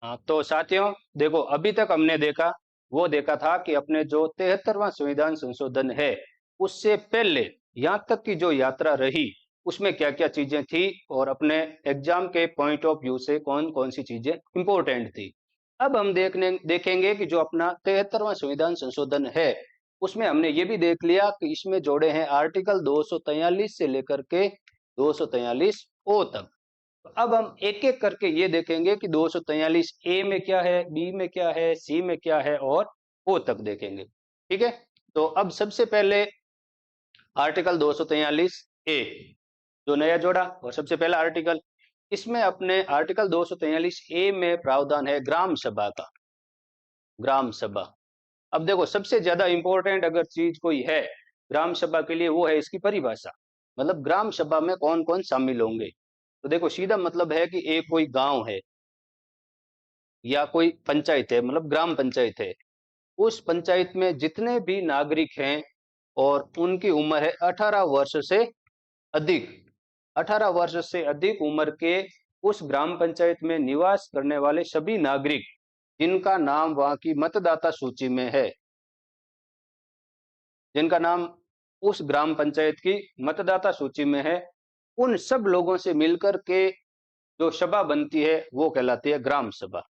हाँ, तो साथियों देखो अभी तक हमने देखा था कि अपने जो 73वां संविधान संशोधन है, उससे पहले यहाँ तक की जो यात्रा रही, उसमें क्या-क्या चीजें थी और अपने एग्जाम के पॉइंट ऑफ व्यू से कौन-कौन सी चीजें इंपॉर्टेंट थी। अब हम देखेंगे कि जो अपना 73वां संविधान संशोधन है, उसमें हमने ये भी देख लिया कि इसमें जोड़े हैं आर्टिकल 243 से लेकर के 243 ओ तक। अब हम एक-एक करके ये देखेंगे कि 243 ए में क्या है, बी में क्या है, सी में क्या है और ओ तक देखेंगे। ठीक है? तो अब सबसे पहले आर्टिकल 243 ए जो नया जोड़ा और सबसे पहला आर्टिकल, इसमें अपने आर्टिकल 243 ए में प्रावधान है ग्राम सभा का, ग्राम सभा। अब देखो सबसे ज्यादा इंपॉर्टेंट अगर चीज कोई है ग्राम सभा के लिए वो है इसकी परिभाषा। मतलब ग्राम सभा में कौन-कौन शामिल होंगे। तो देखो सीधा मतलब है कि एक कोई गांव है या कोई पंचायत है मतलब ग्राम पंचायत है, उस पंचायत में जितने भी नागरिक हैं और उनकी उम्र है 18 वर्ष से अधिक, 18 वर्ष से अधिक उम्र के उस ग्राम पंचायत में निवास करने वाले सभी नागरिक जिनका नाम वहां की मतदाता सूची में है, जिनका नाम उस ग्राम पंचायत की मतदाता सूची में है, उन सब लोगों से मिलकर के जो सभा बनती है वो कहलाती है ग्राम सभा।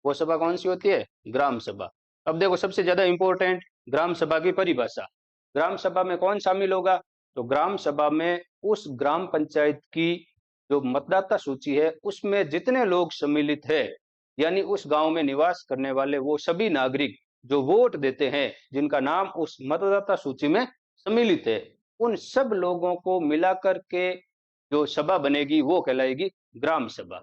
वो सभा कौन सी होती है? ग्राम सभा। अब देखो सबसे ज्यादा इंपॉर्टेंट ग्राम सभा की परिभाषा। ग्राम सभा में कौन शामिल होगा? तो ग्राम सभा में उस ग्राम पंचायत की जो मतदाता सूची है उसमें जितने लोग सम्मिलित है, यानी उस गांव में निवास करने वाले वो सभी नागरिक जो वोट देते हैं, जिनका नाम उस मतदाता सूची में सम्मिलित है, उन सब लोगों को मिलाकर के जो सभा बनेगी वो कहलाएगी ग्राम सभा।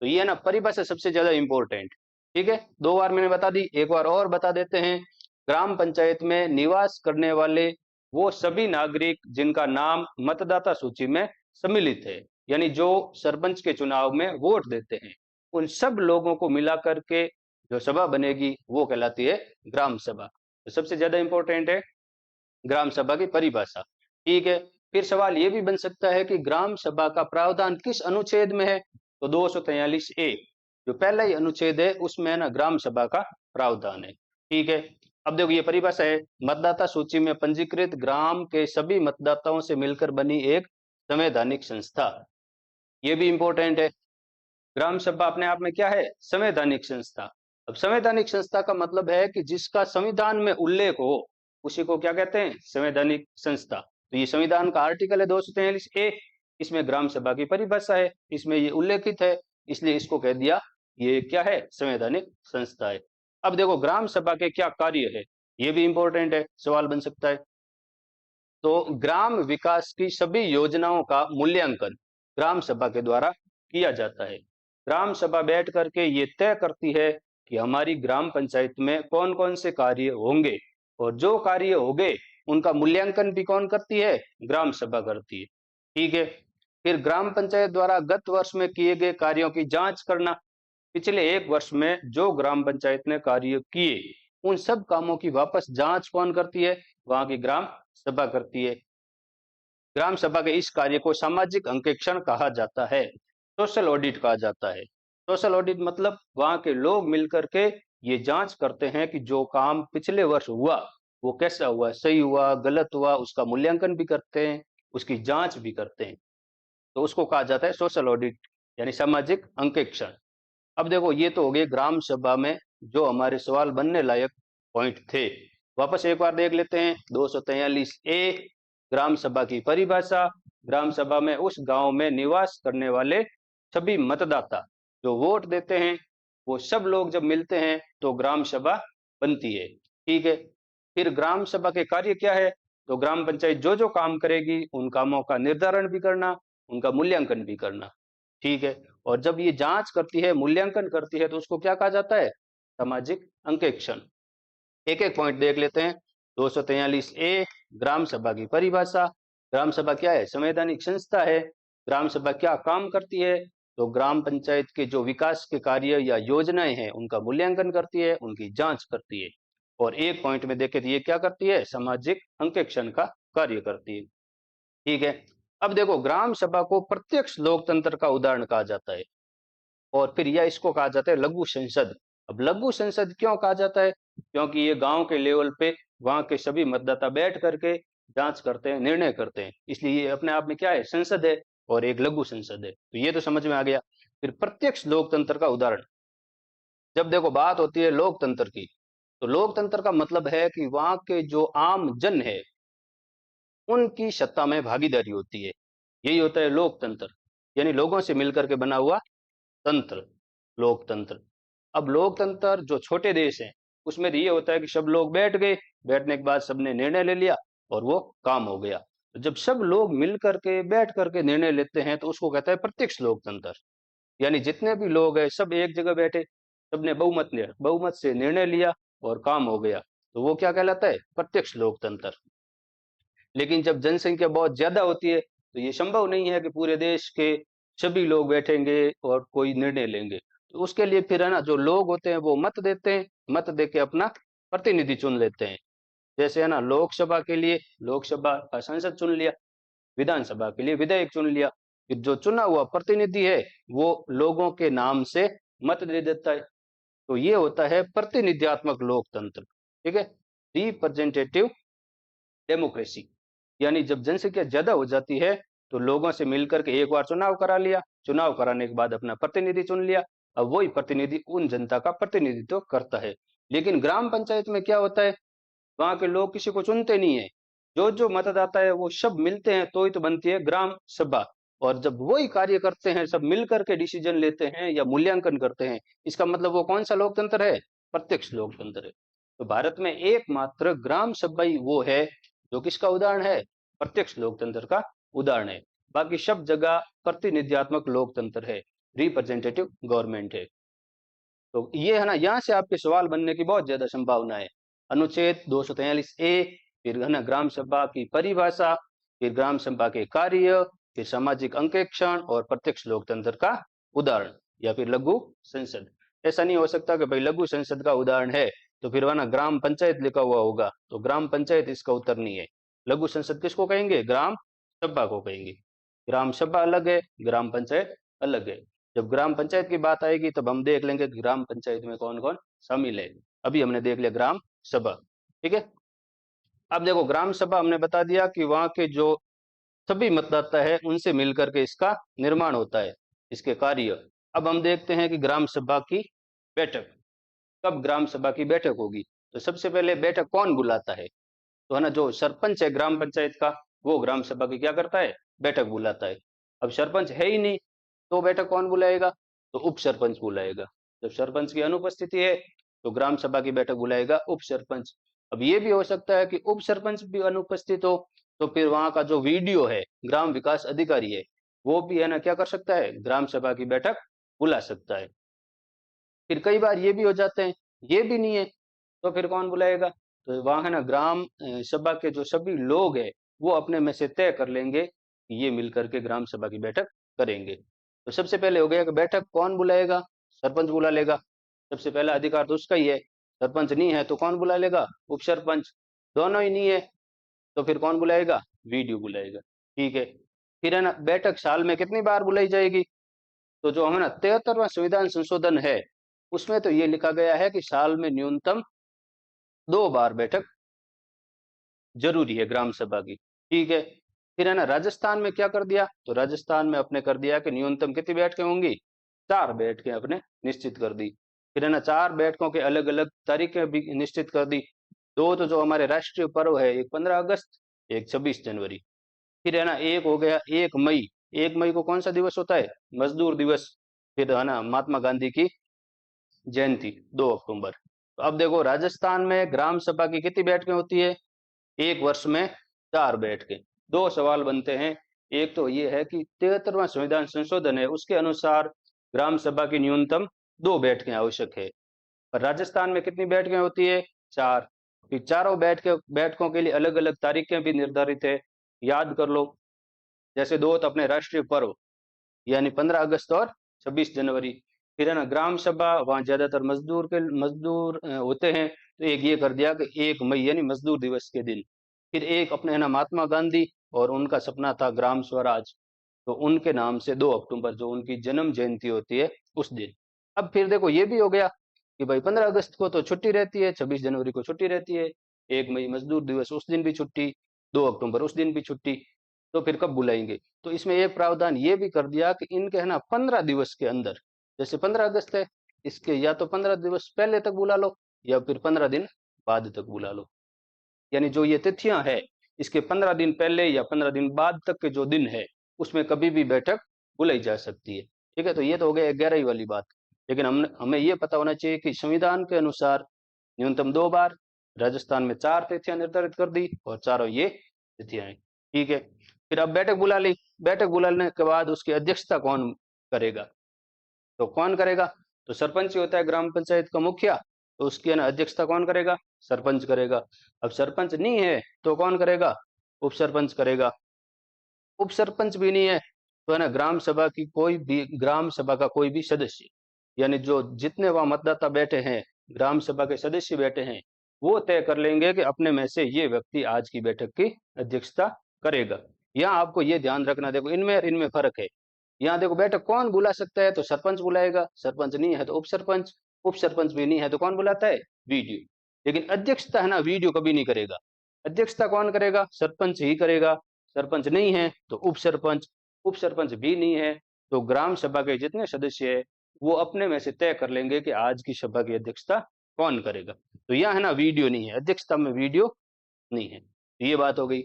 तो ये है ना परिभाषा सबसे ज्यादा इंपॉर्टेंट। ठीक है, दो बार मैंने बता दी, एक बार और बता देते हैं। ग्राम पंचायत में निवास करने वाले वो सभी नागरिक जिनका नाम मतदाता सूची में सम्मिलित है, यानी जो सरपंच के चुनाव में वोट देते हैं, उन सब लोगों को मिलाकर के जो सभा बनेगी वो कहलाती है ग्राम सभा। तो सबसे ज्यादा इंपॉर्टेंट है ग्राम सभा की परिभाषा। ठीक है, फिर सवाल ये भी बन सकता है कि ग्राम सभा का प्रावधान किस अनुच्छेद में है? तो 243 ए जो पहला ही अनुच्छेद है उसमें है ना ग्राम सभा का प्रावधान है। ठीक है, अब देखो ये परिभाषा है, मतदाता सूची में पंजीकृत ग्राम के सभी मतदाताओं से मिलकर बनी एक संवैधानिक संस्था। ये भी इंपॉर्टेंट है। ग्राम सभा अपने आप में क्या है? संवैधानिक संस्था। अब संवैधानिक संस्था का मतलब है कि जिसका संविधान में उल्लेख हो, उसी को क्या कहते हैं? संवैधानिक संस्था। तो ये संविधान का आर्टिकल है 243 ए, इसमें ग्राम सभा की परिभाषा है, इसमें ये उल्लेखित है, इसलिए इसको कह दिया ये क्या है? संवैधानिक संस्था है। अब देखो ग्राम सभा के क्या कार्य है, ये भी इंपॉर्टेंट है, सवाल बन सकता है। तो ग्राम विकास की सभी योजनाओं का मूल्यांकन ग्राम सभा के द्वारा किया जाता है। ग्राम सभा बैठ करके ये तय करती है कि हमारी ग्राम पंचायत में कौन-कौन से कार्य होंगे और जो कार्य होंगे उनका मूल्यांकन भी कौन करती है? ग्राम सभा करती है। ठीक है। फिर ग्राम पंचायत द्वारा गत वर्ष में किए गए कार्यों की जांच करना। पिछले एक वर्ष में जो ग्राम पंचायत ने कार्य किए उन सब कामों की वापस जांच कौन करती है? वहां की ग्राम सभा करती है। ग्राम सभा के इस कार्य को सामाजिक अंकेक्षण कहा जाता है, सोशल ऑडिट कहा जाता है। सोशल ऑडिट मतलब वहां के लोग मिलकर के ये जांच करते हैं कि जो काम पिछले वर्ष हुआ वो कैसा हुआ, सही हुआ, गलत हुआ, उसका मूल्यांकन भी करते हैं, उसकी जांच भी करते हैं। तो उसको कहा जाता है सोशल ऑडिट यानी सामाजिक अंकेक्षण। अब देखो ये तो हो गए ग्राम सभा में जो हमारे सवाल बनने लायक पॉइंट थे। वापस एक बार देख लेते हैं 243 ए ग्राम सभा की परिभाषा। ग्राम सभा में उस गांव में निवास करने वाले सभी मतदाता जो वोट देते हैं वो सब लोग जब मिलते हैं तो ग्राम सभा बनती है। ठीक है, फिर ग्राम सभा के कार्य क्या है? तो ग्राम पंचायत जो जो काम करेगी उन कामों का निर्धारण भी करना, उनका मूल्यांकन भी करना। ठीक है, और जब ये जांच करती है, मूल्यांकन करती है तो उसको क्या कहा जाता है? सामाजिक अंकेक्षण। एक एक पॉइंट देख लेते हैं। 243 ए ग्राम सभा की परिभाषा। ग्राम सभा क्या है? संवैधानिक संस्था है। ग्राम सभा क्या काम करती है? तो ग्राम पंचायत के जो विकास के कार्य या योजनाएं हैं उनका मूल्यांकन करती है, उनकी जांच करती है। और एक पॉइंट में देखें तो ये क्या करती है? सामाजिक अंकेक्षण का कार्य करती है। ठीक है, अब देखो ग्राम सभा को प्रत्यक्ष लोकतंत्र का उदाहरण कहा जाता है। और फिर यह इसको कहा जाता है लघु संसद। अब लघु संसद क्यों कहा जाता है? क्योंकि ये गांव के लेवल पे वहां के सभी मतदाता बैठ करके जांच करते हैं, निर्णय करते हैं, इसलिए ये अपने आप में क्या है, संसद है और एक लघु संसद है। तो ये तो समझ में आ गया। फिर प्रत्यक्ष लोकतंत्र का उदाहरण, जब देखो बात होती है लोकतंत्र की, तो लोकतंत्र का मतलब है कि वहां के जो आम जन है उनकी सत्ता में भागीदारी होती है, यही होता है लोकतंत्र, यानी लोगों से मिलकर के बना हुआ तंत्र, लोकतंत्र। अब लोकतंत्र जो छोटे देश हैं उसमें तो ये होता है कि सब लोग बैठ गए, बैठने के बाद सबने निर्णय ले लिया और वो काम हो गया। तो जब सब लोग मिल करके बैठ करके निर्णय लेते हैं तो उसको कहता है प्रत्यक्ष लोकतंत्र, यानी जितने भी लोग हैं सब एक जगह बैठे, सबने बहुमत से निर्णय लिया और काम हो गया, तो वो क्या कहलाता है, प्रत्यक्ष लोकतंत्र। लेकिन जब जनसंख्या बहुत ज्यादा होती है तो ये संभव नहीं है कि पूरे देश के सभी लोग बैठेंगे और कोई निर्णय लेंगे, तो उसके लिए फिर है ना जो लोग होते हैं वो मत देते हैं, मत दे के अपना प्रतिनिधि चुन लेते हैं। जैसे है ना लोकसभा के लिए लोकसभा का सांसद चुन लिया, विधानसभा के लिए विधायक चुन लिया, फिर जो चुना हुआ प्रतिनिधि है वो लोगों के नाम से मत दे देता है। तो ये होता है प्रतिनिधियात्मक लोकतंत्र, ठीक है, रिप्रेजेंटेटिव डेमोक्रेसी। यानी जब जनसंख्या ज्यादा हो जाती है तो लोगों से मिलकर के एक बार चुनाव करा लिया, चुनाव कराने के बाद अपना प्रतिनिधि चुन लिया, अब वही प्रतिनिधि उन जनता का प्रतिनिधित्व करता है। लेकिन ग्राम पंचायत में क्या होता है, वहां के लोग किसी को चुनते नहीं है, जो जो मतदाता है वो सब मिलते हैं तो ही तो बनती है ग्राम सभा। और जब वही कार्य करते हैं, सब मिलकर के डिसीजन लेते हैं या मूल्यांकन करते हैं, इसका मतलब वो कौन सा लोकतंत्र है, प्रत्यक्ष लोकतंत्र है। तो भारत में एकमात्र ग्राम सभा ही वो है जो किसका उदाहरण है, प्रत्यक्ष लोकतंत्र का उदाहरण है। बाकी सब जगह प्रतिनिधियात्मक लोकतंत्र है, रिप्रेजेंटेटिव गवर्नमेंट है। तो ये है ना, यहाँ से आपके सवाल बनने की बहुत ज्यादा संभावना है। अनुच्छेद 243 ए, फिर है ना ग्राम सभा की परिभाषा, फिर ग्राम सभा के कार्य, फिर सामाजिक अंकेक्षण और प्रत्यक्ष लोकतंत्र का उदाहरण, या फिर लघु संसद। ऐसा नहीं हो सकता कि भाई लघु संसद का उदाहरण है तो फिर वह ना ग्राम पंचायत लिखा हुआ होगा, तो ग्राम पंचायत इसका उत्तर नहीं है। लघु संसद किसको कहेंगे, ग्राम सभा को कहेंगे। ग्राम सभा अलग है, ग्राम पंचायत अलग है। जब ग्राम पंचायत की बात आएगी तब हम देख लेंगे कि ग्राम पंचायत में कौन कौन शामिल है। अभी हमने देख लिया ग्राम सभा, ठीक है। अब देखो ग्राम सभा हमने बता दिया कि वहां के जो सभी मतदाता है उनसे मिलकर के इसका निर्माण होता है, इसके कार्य। अब हम देखते हैं कि ग्राम सभा की बैठक, कब ग्राम सभा की बैठक होगी। तो सबसे पहले बैठक कौन बुलाता है, तो है ना जो सरपंच है ग्राम पंचायत का, वो ग्राम सभा की क्या करता है, बैठक बुलाता है। अब सरपंच है ही नहीं तो बैठक कौन बुलाएगा, तो उप सरपंच बुलाएगा। जब सरपंच की अनुपस्थिति है तो ग्राम सभा की बैठक बुलाएगा उप सरपंच। अब ये भी हो सकता है कि उप सरपंच भी अनुपस्थित हो, तो फिर वहां का जो वीडियो है, ग्राम विकास अधिकारी है, वो भी है ना क्या कर सकता है, ग्राम सभा की बैठक बुला सकता है। फिर कई बार ये भी हो जाते हैं, ये भी नहीं है तो फिर कौन बुलाएगा, तो वहां है ना ग्राम सभा के जो सभी लोग हैं वो अपने में से तय कर लेंगे कि ये मिलकर के ग्राम सभा की बैठक करेंगे। तो सबसे पहले हो गया कि बैठक कौन बुलाएगा, सरपंच बुला लेगा, सबसे पहला अधिकार तो उसका ही है। सरपंच नहीं है तो कौन बुला लेगा, उप सरपंच। दोनों ही नहीं है तो फिर कौन बुलाएगा, वीडियो बुलाएगा, ठीक है। फिर है ना बैठक साल में कितनी बार बुलाई जाएगी, तो जो हमें ना 73वां संविधान संशोधन है उसमें तो ये लिखा गया है कि साल में न्यूनतम 2 बार बैठक जरूरी है ग्राम सभा की, ठीक है। फिर है ना राजस्थान में क्या कर दिया, तो राजस्थान में अपने कर दिया कि न्यूनतम कितनी बैठकें होंगी, 4 बैठकें अपने निश्चित कर दी। फिर है ना 4 बैठकों के अलग अलग तारीखें भी निश्चित कर दी। दो तो जो हमारे राष्ट्रीय पर्व है, एक 15 अगस्त, एक 26 जनवरी। फिर है ना एक हो गया 1 मई, 1 मई को कौन सा दिवस होता है, मजदूर दिवस। फिर है ना महात्मा गांधी की जयंती 2 अक्टूबर। तो अब देखो राजस्थान में ग्राम सभा की कितनी बैठकें होती है, एक वर्ष में 4 बैठकें। दो सवाल बनते हैं, एक तो ये है कि 73वां संविधान संशोधन है उसके अनुसार ग्राम सभा की न्यूनतम 2 बैठकें आवश्यक है, पर राजस्थान में कितनी बैठकें होती है, 4। फिर चारों बैठकों के लिए अलग अलग तारीखें भी निर्धारित है, याद कर लो। जैसे दो तो अपने राष्ट्रीय पर्व यानी 15 अगस्त और 26 जनवरी। फिर है ना ग्राम सभा, वहाँ ज्यादातर मजदूर होते हैं, तो एक ये कर दिया कि 1 मई यानी मजदूर दिवस के दिन। फिर एक अपने है ना महात्मा गांधी और उनका सपना था ग्राम स्वराज, तो उनके नाम से 2 अक्टूबर जो उनकी जन्म जयंती होती है उस दिन। अब फिर देखो ये भी हो गया कि भाई 15 अगस्त को तो छुट्टी रहती है, 26 जनवरी को छुट्टी रहती है, 1 मई मजदूर दिवस उस दिन भी छुट्टी, 2 अक्टूबर उस दिन भी छुट्टी, तो फिर कब बुलाएंगे? तो इसमें एक प्रावधान ये भी कर दिया कि इनके है ना 15 दिवस के अंदर, जैसे 15 अगस्त है, इसके या तो 15 दिवस पहले तक बुला लो या फिर 15 दिन बाद तक बुला लो। यानी जो ये तिथियां है, इसके 15 दिन पहले या 15 दिन बाद तक के जो दिन है, उसमें कभी भी बैठक बुलाई जा सकती है। ठीक है, तो ये तो हो गया 11वीं वाली बात। लेकिन हमें ये पता होना चाहिए कि संविधान के अनुसार न्यूनतम 2 बार, राजस्थान में 4 तिथियां निर्धारित कर दी और चारों ये तिथियां हैं। ठीक है, फिर अब बैठक बुला ली, बैठक बुलाने के बाद उसकी अध्यक्षता कौन करेगा? तो कौन करेगा? तो सरपंच ही होता है ग्राम पंचायत का मुखिया, तो उसकी है ना अध्यक्षता कौन करेगा? सरपंच करेगा। अब सरपंच नहीं है तो कौन करेगा? उप सरपंच करेगा। उप सरपंच भी नहीं है तो है ना ग्राम सभा का कोई भी सदस्य, यानी जो जितने वहां मतदाता बैठे हैं, ग्राम सभा के सदस्य बैठे हैं, वो तय कर लेंगे कि अपने में से ये व्यक्ति आज की बैठक की अध्यक्षता करेगा। यहाँ आपको ये ध्यान रखना, देखो इनमें फर्क है। यहाँ देखो बैठक कौन बुला सकता है? तो सरपंच बुलाएगा, सरपंच नहीं है तो उप सरपंच भी नहीं है तो कौन बुलाता है? वीडियो। लेकिन अध्यक्षता है ना वीडियो कभी नहीं करेगा। अध्यक्षता कौन करेगा? सरपंच ही करेगा। सरपंच नहीं है तो उप सरपंच भी नहीं है तो ग्राम सभा के जितने सदस्य है वो अपने में से तय कर लेंगे कि आज की सभा की अध्यक्षता कौन करेगा। तो यहाँ है ना वीडियो नहीं है, अध्यक्षता में वीडियो नहीं है। ये बात हो गई।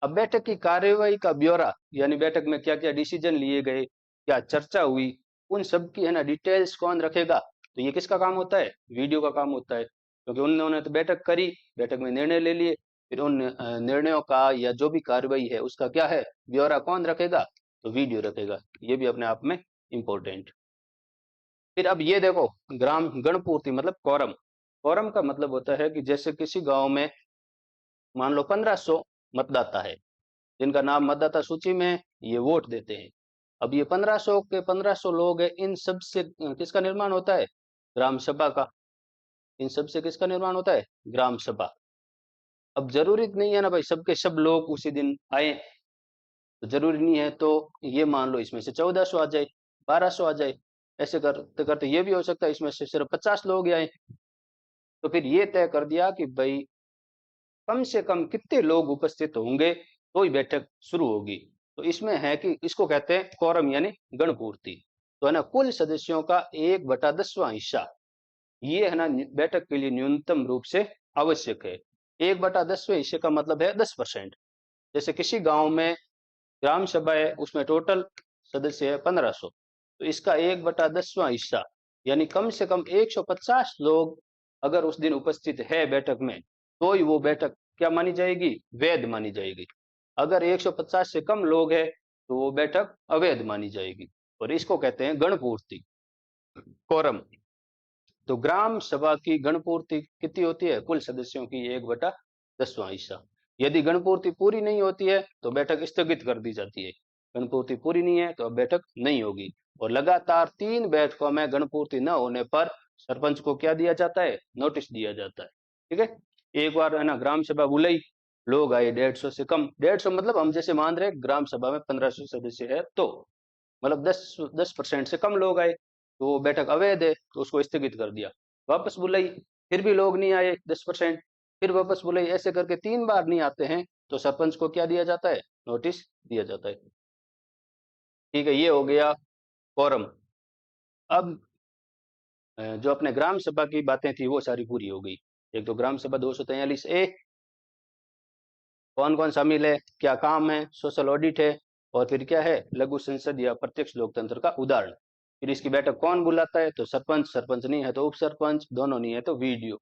अब बैठक की कार्यवाही का ब्यौरा, यानी बैठक में क्या क्या डिसीजन लिए गए, क्या चर्चा हुई, उन सब की है ना डिटेल्स कौन रखेगा? तो ये किसका काम होता है? वीडियो का काम होता है, क्योंकि उन्होंने तो बैठक करी, बैठक में निर्णय ले लिए, फिर उन निर्णयों का या जो भी कार्रवाई है उसका क्या है ब्यौरा कौन रखेगा? तो वीडियो रखेगा। ये भी अपने आप में इंपॉर्टेंट। फिर अब ये देखो, ग्राम गणपूर्ति मतलब कोरम। कोरम का मतलब होता है कि जैसे किसी गांव में मान लो 1500 मतदाता है, जिनका नाम मतदाता सूची में है, ये वोट देते हैं। अब ये 1500 के 1500 लोग हैं, इन सब से किसका निर्माण होता है? ग्राम सभा का। इन सब से किसका निर्माण होता है? ग्राम सभा। अब जरूरी नहीं है ना भाई सबके सब लोग उसी दिन आए, तो जरूरी नहीं है, तो ये मान लो इसमें से 1400 आ जाए, 1200 आ जाए, ऐसे करते करते ये भी हो सकता है इसमें से सिर्फ 50 लोग आए। तो फिर ये तय कर दिया कि भाई कम से कम कितने लोग उपस्थित होंगे तो ही बैठक शुरू होगी। तो इसमें है कि इसको कहते हैं कोरम यानी गणपूर्ति। तो है ना कुल सदस्यों का 1/10वां हिस्सा, ये है ना बैठक के लिए न्यूनतम रूप से आवश्यक है। 1/10वें हिस्से का मतलब है 10%। जैसे किसी गांव में ग्राम सभा है, उसमें टोटल सदस्य है 1500, तो इसका 1/10वां हिस्सा यानी कम से कम 150 लोग अगर उस दिन उपस्थित है बैठक में, तो ही वो बैठक क्या मानी जाएगी? वैध मानी जाएगी। अगर 150 से कम लोग हैं तो वो बैठक अवैध मानी जाएगी, और इसको कहते हैं गणपूर्ति, कोरम। तो ग्राम सभा की गणपूर्ति कितनी होती है? कुल सदस्यों की 1/10वां हिस्सा। यदि गणपूर्ति पूरी नहीं होती है तो बैठक स्थगित कर दी जाती है। गणपूर्ति पूरी नहीं है तो अब बैठक नहीं होगी। और लगातार 3 बैठकों में गणपूर्ति न होने पर सरपंच को क्या दिया जाता है? नोटिस दिया जाता है। ठीक है, एक बार है ना ग्राम सभा बुलाई, लोग आए 150 से कम, 150 मतलब हम जैसे मान रहे ग्राम सभा में 1500 सदस्य है, तो मतलब 10% से कम लोग आए तो वो बैठक अवैध है, तो उसको स्थगित कर दिया। वापस बुलाई, फिर भी लोग नहीं आए 10%, फिर वापस बुलाई, ऐसे करके 3 बार नहीं आते हैं तो सरपंच को क्या दिया जाता है? नोटिस दिया जाता है। ठीक है, ये हो गया कोरम। अब जो अपने ग्राम सभा की बातें थी वो सारी पूरी हो गई। एक तो ग्राम सभा 243A, कौन कौन शामिल है, क्या काम है, सोशल ऑडिट है, और फिर क्या है? लघु संसद या प्रत्यक्ष लोकतंत्र का उदाहरण। फिर इसकी बैठक कौन बुलाता है? तो सरपंच, सरपंच नहीं है तो उप सरपंच, दोनों नहीं है तो वीडियो।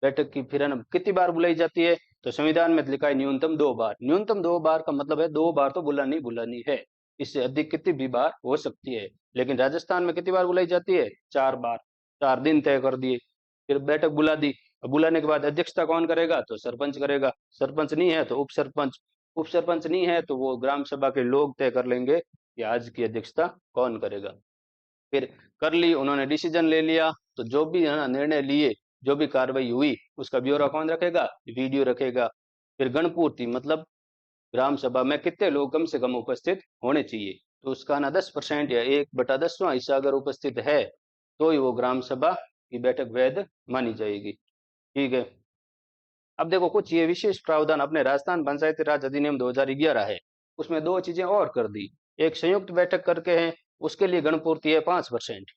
बैठक की फिर कितनी बार बुलाई जाती है? तो संविधान में लिखा है न्यूनतम 2 बार। न्यूनतम 2 बार का मतलब है 2 बार तो बुलानी है, इससे अधिक कितनी भी बार हो सकती है। लेकिन राजस्थान में कितनी बार बुलाई जाती है? 4 बार, 4 दिन तय कर दिए। फिर बैठक बुला दी, बुलाने के बाद अध्यक्षता कौन करेगा? तो सरपंच करेगा। सरपंच नहीं है तो उप सरपंच नहीं है तो वो ग्राम सभा के लोग तय कर लेंगे कि आज की अध्यक्षता कौन करेगा। फिर कर ली, उन्होंने डिसीजन ले लिया, तो जो भी है ना निर्णय लिए, जो भी कार्रवाई हुई, उसका ब्यौरा कौन रखेगा? वीडियो रखेगा। फिर गणपूर्ति मतलब ग्राम सभा में कितने लोग कम से कम उपस्थित होने चाहिए। तो उसका ना 10% या 1/10वां हिस्सा अगर उपस्थित है तो ही वो ग्राम सभा की बैठक वैध मानी जाएगी। ठीक है। अब देखो कुछ ये विशेष प्रावधान अपने राजस्थान पंचायती राज अधिनियम 2011 है, उसमें दो चीजें और कर दी। एक संयुक्त बैठक करके है, उसके लिए गणपूर्ति है 5%।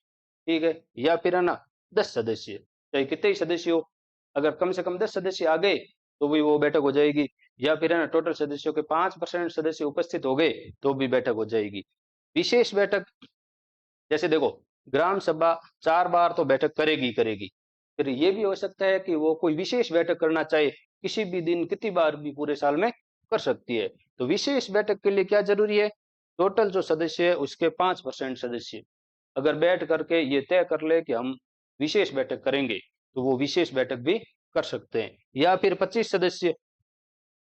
ठीक है। या फिर है ना 10 सदस्य, चाहे कितने ही सदस्य हो, अगर कम से कम 10 सदस्य आ गए तो भी वो बैठक हो जाएगी। या फिर है ना टोटल सदस्यों के 5% सदस्य उपस्थित हो गए तो भी बैठक हो जाएगी। विशेष बैठक, जैसे देखो ग्राम सभा 4 बार तो बैठक करेगी करेगी, फिर ये भी हो सकता है कि वो कोई विशेष बैठक करना चाहे, किसी भी दिन कितनी बार भी पूरे साल में कर सकती है। तो विशेष बैठक के लिए क्या जरूरी है, टोटल जो सदस्य है उसके 5% सदस्य अगर बैठ करके ये तय कर ले कि हम विशेष बैठक करेंगे तो वो विशेष बैठक भी कर सकते हैं। या फिर 25 सदस्य,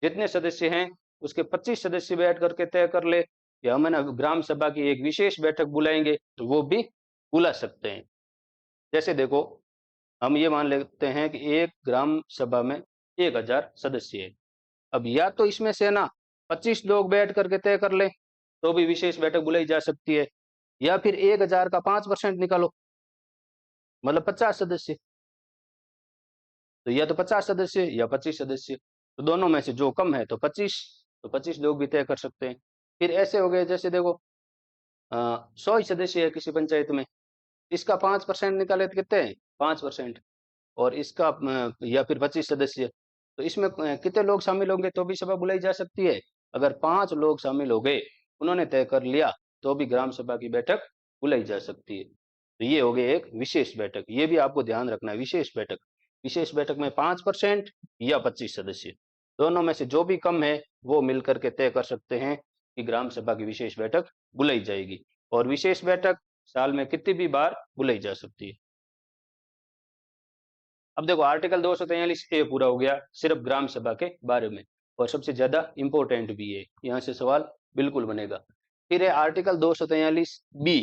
जितने सदस्य हैं उसके 25 सदस्य बैठ करके तय कर ले कि हम है ना ग्राम सभा की एक विशेष बैठक बुलाएंगे, तो वो भी बुला सकते हैं। जैसे देखो हम ये मान लेते हैं कि एक ग्राम सभा में 1000 सदस्य है। अब या तो इसमें से ना 25 लोग बैठ करके तय कर ले तो भी विशेष बैठक बुलाई जा सकती है, या फिर 1000 का 5% निकालो, मतलब 50 सदस्य। तो या तो 50 सदस्य या 25 सदस्य, तो दोनों में से जो कम है तो 25, तो 25 लोग भी तय कर सकते हैं। फिर ऐसे हो गए, जैसे देखो 100 ही सदस्य है किसी पंचायत में, इसका 5% निकाले तो कितने हैं 5%, और इसका या फिर 25 सदस्य, तो इसमें कितने लोग शामिल होंगे तो भी सभा बुलाई जा सकती है। अगर 5 लोग शामिल हो गए, उन्होंने तय कर लिया, तो भी ग्राम सभा की बैठक बुलाई जा सकती है। तो ये हो गई एक विशेष बैठक, ये भी आपको ध्यान रखना है। विशेष बैठक में 5% या 25 सदस्य, दोनों में से जो भी कम है वो मिलकर के तय कर सकते हैं कि ग्राम सभा की विशेष बैठक बुलाई जाएगी। और विशेष बैठक साल में कितनी भी बार बुलाई जा सकती है। अब देखो आर्टिकल 243 ए पूरा हो गया सिर्फ ग्राम सभा के बारे में, और सबसे ज्यादा इंपॉर्टेंट भी है, यहाँ से सवाल बिल्कुल बनेगा। फिर है आर्टिकल 243 बी।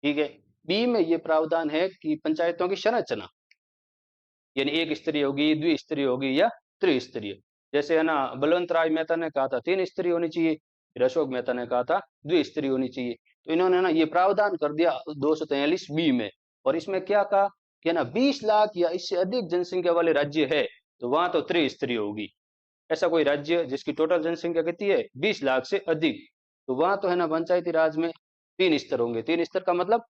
ठीक है। बी में ये प्रावधान है कि पंचायतों की संरचना, यानी एक स्तरीय होगी, द्विस्तरीय होगी या त्रिस्तरीय। जैसे है ना बलवंत राय मेहता ने कहा था 3 स्तरीय होनी चाहिए, फिर अशोक मेहता ने कहा था द्विस्तरीय होनी चाहिए। तो इन्होंने ना ये प्रावधान कर दिया 243 बी में। और इसमें क्या कहा कि ना 20 लाख या इससे अधिक जनसंख्या वाले राज्य है तो वहां तो त्रिस्तरीय होगी। ऐसा कोई राज्य जिसकी टोटल जनसंख्या कितनी है 20 लाख से अधिक, तो वहां तो है ना पंचायती राज में 3 स्तर होंगे। 3 स्तर का मतलब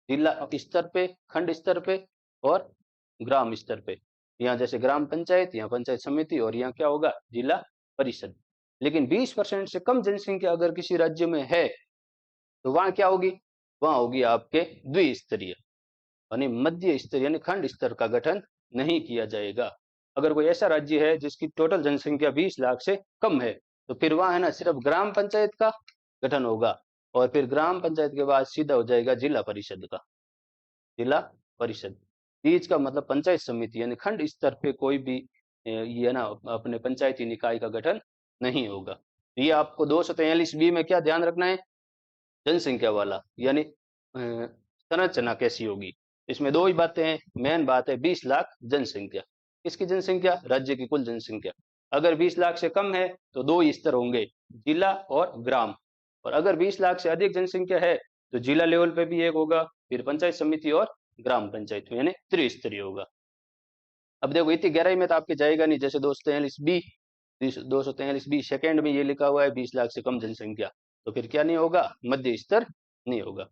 जिला स्तर पे, खंड स्तर पे और ग्राम स्तर पे। यहाँ जैसे ग्राम पंचायत, यहाँ पंचायत समिति, और यहाँ क्या होगा जिला परिषद। लेकिन 20% से कम जनसंख्या अगर किसी राज्य में है तो वहां क्या होगी, वहां होगी आपके द्विस्तरीय, यानी मध्य स्तर यानी खंड स्तर का गठन नहीं किया जाएगा। अगर कोई ऐसा राज्य है जिसकी टोटल जनसंख्या 20 लाख से कम है तो फिर वहां है ना सिर्फ ग्राम पंचायत का गठन होगा, और फिर ग्राम पंचायत के बाद सीधा हो जाएगा जिला परिषद का। जिला परिषद, बीच का मतलब पंचायत समिति, यानी खंड स्तर पे कोई भी ये ना अपने पंचायती निकाय का गठन नहीं होगा। ये आपको 243 बी में क्या ध्यान रखना है, जनसंख्या वाला, यानी संरचना कैसी होगी। इसमें दो ही बातें हैं, मेन बात है 20 लाख जनसंख्या। इसकी जनसंख्या राज्य की कुल जनसंख्या, अगर 20 लाख से कम है तो दो ही स्तर होंगे, जिला और ग्राम। और अगर 20 लाख से अधिक जनसंख्या है तो जिला लेवल पे भी एक होगा, फिर पंचायत समिति और ग्राम पंचायत में, यानी त्रिस्तरीय होगा। अब देखो इतनी गहराई में तो आपके जाएगा नहीं, जैसे 243 बी सेकंड में ये लिखा हुआ है 20 लाख से कम जनसंख्या, तो फिर क्या नहीं होगा, मध्य स्तर नहीं होगा।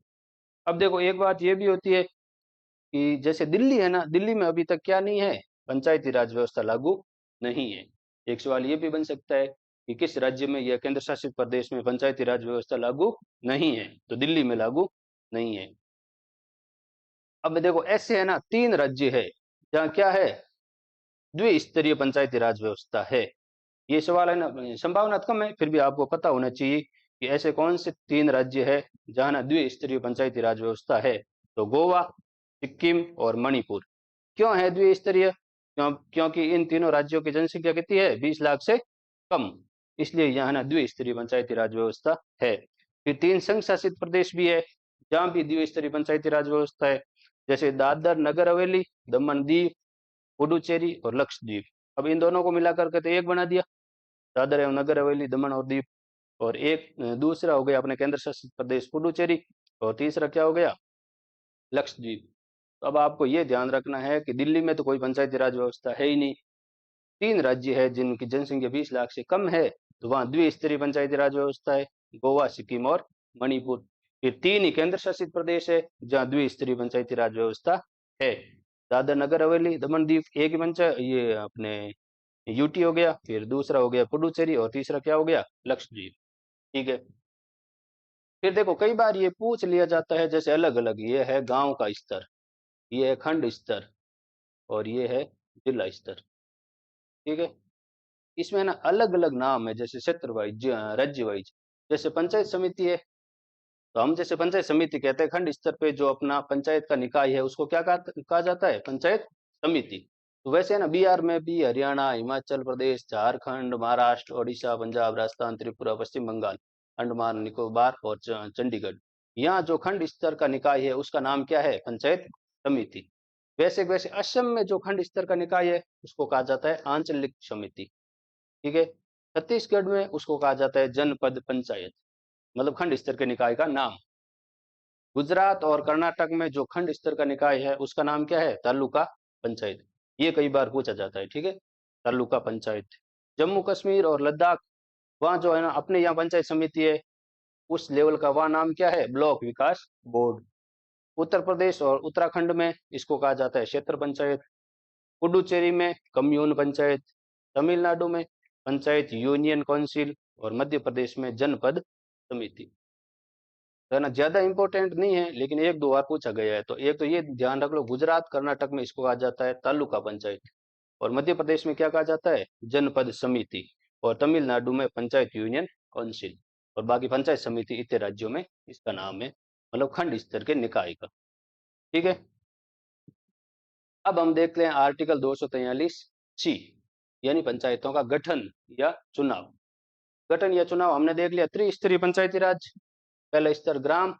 अब देखो एक बात ये भी होती है कि जैसे दिल्ली है ना, दिल्ली में अभी तक क्या नहीं है, पंचायती राज व्यवस्था लागू नहीं है। एक सवाल ये भी बन सकता है कि किस राज्य में या केंद्र शासित प्रदेश में पंचायती राज व्यवस्था लागू नहीं है, तो दिल्ली में लागू नहीं है। अब देखो ऐसे है ना 3 राज्य है जहाँ क्या है, द्विस्तरीय पंचायती राज व्यवस्था है। ये सवाल है ना, संभावना कम है, फिर भी आपको पता होना चाहिए कि ऐसे कौन से 3 राज्य है जहाँ ना द्विस्तरीय पंचायती राज व्यवस्था है। तो गोवा, सिक्किम और मणिपुर। क्यों है द्विस्तरीय, क्योंकि इन तीनों राज्यों की जनसंख्या कितनी है 20 लाख से कम, इसलिए यहाँ ना द्विस्तरीय पंचायती राज व्यवस्था है। फिर 3 संघ शासित प्रदेश भी है जहाँ भी द्विस्तरीय पंचायती राज व्यवस्था है, जैसे दादर नगर हवेली, दमन दीव, पुडुचेरी और लक्षद्वीप। अब इन दोनों को मिलाकर के तो एक बना दिया, दादर एवं नगर हवेली, दमन और दीव, और एक दूसरा हो गया अपने केंद्र शासित प्रदेश पुडुचेरी, और तीसरा क्या हो गया, लक्षद्वीप। तो अब आपको ये ध्यान रखना है कि दिल्ली में तो कोई पंचायती राज व्यवस्था है ही नहीं। 3 राज्य है जिनकी जनसंख्या 20 लाख से कम है, तो वहाँ द्विस्तरीय पंचायती राज व्यवस्था है, गोवा, सिक्किम और मणिपुर। ये 3 ही केंद्र शासित प्रदेश है जहाँ द्विस्तरीय पंचायती राज व्यवस्था है। दादर नगर हवेली दमन दीव एक ही पंचायत, ये अपने यूटी हो गया, फिर दूसरा हो गया पुडुचेरी, और तीसरा क्या हो गया, लक्षद्वीप। ठीक है। फिर देखो कई बार ये पूछ लिया जाता है जैसे अलग अलग, ये है गांव का स्तर, ये है खंड स्तर, और ये है जिला स्तर। ठीक है। इसमें ना अलग अलग नाम है, जैसे क्षेत्र वाइज, राज्य वाइज। जैसे पंचायत समिति है, तो हम जैसे पंचायत समिति कहते हैं, खंड स्तर पे जो अपना पंचायत का निकाय है उसको क्या कहा जाता है, पंचायत समिति। तो वैसे है ना बिहार में भी, हरियाणा, हिमाचल प्रदेश, झारखंड, महाराष्ट्र, ओडिशा, पंजाब, राजस्थान, त्रिपुरा, पश्चिम बंगाल, अंडमान निकोबार और चंडीगढ़, यहाँ जो खंड स्तर का निकाय है उसका नाम क्या है, पंचायत समिति। वैसे वैसे असम में जो खंड स्तर का निकाय है उसको कहा जाता है आंचलिक समिति। ठीक है। छत्तीसगढ़ में उसको कहा जाता है जनपद पंचायत, मतलब खंड स्तर के निकाय का नाम। गुजरात और कर्नाटक में जो खंड स्तर का निकाय है उसका नाम क्या है, तालुका पंचायत। ये कई बार पूछा जाता है। ठीक है, तालुका पंचायत। जम्मू कश्मीर और लद्दाख, वहाँ जो है ना अपने यहाँ पंचायत समिति है, उस लेवल का वहाँ नाम क्या है, ब्लॉक विकास बोर्ड। उत्तर प्रदेश और उत्तराखंड में इसको कहा जाता है क्षेत्र पंचायत। पुडुचेरी में कम्यून पंचायत, तमिलनाडु में पंचायत यूनियन काउंसिल, और मध्य प्रदेश में जनपद समिति। है ना, ज्यादा इंपॉर्टेंट नहीं है लेकिन एक दो बार पूछा गया है। तो एक तो ये ध्यान रख लो, गुजरात कर्नाटक में इसको कहा जाता है तालुका पंचायत, और मध्य प्रदेश में क्या कहा जाता है, जनपद समिति, और तमिलनाडु में पंचायत यूनियन काउंसिल, और बाकी पंचायत समिति इतने राज्यों में इसका नाम है, मतलब खंड स्तर के निकाय का। ठीक है। अब हम देखते हैं आर्टिकल 243 सी, यानी पंचायतों का गठन या चुनाव। गठन या चुनाव हमने देख लिया, त्रिस्तरीय पंचायती राज। पहला स्तर ग्राम,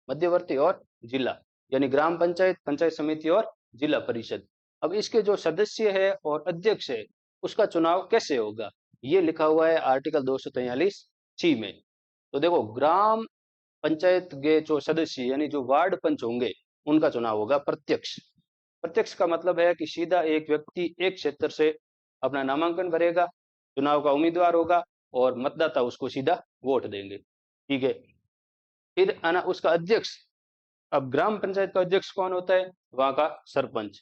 मध्यवर्ती और जिला, यानी ग्राम पंचायत, पंचायत समिति और जिला परिषद। अब इसके जो सदस्य है और अध्यक्ष है उसका चुनाव कैसे होगा, ये लिखा हुआ है आर्टिकल 243 सी में। तो देखो, ग्राम पंचायत के जो सदस्य यानी जो वार्ड पंच होंगे उनका चुनाव होगा प्रत्यक्ष। प्रत्यक्ष का मतलब है कि सीधा एक व्यक्ति एक क्षेत्र से अपना नामांकन भरेगा, चुनाव का उम्मीदवार होगा, और मतदाता उसको सीधा वोट देंगे। ठीक है। फिर आना उसका अध्यक्ष। अब ग्राम पंचायत का अध्यक्ष कौन होता है, वहां का सरपंच।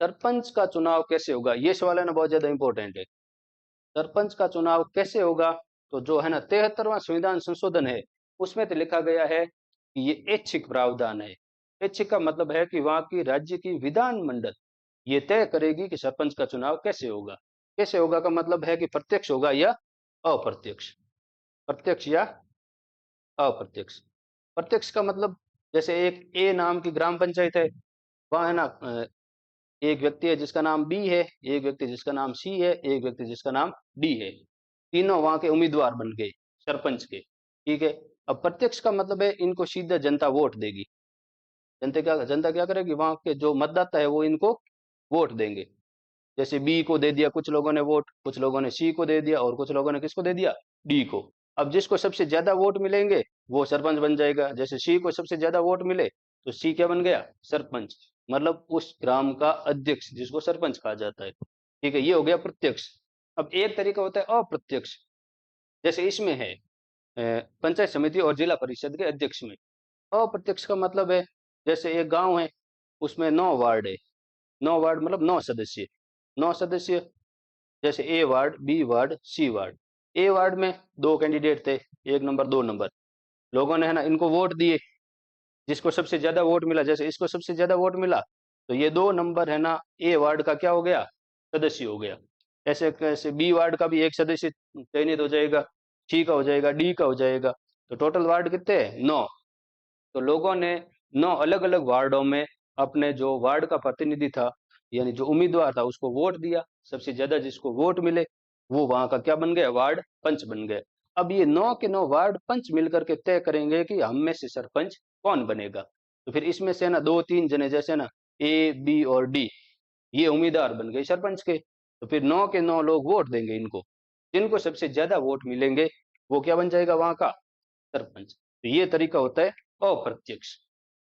सरपंच का चुनाव कैसे होगा, ये सवाल है ना, बहुत ज्यादा इंपॉर्टेंट है। सरपंच का चुनाव कैसे होगा, तो जो है ना 73वां संविधान संशोधन है उसमें तो लिखा गया है कि ये ऐच्छिक प्रावधान है। ऐच्छिक का मतलब है कि वहां की राज्य की विधान मंडल ये तय करेगी कि सरपंच का चुनाव कैसे होगा। कैसे होगा का मतलब है कि प्रत्यक्ष होगा या अप्रत्यक्ष, प्रत्यक्ष या अप्रत्यक्ष। प्रत्यक्ष का मतलब, जैसे एक ए नाम की ग्राम पंचायत है, वहां है ना एक व्यक्ति है जिसका नाम बी है, एक व्यक्ति जिसका नाम सी है, एक व्यक्ति जिसका नाम डी है, तीनों वहां के उम्मीदवार बन गए सरपंच के। ठीक है। अब प्रत्यक्ष का मतलब है इनको सीधा जनता वोट देगी। जनता क्या करेगी, वहां के जो मतदाता है वो इनको वोट देंगे। जैसे बी को दे दिया कुछ लोगों ने वोट, कुछ लोगों ने सी को दे दिया, और कुछ लोगों ने किसको दे दिया, डी को। अब जिसको सबसे ज्यादा वोट मिलेंगे वो सरपंच बन जाएगा। जैसे सी को सबसे ज्यादा वोट मिले तो सी क्या बन गया, सरपंच, मतलब उस ग्राम का अध्यक्ष जिसको सरपंच कहा जाता है। ठीक है, ये हो गया प्रत्यक्ष। अब एक तरीका होता है अप्रत्यक्ष, जैसे इसमें है पंचायत समिति और जिला परिषद के अध्यक्ष में। अप्रत्यक्ष का मतलब है, जैसे एक गांव है उसमें 9 वार्ड है, 9 वार्ड मतलब 9 सदस्य, 9 सदस्य। जैसे ए वार्ड, बी वार्ड, सी वार्ड। ए वार्ड में 2 कैंडिडेट थे, 1 नंबर 2 नंबर। लोगों ने है ना इनको वोट दिए, जिसको सबसे ज्यादा वोट मिला, जैसे इसको सबसे ज्यादा वोट मिला तो ये 2 नंबर है ना ए वार्ड का क्या हो गया, सदस्य हो गया। ऐसे कैसे बी वार्ड का भी एक सदस्य चयनित हो जाएगा, सी का हो जाएगा, डी का हो जाएगा। तो टोटल वार्ड कितने हैं, 9। तो लोगों ने 9 अलग अलग वार्डों में अपने जो वार्ड का प्रतिनिधि था यानी जो उम्मीदवार था उसको वोट दिया। सबसे ज्यादा जिसको वोट मिले वो वहां का क्या बन गया, वार्ड पंच बन गए। अब ये 9 के 9 वार्ड पंच मिलकर के तय करेंगे कि हम में से सरपंच कौन बनेगा। तो फिर इसमें से ना 2-3 जने, जैसे ना ए, बी और डी, ये उम्मीदवार बन गए सरपंच के। तो फिर 9 के 9 लोग वोट देंगे इनको। जिनको सबसे ज्यादा वोट मिलेंगे वो क्या बन जाएगा वहां का सरपंच। तो ये तरीका होता है अप्रत्यक्ष।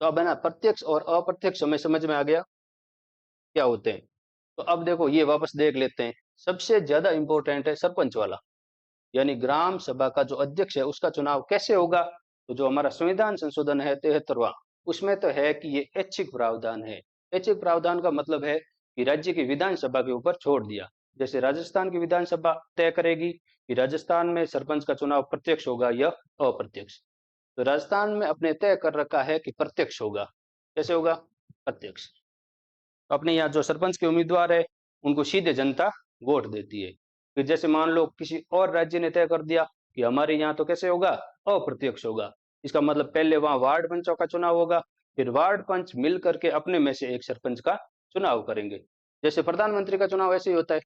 तो अब है ना प्रत्यक्ष और अप्रत्यक्ष हमें समझ में आ गया क्या होते हैं। तो अब देखो ये वापस देख लेते हैं। सबसे ज्यादा इंपॉर्टेंट है सरपंच वाला, यानी ग्राम सभा का जो अध्यक्ष है उसका चुनाव कैसे होगा। तो जो हमारा संविधान संशोधन है 73वां, उसमें तो है कि ये ऐच्छिक प्रावधान है। ऐच्छिक प्रावधान का मतलब है कि राज्य की विधानसभा के ऊपर छोड़ दिया। जैसे राजस्थान की विधानसभा तय करेगी कि राजस्थान में सरपंच का चुनाव प्रत्यक्ष होगा या अप्रत्यक्ष। तो राजस्थान में अपने तय कर रखा है कि प्रत्यक्ष होगा। कैसे होगा? प्रत्यक्ष। अपने यहाँ जो सरपंच के उम्मीदवार है उनको सीधे जनता वोट देती है। फिर जैसे मान लो किसी और राज्य ने तय कर दिया कि हमारे यहाँ तो कैसे होगा, अप्रत्यक्ष होगा। इसका मतलब पहले वहां वार्ड पंचों का चुनाव होगा, फिर वार्ड पंच मिल करके अपने में से एक सरपंच का चुनाव करेंगे। जैसे प्रधानमंत्री का चुनाव ऐसे ही होता है,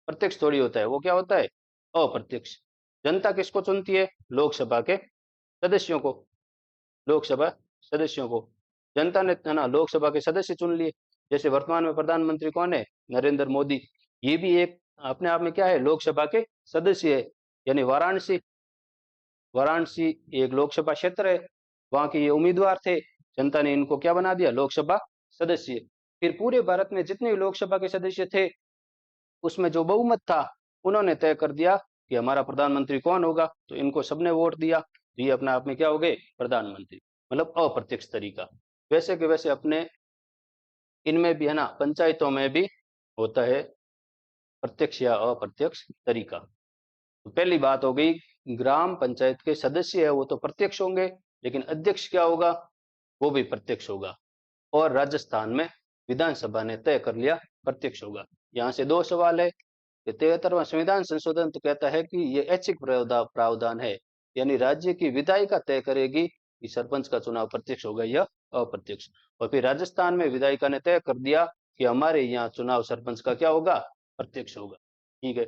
प्रत्यक्ष थोड़ी होता है, वो क्या होता है, अप्रत्यक्ष। जनता किसको चुनती है? लोकसभा के सदस्यों को। लोकसभा सदस्यों को जनता ने है ना लोकसभा के सदस्य चुन लिए। जैसे वर्तमान में प्रधानमंत्री कौन है? नरेंद्र मोदी। ये भी एक अपने आप में क्या है, लोकसभा के सदस्य है। यानी वाराणसी, वाराणसी एक लोकसभा क्षेत्र है, वहां के ये उम्मीदवार थे, जनता ने इनको क्या बना दिया, लोकसभा सदस्य। फिर पूरे भारत में जितने लोकसभा के सदस्य थे उसमें जो बहुमत था उन्होंने तय कर दिया कि हमारा प्रधानमंत्री कौन होगा, तो इनको सबने वोट दिया, तो ये अपने आप में क्या हो गए, प्रधानमंत्री। मतलब अप्रत्यक्ष तरीका। वैसे के वैसे अपने इनमें भी है ना पंचायतों में भी होता है प्रत्यक्ष या अप्रत्यक्ष तरीका। तो पहली बात हो गई, ग्राम पंचायत के सदस्य है वो तो प्रत्यक्ष होंगे, लेकिन अध्यक्ष क्या होगा, वो भी प्रत्यक्ष होगा। और राजस्थान में विधानसभा ने तय कर लिया प्रत्यक्ष होगा। यहाँ से दो सवाल है कि 73वां संविधान संशोधन तो कहता है कि ये ऐच्छिक प्रावधान है, यानी राज्य की विधायिका तय करेगी कि सरपंच का चुनाव प्रत्यक्ष होगा या अप्रत्यक्ष। और फिर राजस्थान में विधायिका ने तय कर दिया कि हमारे यहाँ चुनाव सरपंच का क्या होगा, प्रत्यक्ष होगा। ठीक है।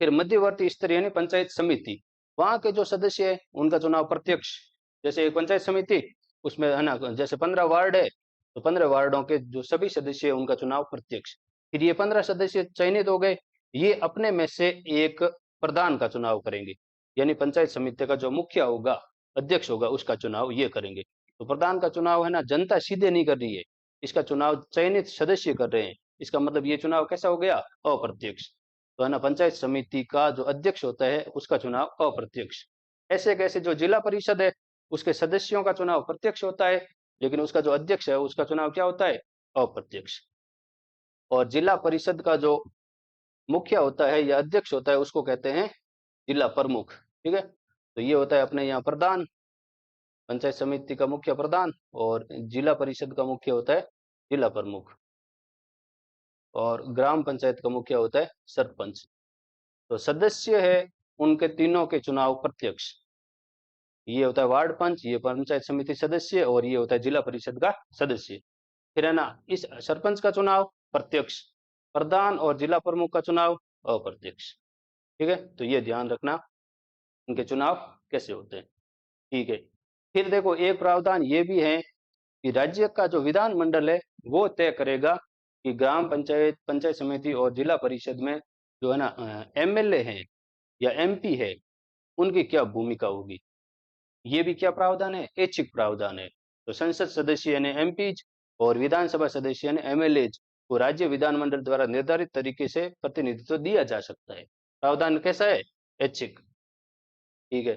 फिर मध्यवर्ती स्तर यानी पंचायत समिति, वहां के जो सदस्य है उनका चुनाव प्रत्यक्ष। जैसे एक पंचायत समिति, उसमें है ना जैसे 15 वार्ड है, तो 15 वार्डों के जो सभी सदस्य है उनका चुनाव प्रत्यक्ष। फिर ये 15 सदस्य चयनित हो गए, ये अपने में से एक प्रधान का चुनाव करेंगे, यानी पंचायत समिति का जो मुखिया होगा, अध्यक्ष होगा, उसका चुनाव ये करेंगे। तो प्रधान का चुनाव है ना जनता सीधे नहीं कर रही है, इसका चुनाव चयनित सदस्य कर रहे हैं। इसका मतलब ये चुनाव कैसा हो गया, अप्रत्यक्ष। तो है ना पंचायत समिति का जो अध्यक्ष होता है उसका चुनाव अप्रत्यक्ष। ऐसे कैसे जो जिला परिषद है उसके सदस्यों का चुनाव प्रत्यक्ष होता है, लेकिन उसका जो अध्यक्ष है उसका चुनाव क्या होता है, अप्रत्यक्ष। और जिला परिषद का जो मुखिया होता है या अध्यक्ष होता है उसको कहते हैं जिला प्रमुख। ठीक है। तो ये होता है अपने यहाँ प्रधान, पंचायत समिति का मुखिया प्रधान, और जिला परिषद का मुखिया होता है जिला प्रमुख, और ग्राम पंचायत का मुखिया होता है सरपंच। तो सदस्य है उनके तीनों के चुनाव प्रत्यक्ष। ये होता है वार्ड पंच, ये पंचायत समिति सदस्य, और ये होता है जिला परिषद का सदस्य। फिर है ना इस सरपंच का चुनाव प्रत्यक्ष, प्रधान और जिला प्रमुख का चुनाव अप्रत्यक्ष। ठीक है। तो ये ध्यान रखना इनके चुनाव कैसे होते हैं। ठीक है। फिर देखो एक प्रावधान ये भी है कि राज्य का जो विधानमंडल है वो तय करेगा कि ग्राम पंचायत, पंचायत समिति और जिला परिषद में जो है ना एमएलए है या एमपी है उनकी क्या भूमिका होगी। ये भी क्या प्रावधान है, ऐच्छिक प्रावधान है। तो संसद सदस्य यानी एमपीज और विधानसभा सदस्य यानी एमएलएज को राज्य विधानमंडल द्वारा निर्धारित तरीके से प्रतिनिधित्व दिया जा सकता है। प्रावधान कैसा है, ऐच्छिक। ठीक है।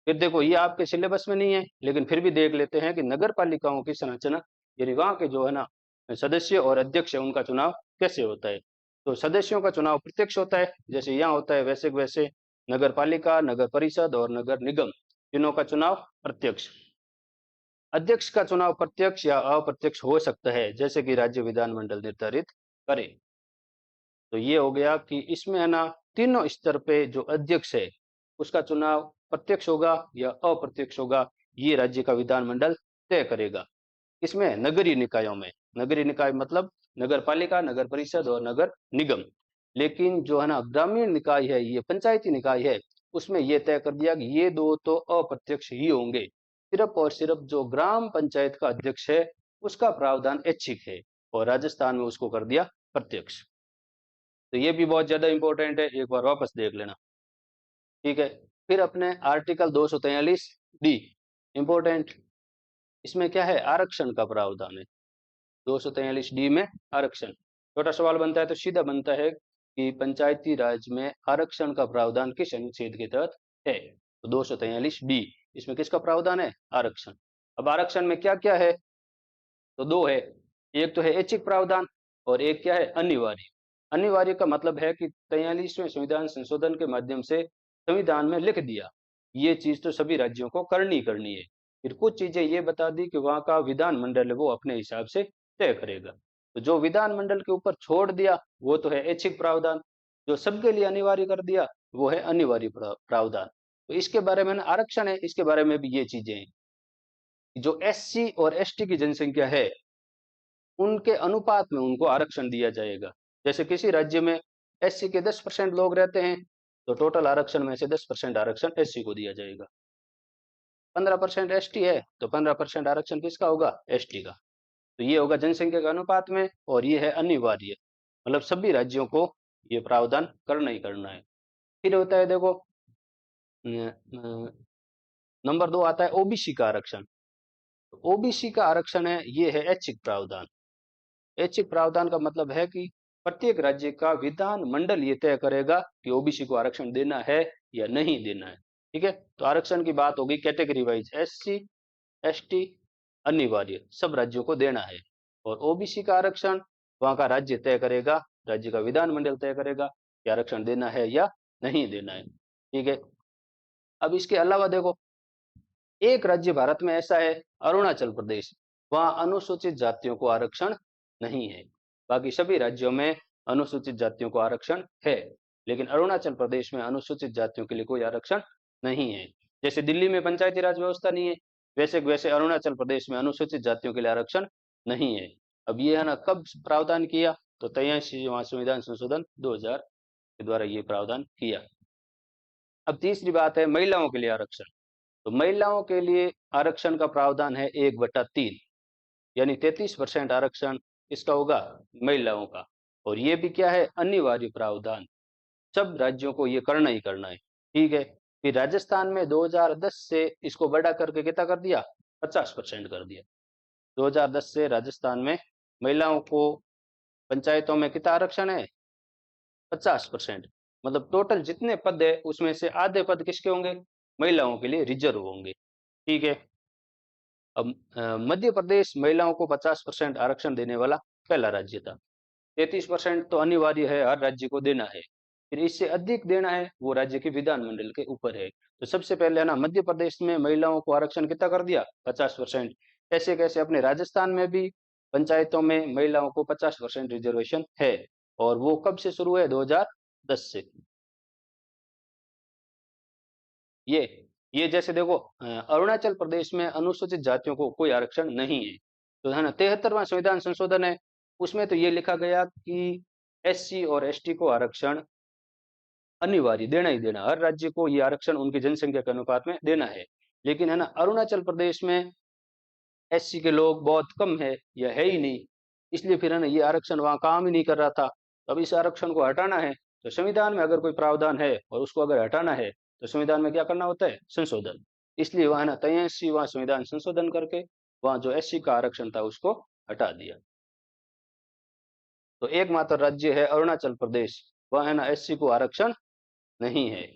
फिर देखो ये आपके सिलेबस में नहीं है, लेकिन फिर भी देख लेते हैं कि नगर पालिकाओं की संरचना, यानी वहां के जो है ना सदस्य और अध्यक्ष है उनका चुनाव कैसे होता है। तो सदस्यों का चुनाव प्रत्यक्ष होता है, जैसे यहाँ होता है वैसे वैसे नगर पालिका, नगर परिषद और नगर निगम, तीनों का चुनाव प्रत्यक्ष। अध्यक्ष का चुनाव प्रत्यक्ष या अप्रत्यक्ष हो सकता है, जैसे कि राज्य विधानमंडल निर्धारित करे। तो ये हो गया कि इसमें है ना तीनों स्तर पे जो अध्यक्ष है उसका चुनाव प्रत्यक्ष होगा या अप्रत्यक्ष होगा, ये राज्य का विधानमंडल तय करेगा। इसमें नगरीय निकायों में, नगरीय निकाय मतलब नगर पालिका, नगर परिषद और नगर निगम। लेकिन जो है ना ग्रामीण निकाय है, ये पंचायती निकाय है, उसमें ये तय कर दिया कि ये दो तो अप्रत्यक्ष ही होंगे। सिर्फ और सिर्फ जो ग्राम पंचायत का अध्यक्ष है उसका प्रावधान ऐच्छिक है, और राजस्थान में उसको कर दिया प्रत्यक्ष। तो ये भी बहुत ज्यादा इंपॉर्टेंट है, एक बार वापस देख लेना। ठीक है, फिर अपने आर्टिकल 243 डी इंपॉर्टेंट, इसमें क्या है, आरक्षण का प्रावधान है। 243 डी में आरक्षण, छोटा सवाल बनता है तो सीधा बनता है कि पंचायती राज में आरक्षण का प्रावधान किस अनुच्छेद के तहत है। तो 243 डी, इसमें किसका प्रावधान है, आरक्षण। अब आरक्षण में क्या क्या है, तो दो है, एक तो है ऐच्छिक प्रावधान और एक क्या है, अनिवार्य। अनिवार्य का मतलब है कि 43वें संविधान संशोधन के माध्यम से संविधान में लिख दिया ये चीज तो सभी राज्यों को करनी है। फिर कुछ चीजें ये बता दी कि वहां का विधानमंडल है वो अपने हिसाब से तय करेगा। तो जो विधानमंडल के ऊपर छोड़ दिया वो तो है ऐच्छिक प्रावधान, जो सबके लिए अनिवार्य कर दिया वो है अनिवार्य प्रावधान। तो इसके बारे में आरक्षण है, इसके बारे में भी ये चीजें हैं। जो एससी और एसटी की जनसंख्या है उनके अनुपात में उनको आरक्षण दिया जाएगा। जैसे किसी राज्य में एससी के 10% लोग रहते हैं तो टोटल आरक्षण में से 10% आरक्षण एससी को दिया जाएगा। 15% एसटी है तो 15% आरक्षण किसका होगा, एसटी का। तो ये होगा जनसंख्या के अनुपात में, और ये है अनिवार्य, मतलब सभी राज्यों को ये प्रावधान करना ही करना है। फिर होता है देखो नंबर 2 आता है ओबीसी का आरक्षण। ओबीसी का आरक्षण है, ये है ऐच्छिक प्रावधान। ऐच्छिक प्रावधान का मतलब है कि प्रत्येक राज्य का विधान मंडल ये तय करेगा कि ओबीसी को आरक्षण देना है या नहीं देना है। ठीक है, तो आरक्षण की बात होगी कैटेगरी वाइज, एससी एसटी अनिवार्य सब राज्यों को देना है, और ओबीसी का आरक्षण वहां का राज्य तय करेगा, राज्य का विधानमंडल तय करेगा कि आरक्षण देना है या नहीं देना है। ठीक है, अब इसके अलावा देखो एक राज्य भारत में ऐसा है, अरुणाचल प्रदेश, वहां अनुसूचित जातियों को आरक्षण नहीं है। बाकी सभी राज्यों में अनुसूचित जातियों को आरक्षण है, लेकिन अरुणाचल प्रदेश में अनुसूचित जातियों के लिए कोई आरक्षण नहीं है। जैसे दिल्ली में पंचायती राज व्यवस्था नहीं है, वैसे अरुणाचल प्रदेश में अनुसूचित जातियों के लिए आरक्षण नहीं है। अब ये है ना, कब प्रावधान किया, तो 83वां संविधान संशोधन 2000 के द्वारा ये प्रावधान किया। अब तीसरी बात है महिलाओं के लिए आरक्षण। तो महिलाओं के लिए आरक्षण का प्रावधान है 1/3, यानी 33% आरक्षण इसका होगा महिलाओं का, और ये भी क्या है, अनिवार्य प्रावधान, सब राज्यों को ये करना ही करना है। ठीक है, फिर राजस्थान में 2010 से इसको बढ़ा करके कितना कर दिया, 50% कर दिया। 2010 से राजस्थान में महिलाओं को पंचायतों में कितना आरक्षण है, 50%, मतलब टोटल जितने पद है उसमें से आधे पद किसके होंगे, महिलाओं के लिए रिजर्व होंगे। ठीक है, अब मध्य प्रदेश महिलाओं को 50% आरक्षण देने वाला पहला राज्य था। 33% तो अनिवार्य है, हर राज्य को देना है। फिर इससे अधिक देना है वो राज्य के विधानमंडल के ऊपर है। तो सबसे पहले ना मध्य प्रदेश में महिलाओं को आरक्षण कितना कर दिया, 50%। कैसे कैसे, अपने राजस्थान में भी पंचायतों में महिलाओं को 50% रिजर्वेशन है, और वो कब से शुरू है, 2010 से। ये जैसे देखो अरुणाचल प्रदेश में अनुसूचित जातियों को कोई आरक्षण नहीं है, तो है ना 73वां संविधान संशोधन है, उसमें तो ये लिखा गया कि एससी और एसटी को आरक्षण अनिवार्य देना ही देना, हर राज्य को ये आरक्षण उनकी जनसंख्या के अनुपात में देना है। लेकिन है ना अरुणाचल प्रदेश में एससी के लोग बहुत कम है या है ही नहीं, इसलिए फिर है ना ये आरक्षण वहाँ काम ही नहीं कर रहा था। तो अब इस आरक्षण को हटाना है, तो संविधान में अगर कोई प्रावधान है और उसको अगर हटाना है तो संविधान में क्या करना होता है, संशोधन। इसलिए वहाँ ना 83वां संविधान संशोधन करके वहाँ जो एससी का आरक्षण था उसको हटा दिया। तो एकमात्र राज्य है अरुणाचल प्रदेश, वह है ना एससी को आरक्षण नहीं है,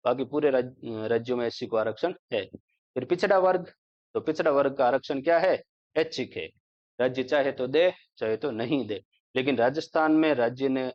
बाकी पूरे राज्यों में एससी को आरक्षण है। फिर पिछड़ा वर्ग, तो पिछड़ा वर्ग का आरक्षण क्या है, ऐच्छिक है, राज्य चाहे तो दे चाहे तो नहीं दे। लेकिन राजस्थान में राज्य ने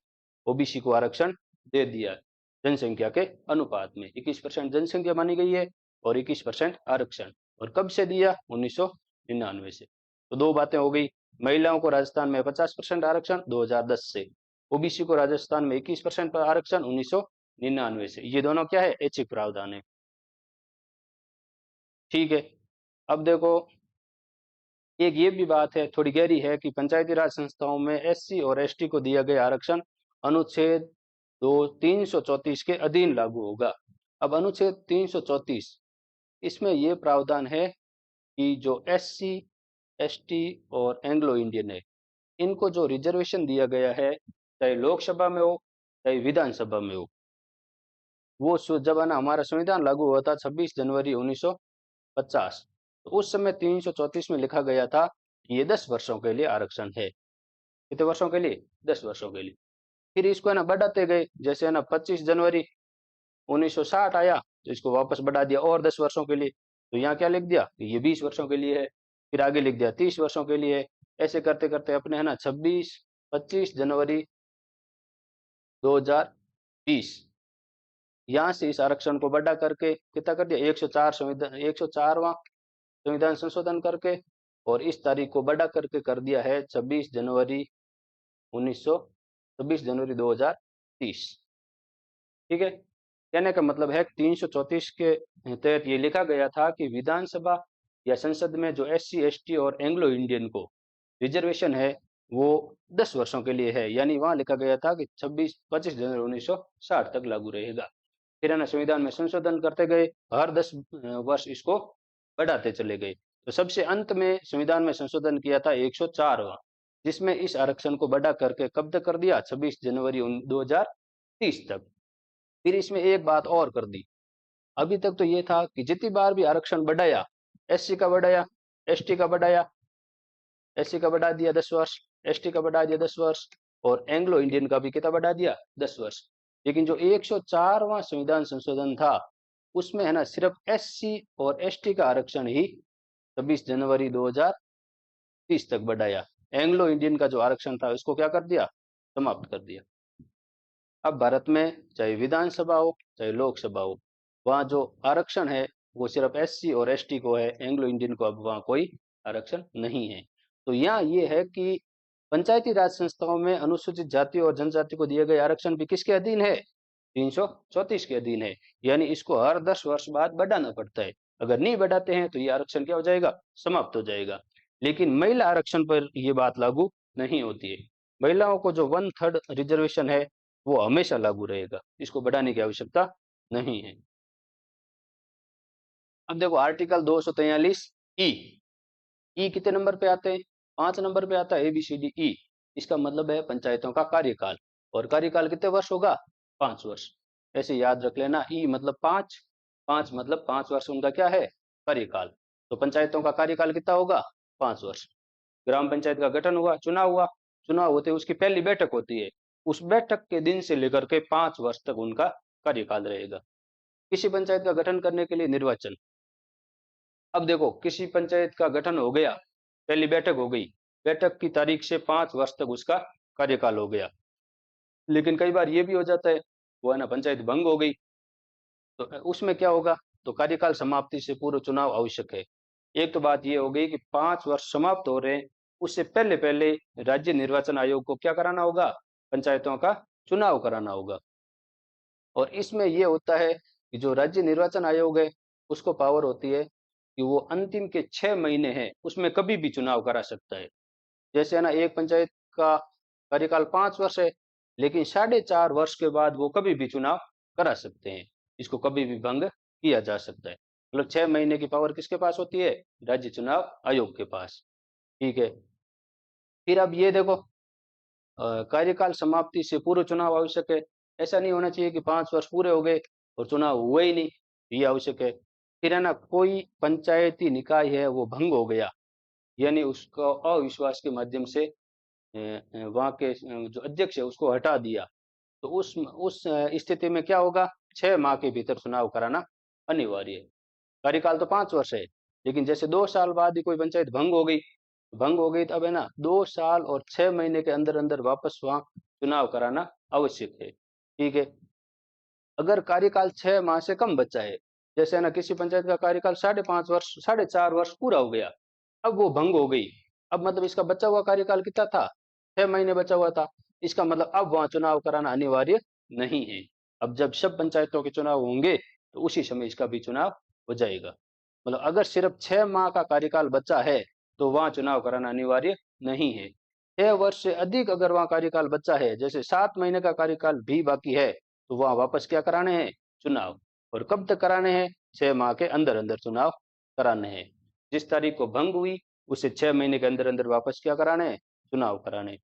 ओबीसी को आरक्षण दे दिया जनसंख्या के अनुपात में, 21% जनसंख्या मानी गई है और 21% आरक्षण। और कब से दिया, 1999 से। तो दो बातें हो गई, महिलाओं को राजस्थान में 50% आरक्षण 2010 से, ओबीसी को राजस्थान में 21% पर आरक्षण 1999 से। ये दोनों क्या है, ऐच्छिक प्रावधान है। ठीक है, अब देखो एक ये भी बात है, थोड़ी गहरी है, कि पंचायती राज संस्थाओं में एससी और एसटी को दिया गया आरक्षण अनुच्छेद 334 के अधीन लागू होगा। अब अनुच्छेद 334, इसमें यह प्रावधान है कि जो एससी एसटी और एंग्लो इंडियन है, इनको जो रिजर्वेशन दिया गया है, चाहे लोकसभा में हो चाहे विधानसभा में हो। वो जब है ना हमारा संविधान लागू हुआ था 26 जनवरी 1950, तो उस समय 334 में लिखा गया था कि ये 10 वर्षों के लिए आरक्षण है। कितने वर्षों के लिए? 10 वर्षों के लिए। फिर इसको है ना बढ़ाते गए, जैसे है ना 25 जनवरी 1960 आया तो इसको वापस बढ़ा दिया और 10 वर्षों के लिए। तो यहाँ क्या लिख दिया कि ये 20 वर्षों के लिए है। फिर आगे लिख दिया 30 वर्षों के लिए है। ऐसे करते करते अपने है ना 25 जनवरी 2020 यहाँ से इस आरक्षण को बढ़ा करके कितना कर दिया, 104वां संविधान संशोधन करके, और इस तारीख को बढ़ा करके कर दिया है 26 जनवरी 2030। ठीक है, कहने का मतलब है 334 के तहत ये लिखा गया था कि विधानसभा या संसद में जो SC ST और एंग्लो इंडियन को रिजर्वेशन है वो 10 वर्षों के लिए है। यानी वहां लिखा गया था कि 25 जनवरी 1960 तक लागू रहेगा। फिर है ना संविधान में संशोधन करते गए, हर 10 वर्ष इसको बढ़ाते चले गए। तो सबसे अंत में संविधान में संशोधन किया था 104वां, जिसमें इस आरक्षण को बढ़ा करके कब तक कर दिया, 26 जनवरी 2030 तक। फिर इसमें एक बात और कर दी। अभी तक तो ये था कि जितनी बार भी आरक्षण बढ़ाया, SC का बढ़ाया, ST का बढ़ाया, SC का बढ़ा दिया 10 वर्ष, ST का बढ़ा दिया 10 वर्ष, और एंग्लो इंडियन का भी कितना बढ़ा दिया, 10 वर्ष। लेकिन जो 104वां संविधान संशोधन था उसमें है ना सिर्फ SC और ST का आरक्षण ही 26 जनवरी 2030 तक बढ़ाया। एंग्लो इंडियन का जो आरक्षण था उसको क्या कर दिया, समाप्त कर दिया। अब भारत में चाहे विधानसभा हो चाहे लोकसभा हो, वहाँ जो आरक्षण है वो सिर्फ SC और ST को है, एंग्लो इंडियन को अब वहाँ कोई आरक्षण नहीं है। तो यहाँ ये है कि पंचायती राज संस्थाओं में अनुसूचित जाति और जनजाति को दिए गए आरक्षण भी किसके अधीन है, 334 के अधीन है। यानी इसको हर 10 वर्ष बाद बढ़ाना पड़ता है। अगर नहीं बढ़ाते हैं तो ये आरक्षण क्या हो जाएगा, समाप्त हो जाएगा। लेकिन महिला आरक्षण पर ये बात लागू नहीं होती है। महिलाओं को जो 1/3 रिजर्वेशन है वो हमेशा लागू रहेगा, इसको बढ़ाने की आवश्यकता नहीं है। अब देखो आर्टिकल 243 ई कितने नंबर पे आते हैं, 5 नंबर पे आता है ABCD E। इसका मतलब है पंचायतों का कार्यकाल, और कार्यकाल कितने वर्ष होगा, 5 वर्ष। ऐसे याद रख लेना, ई मतलब 5, 5 मतलब 5 वर्ष उनका क्या है, कार्यकाल। तो पंचायतों का कार्यकाल कितना होगा, 5 वर्ष। ग्राम पंचायत का गठन हुआ, चुनाव होते उसकी पहली बैठक होती है, उस बैठक के दिन से लेकर के 5 वर्ष तक उनका कार्यकाल रहेगा। किसी पंचायत का गठन करने के लिए निर्वाचन। अब देखो किसी पंचायत का गठन हो गया, पहली बैठक हो गई, बैठक की तारीख से 5 वर्ष तक उसका कार्यकाल हो गया। लेकिन कई बार ये भी हो जाता है, वो है ना पंचायत भंग हो गई, तो उसमें क्या होगा, तो कार्यकाल समाप्ति से पूर्व चुनाव आवश्यक है। एक तो बात ये हो गई कि 5 वर्ष समाप्त हो रहे हैं, उससे पहले पहले राज्य निर्वाचन आयोग को क्या कराना होगा, पंचायतों का चुनाव कराना होगा। और इसमें ये होता है कि जो राज्य निर्वाचन आयोग है उसको पावर होती है कि वो अंतिम के 6 महीने हैं उसमें कभी भी चुनाव करा सकता है। जैसे है ना एक पंचायत का कार्यकाल 5 वर्ष है, लेकिन 4.5 वर्ष के बाद वो कभी भी चुनाव करा सकते हैं, इसको कभी भी भंग किया जा सकता है। मतलब 6 महीने की पावर किसके पास होती है, राज्य चुनाव आयोग के पास। ठीक है, फिर अब ये देखो कार्यकाल समाप्ति से पूर्व चुनाव आवश्यक है। ऐसा नहीं होना चाहिए कि 5 वर्ष पूरे हो गए और चुनाव हुए ही नहीं, ये आवश्यक है। फिर है ना कोई पंचायती निकाय है वो भंग हो गया, यानी उसको अविश्वास के माध्यम से वहाँ के जो अध्यक्ष है उसको हटा दिया, तो उस स्थिति में क्या होगा, 6 माह के भीतर चुनाव कराना अनिवार्य है। कार्यकाल तो 5 वर्ष है, लेकिन जैसे 2 साल बाद ही कोई पंचायत भंग हो गई तो अब है ना 2 साल और 6 महीने के अंदर अंदर वापस वहाँ चुनाव कराना आवश्यक है। ठीक है, अगर कार्यकाल 6 माह से कम बचा है, जैसे है ना किसी पंचायत का कार्यकाल 5.5 वर्ष 4.5 वर्ष पूरा हो गया, अब वो भंग हो गई, अब मतलब इसका बचा हुआ कार्यकाल कितना था, 6 महीने बचा हुआ था, इसका मतलब अब वहाँ चुनाव कराना अनिवार्य नहीं है। अब जब सब पंचायतों के चुनाव होंगे तो उसी समय इसका भी चुनाव हो जाएगा। मतलब अगर सिर्फ 6 माह का कार्यकाल बचा है तो वहाँ चुनाव कराना अनिवार्य नहीं है। 6 वर्ष से अधिक अगर वहाँ कार्यकाल बचा है, जैसे 7 महीने का कार्यकाल भी बाकी है, तो वहाँ वापस क्या कराने हैं, चुनाव। और कब तक कराने हैं, 6 माह के अंदर अंदर चुनाव कराने हैं। जिस तारीख को भंग हुई उससे 6 महीने के अंदर अंदर वापस क्या कराने हैं, चुनाव कराने।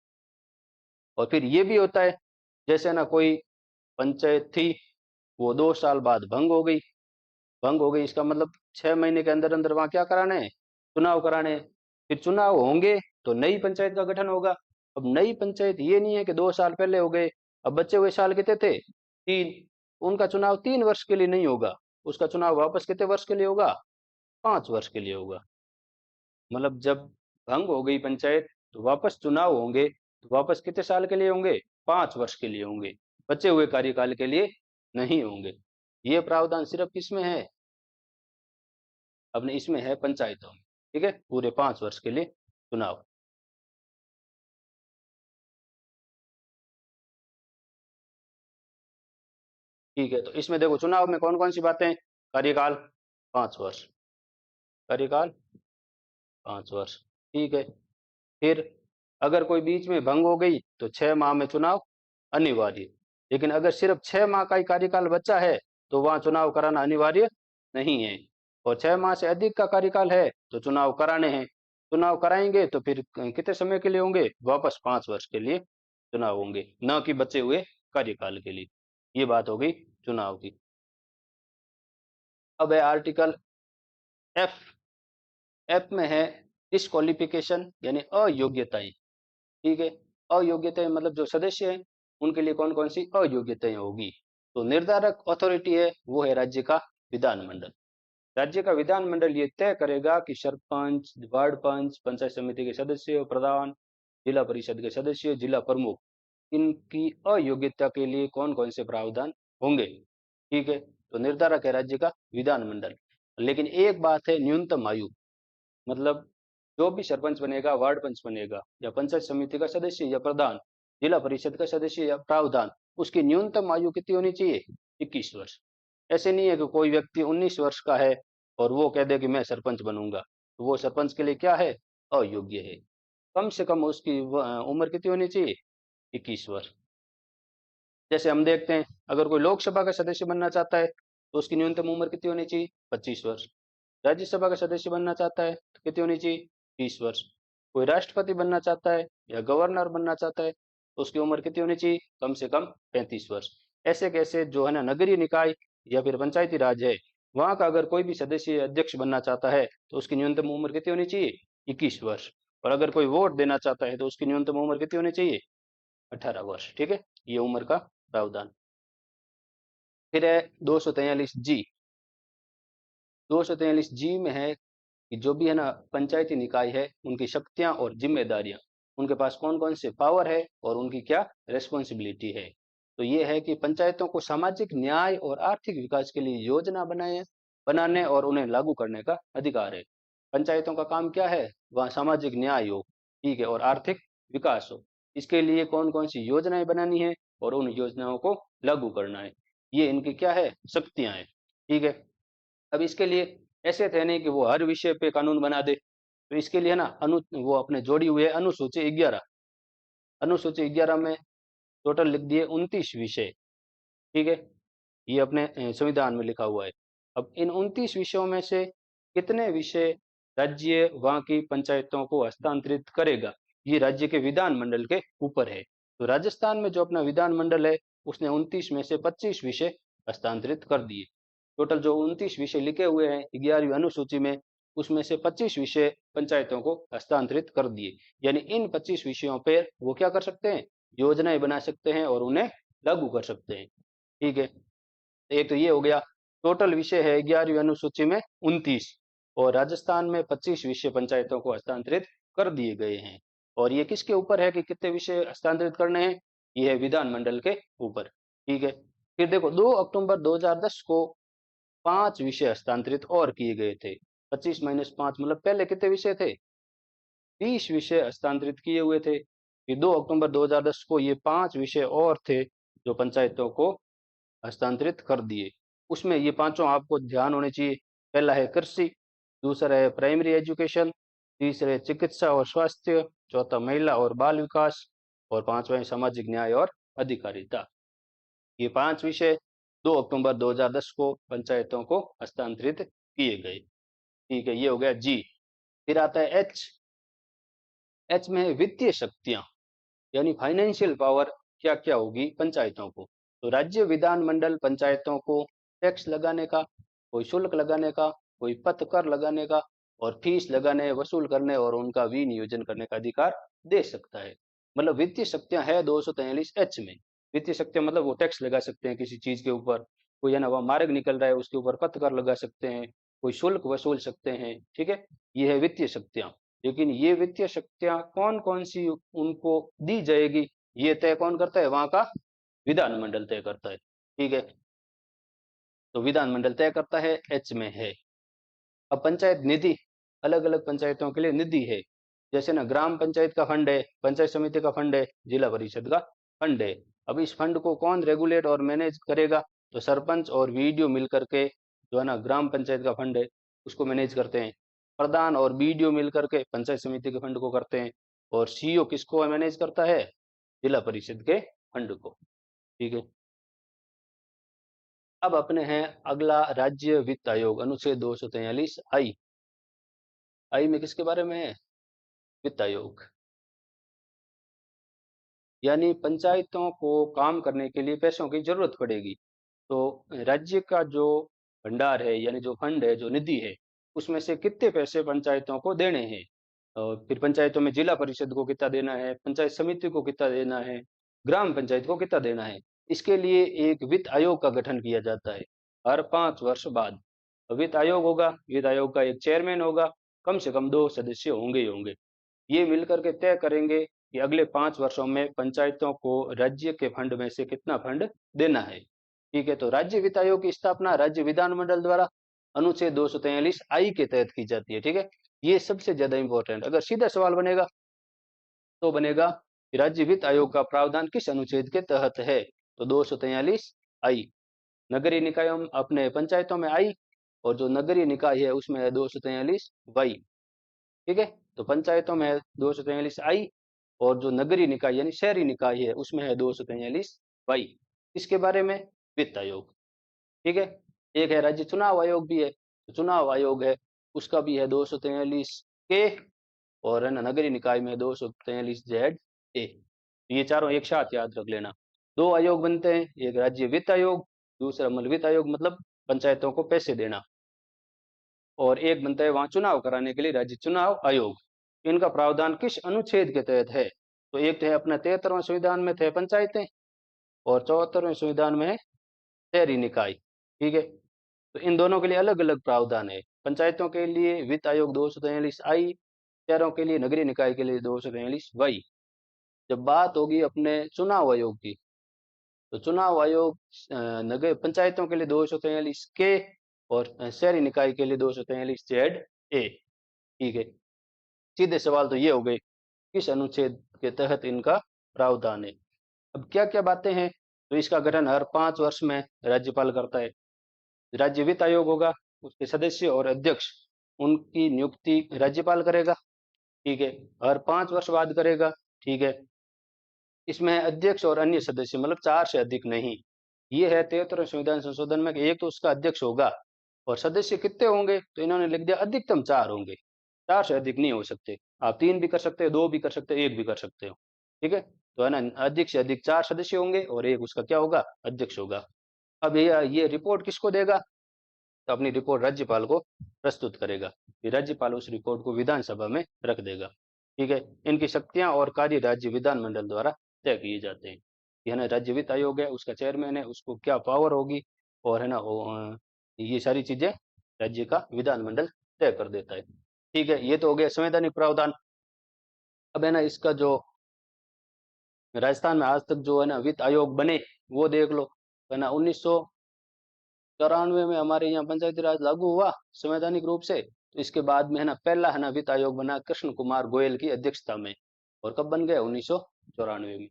और फिर ये भी होता है, जैसे ना कोई पंचायत थी वो 2 साल बाद भंग हो गई। भंग हो गई इसका मतलब 6 महीने के अंदर अंदर वहां क्या कराने हैं, चुनाव कराने हैं। फिर चुनाव होंगे तो नई पंचायत का गठन होगा। अब नई पंचायत ये नहीं है कि 2 साल पहले हो गए, अब बचे हुए साल कितने थे, 3। उनका चुनाव 3 वर्ष के लिए नहीं होगा, उसका चुनाव वापस कितने वर्ष के लिए होगा, 5 वर्ष के लिए होगा। मतलब जब भंग हो गई पंचायत तो वापस चुनाव होंगे तो वापस कितने साल के लिए होंगे, 5 वर्ष के लिए होंगे, बचे हुए कार्यकाल के लिए नहीं होंगे। ये प्रावधान सिर्फ किसमें है, अपने इसमें है पंचायतों में। ठीक है, पूरे 5 वर्ष के लिए चुनाव। ठीक है, तो इसमें देखो चुनाव में कौन कौन सी बातें, कार्यकाल 5 वर्ष, कार्यकाल 5 वर्ष। ठीक है, फिर अगर कोई बीच में भंग हो गई तो 6 माह में चुनाव अनिवार्य। लेकिन अगर सिर्फ 6 माह का ही कार्यकाल बचा है तो वहां चुनाव कराना अनिवार्य नहीं है। और 6 माह से अधिक का कार्यकाल है तो चुनाव कराने हैं। चुनाव कराएंगे तो फिर कितने समय के लिए होंगे, वापस 5 वर्ष के लिए चुनाव होंगे, न कि बचे हुए कार्यकाल के लिए। ये बात हो गई चुनाव की। अब है आर्टिकल एफ। एफ में है डिस्क्वालिफिकेशन यानी अयोग्यताएं। ठीक है, अयोग्यताएं मतलब जो सदस्य हैं उनके लिए कौन कौन सी अयोग्यताएं होगी। तो निर्धारक अथॉरिटी है वो है राज्य का विधानमंडल। राज्य का विधानमंडल ये तय करेगा कि सरपंच, वार्ड पंच, पंचायत समिति के सदस्य, प्रधान, जिला परिषद के सदस्य, जिला प्रमुख, इनकी अयोग्यता के लिए कौन कौन से प्रावधान होंगे। ठीक है, तो निर्धारक है राज्य का विधानमंडल। लेकिन एक बात है, न्यूनतम आयु, मतलब जो भी सरपंच बनेगा, वार्ड पंच बनेगा, या पंचायत समिति का सदस्य या प्रधान, जिला परिषद का सदस्य या प्रावधान, उसकी न्यूनतम आयु कितनी होनी चाहिए, 21 वर्ष। ऐसे नहीं है कि कोई व्यक्ति 19 वर्ष का है और वो कह दे कि मैं सरपंच बनूंगा, तो वो सरपंच के लिए क्या है, अयोग्य है। कम से कम उसकी उम्र कितनी होनी चाहिए, 21 वर्ष। जैसे हम देखते हैं, अगर कोई लोकसभा का सदस्य बनना चाहता है तो उसकी न्यूनतम उम्र कितनी होनी चाहिए, 25 वर्ष। राज्यसभा का सदस्य बनना चाहता है तो कितनी होनी चाहिए, 30 वर्ष। कोई राष्ट्रपति बनना चाहता है या गवर्नर बनना चाहता है तो उसकी उम्र कितनी होनी चाहिए, कम से कम 35 वर्ष। ऐसे कैसे जो है ना, नगरीय निकाय या फिर पंचायती राज है, वहां का अगर कोई भी सदस्य अध्यक्ष बनना चाहता है तो उसकी न्यूनतम उम्र कितनी होनी चाहिए, 21 वर्ष। और अगर कोई वोट देना चाहता है तो उसकी न्यूनतम उम्र कितनी होनी चाहिए, 18 वर्ष। ठीक है, ये उम्र का प्रावधान। फिर है 243 जी। 243 जी में है कि जो भी है ना पंचायती निकाय है, उनकी शक्तियां और जिम्मेदारियां, उनके पास कौन कौन से पावर है और उनकी क्या रेस्पॉन्सिबिलिटी है। तो ये है कि पंचायतों को सामाजिक न्याय और आर्थिक विकास के लिए योजना बनाने और उन्हें लागू करने का अधिकार है। पंचायतों का काम क्या है, वहाँ सामाजिक न्याय हो, ठीक है, और आर्थिक विकास हो। इसके लिए कौन कौन सी योजनाएं बनानी है और उन योजनाओं को लागू करना है, ये इनकी क्या है, शक्तियां हैं। ठीक है, अब इसके लिए ऐसे थे नहीं कि वो हर विषय पे कानून बना दे। तो इसके लिए ना वो अपने जोड़ी हुए अनुसूची 11, अनुसूची 11 में टोटल लिख दिए 29 विषय। ठीक है, ये अपने संविधान में लिखा हुआ है। अब इन 29 विषयों में से कितने विषय राज्य वहाँ की पंचायतों को हस्तांतरित करेगा, ये राज्य के विधानमंडल के ऊपर है। तो राजस्थान में जो अपना विधानमंडल है उसने 29 में से 25 विषय हस्तांतरित कर दिए। टोटल जो 29 विषय लिखे हुए हैं 11वीं अनुसूची में, उसमें से 25 विषय पंचायतों को हस्तांतरित कर दिए। यानी इन 25 विषयों पर वो क्या कर सकते हैं, योजनाएं बना सकते हैं और उन्हें लागू कर सकते हैं। ठीक है, एक तो ये हो गया। टोटल विषय है 11वीं अनुसूची में 29 और राजस्थान में 25 विषय पंचायतों को हस्तांतरित कर दिए गए हैं। और ये किसके ऊपर है कि कितने विषय हस्तांतरित करने हैं, ये है विधानमंडल के ऊपर। ठीक है, फिर देखो 2 अक्टूबर 2010 को 5 विषय हस्तांतरित और किए गए थे। 25 माइनस 5 मतलब पहले कितने विषय थे, 20 विषय हस्तांतरित किए हुए थे। फिर 2 अक्टूबर 2010 को ये 5 विषय और थे जो पंचायतों को हस्तांतरित कर दिए। उसमें ये पांचों आपको ध्यान होने चाहिए। पहला है कृषि, दूसरा है प्राइमरी एजुकेशन, तीसरा है चिकित्सा और स्वास्थ्य, चौथा महिला और बाल विकास, और पांचवा है सामाजिक न्याय और अधिकारिता। ये 5 विषय 2 अक्टूबर 2010 को पंचायतों को हस्तांतरित किए गए। ठीक है, ये हो गया जी। फिर आता है एच। एच में है वित्तीय शक्तियां, यानी फाइनेंशियल पावर क्या क्या होगी पंचायतों को। तो राज्य विधानमंडल पंचायतों को टैक्स लगाने का, कोई शुल्क लगाने का, कोई पथ कर लगाने का और फीस लगाने, वसूल करने और उनका विनियोजन करने का अधिकार दे सकता है। मतलब वित्तीय शक्तियां है 243 H में। वित्तीय शक्तियां मतलब वो टैक्स लगा सकते हैं किसी चीज के ऊपर, कोई है ना वह मार्ग निकल रहा है उसके ऊपर पथ कर लगा सकते हैं, कोई शुल्क वसूल सकते हैं, ठीक है। ये है वित्तीय शक्तियां। लेकिन ये वित्तीय शक्तियां कौन कौन सी उनको दी जाएगी, ये तय कौन करता है, वहां का विधानमंडल तय करता है, ठीक है। तो विधानमंडल तय करता है, H में है। अब पंचायत निधि, अलग अलग पंचायतों के लिए निधि है। जैसे ना ग्राम पंचायत का फंड है, पंचायत समिति का फंड है, जिला परिषद का फंड है। अब इस फंड को कौन रेगुलेट और मैनेज करेगा, तो सरपंच और वीडीओ मिलकर के जो है ना ग्राम पंचायत का फंड है उसको मैनेज करते हैं। प्रधान और बीडीओ मिलकर के पंचायत समिति के फंड को करते हैं। और सीईओ किसको मैनेज करता है, जिला परिषद के फंड को, ठीक है। अब अपने हैं अगला राज्य वित्त आयोग, अनुच्छेद 243 आई में किसके बारे में है, वित्त आयोग। यानी पंचायतों को काम करने के लिए पैसों की जरूरत पड़ेगी, तो राज्य का जो भंडार है यानी जो फंड है, जो निधि है, उसमें से कितने पैसे पंचायतों को देने हैं, और फिर पंचायतों में जिला परिषद को कितना देना है, पंचायत समिति को कितना देना है, ग्राम पंचायत को कितना देना है। इसके लिए एक वित्त आयोग का गठन किया जाता है हर 5 वर्ष बाद। वित्त आयोग होगा, वित्त आयोग का एक चेयरमैन होगा, कम से कम 2 सदस्य होंगे ही होंगे। ये मिलकर के तय करेंगे कि अगले 5 वर्षों में पंचायतों को राज्य के फंड में से कितना फंड देना है, ठीक है। तो राज्य वित्त आयोग की स्थापना राज्य विधानमंडल द्वारा अनुच्छेद 243 के तहत की जाती है, ठीक है। ये सबसे ज्यादा इंपॉर्टेंट, अगर सीधा सवाल बनेगा तो बनेगा कि राज्य वित्त आयोग का प्रावधान किस अनुच्छेद के तहत है, तो 243 नगरीय निकायों अपने पंचायतों में आई, और जो नगरीय निकाय है उसमें है 243 ठीक है। तो पंचायतों में है 243 और जो नगरीय निकाय यानी शहरी निकाय है उसमें है 243 इसके बारे में वित्त आयोग, ठीक है। एक है राज्य चुनाव आयोग भी है, तो चुनाव आयोग है उसका भी है 243 और है ना नगरीय निकाय में 243 ये चारों एक साथ याद रख लेना। दो आयोग बनते हैं, एक राज्य वित्त आयोग, दूसरा मल वित्त आयोग मतलब पंचायतों को पैसे देना, और एक बनता है वहां चुनाव कराने के लिए राज्य चुनाव आयोग। इनका प्रावधान किस अनुच्छेद के तहत है, तो एक तो है अपना 73वें संविधान में थे पंचायतें, और 74वें संविधान में है शहरी निकाय, ठीक है। तो इन दोनों के लिए अलग अलग प्रावधान है। पंचायतों के लिए वित्त आयोग 243 शहरों के लिए नगरीय निकाय के लिए 243 जब बात होगी अपने चुनाव आयोग की, तो चुनाव आयोग नगर पंचायतों के लिए 243 और शहरी निकाय के लिए 243 ठीक है। सीधे सवाल तो ये हो गए किस अनुच्छेद के तहत इनका प्रावधान है। अब क्या क्या बातें हैं, तो इसका गठन हर 5 वर्ष में राज्यपाल करता है। राज्य वित्त आयोग होगा, उसके सदस्य और अध्यक्ष उनकी नियुक्ति राज्यपाल करेगा, ठीक है। हर 5 वर्ष बाद करेगा, ठीक है। इसमें अध्यक्ष और अन्य सदस्य मतलब 4 से अधिक नहीं। ये है 73वें संविधान संशोधन में कि एक तो उसका अध्यक्ष होगा, और सदस्य कितने होंगे, तो इन्होंने लिख दिया अधिकतम 4 होंगे, 4 से अधिक नहीं हो सकते। आप 3 भी कर सकते हो, 2 भी कर सकते हो, 1 भी कर सकते हो, ठीक है। तो है ना अधिक से अधिक 4 सदस्य होंगे और एक उसका क्या होगा, अध्यक्ष होगा। अब ये रिपोर्ट किसको देगा, तो अपनी रिपोर्ट राज्यपाल को प्रस्तुत करेगा, फिर राज्यपाल उस रिपोर्ट को विधानसभा में रख देगा, ठीक है। इनकी शक्तियां और कार्य राज्य विधानमंडल द्वारा तय किए जाते हैं। है ना राज्य वित्त आयोग है, उसका चेयरमैन है, उसको क्या पावर होगी, और है ना ये सारी चीजें राज्य का विधानमंडल तय कर देता है, ठीक है। ये तो हो गया संवैधानिक प्रावधान। अब है ना इसका जो राजस्थान में आज तक जो है ना वित्त आयोग बने वो देख लो, है ना 1994 में हमारे यहाँ पंचायती राज लागू हुआ संवैधानिक रूप से। तो इसके बाद में है ना पहला है ना वित्त आयोग बना कृष्ण कुमार गोयल की अध्यक्षता में, और कब बन गया 1994 में।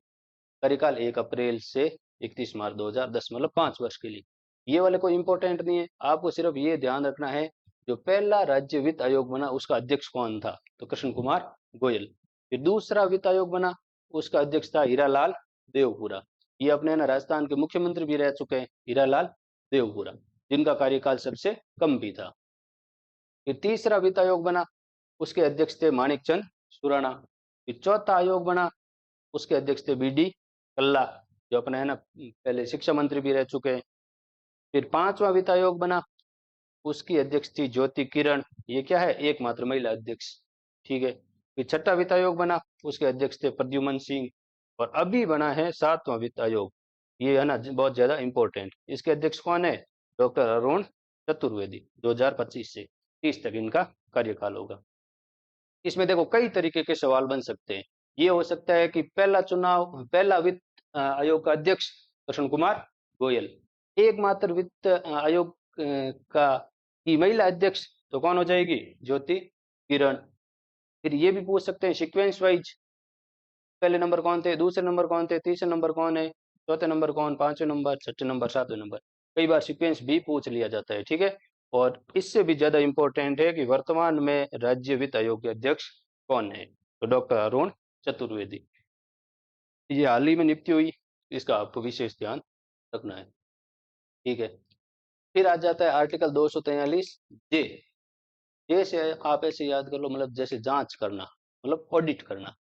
कार्यकाल 1 अप्रैल से 31 मार्च 2010 मतलब 5 वर्ष के लिए। ये वाले कोई इंपॉर्टेंट नहीं है, आपको सिर्फ ये ध्यान रखना है जो पहला राज्य वित्त आयोग बना उसका अध्यक्ष कौन था, तो कृष्ण कुमार गोयल। फिर दूसरा वित्त आयोग बना, उसका अध्यक्ष था हीरालाल देवपुरा। ये अपने ना राजस्थान के मुख्यमंत्री भी रह चुके हैं, हीरालाल देवपुरा, जिनका कार्यकाल सबसे कम भी था। फिर तीसरा वित्त आयोग बना, उसके अध्यक्ष थे माणिक चंद सुराणा। फिर चौथा आयोग बना, उसके अध्यक्ष थे बी डी कल्ला। जो अपने है ना पहले शिक्षा मंत्री भी रह चुके हैं। फिर 5वां वित्त आयोग बना, उसकी अध्यक्ष थी ज्योति किरण, ये क्या है, एकमात्र महिला अध्यक्ष। ठीक है। फिर 6ठा वित्त आयोग बना, उसके अध्यक्ष थे प्रद्युमन सिंह। और अभी बना है 7वां वित्त आयोग, ये है ना बहुत ज्यादा इंपॉर्टेंट। इसके अध्यक्ष कौन है, डॉक्टर अरुण चतुर्वेदी। 2025 से 30 तक इनका कार्यकाल होगा। इसमें देखो कई तरीके के सवाल बन सकते हैं। ये हो सकता है कि पहला वित्त आयोग का अध्यक्ष कृष्ण कुमार गोयल, एकमात्र वित्त आयोग का की महिला अध्यक्ष तो कौन हो जाएगी, ज्योति किरण। फिर ये भी पूछ सकते हैं सीक्वेंस वाइज, पहले नंबर कौन थे, दूसरे नंबर कौन थे, तीसरे नंबर कौन है, चौथे नंबर कौन, पांचवें नंबर, छठे नंबर, सातवें नंबर। कई बार सीक्वेंस भी पूछ लिया जाता है। ठीक है। और इससे भी ज्यादा इंपॉर्टेंट है कि वर्तमान में राज्य वित्त आयोग के अध्यक्ष कौन है, तो डॉक्टर अरुण चतुर्वेदी। ये हाल ही में नियुक्ति हुई, इसका आपको विशेष ध्यान रखना है। ठीक है। फिर आ जाता है आर्टिकल 243 जे। जे से आप ऐसे याद कर लो, मतलब जैसे जांच करना, मतलब ऑडिट करना।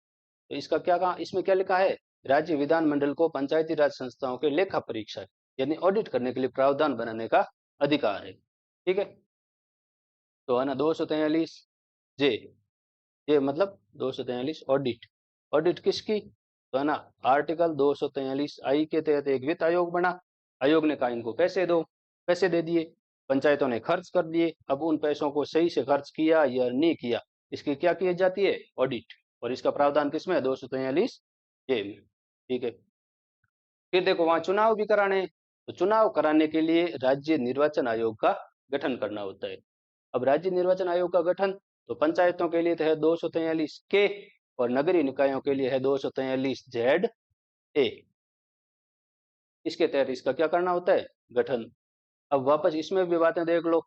तो इसका क्या कहा, इसमें क्या लिखा है, राज्य विधानमंडल को पंचायती राज संस्थाओं के लेखा परीक्षा यानी ऑडिट करने के लिए प्रावधान बनाने का अधिकार है। ठीक है। तो है ना 243 जे, ये मतलब 243 ऑडिट, ऑडिट किसकी, तो है ना आर्टिकल 243 आई के तहत एक वित्त आयोग बना। आयोग ने कहा इनको पैसे दो, पैसे दे दिए, पंचायतों ने खर्च कर दिए। अब उन पैसों को सही से खर्च किया या नहीं किया, इसकी क्या की जाती है, ऑडिट। और इसका प्रावधान किसमें है, 243 ए में। ठीक है। फिर देखो वहां चुनाव भी कराने, तो चुनाव कराने के लिए राज्य निर्वाचन आयोग का गठन करना होता है। अब राज्य निर्वाचन आयोग का गठन तो पंचायतों के लिए तो है 243 के, और नगरीय निकायों के लिए है 243 जेड ए। इसके तहत इसका क्या करना होता है, गठन। अब वापस इसमें भी बातें देख लो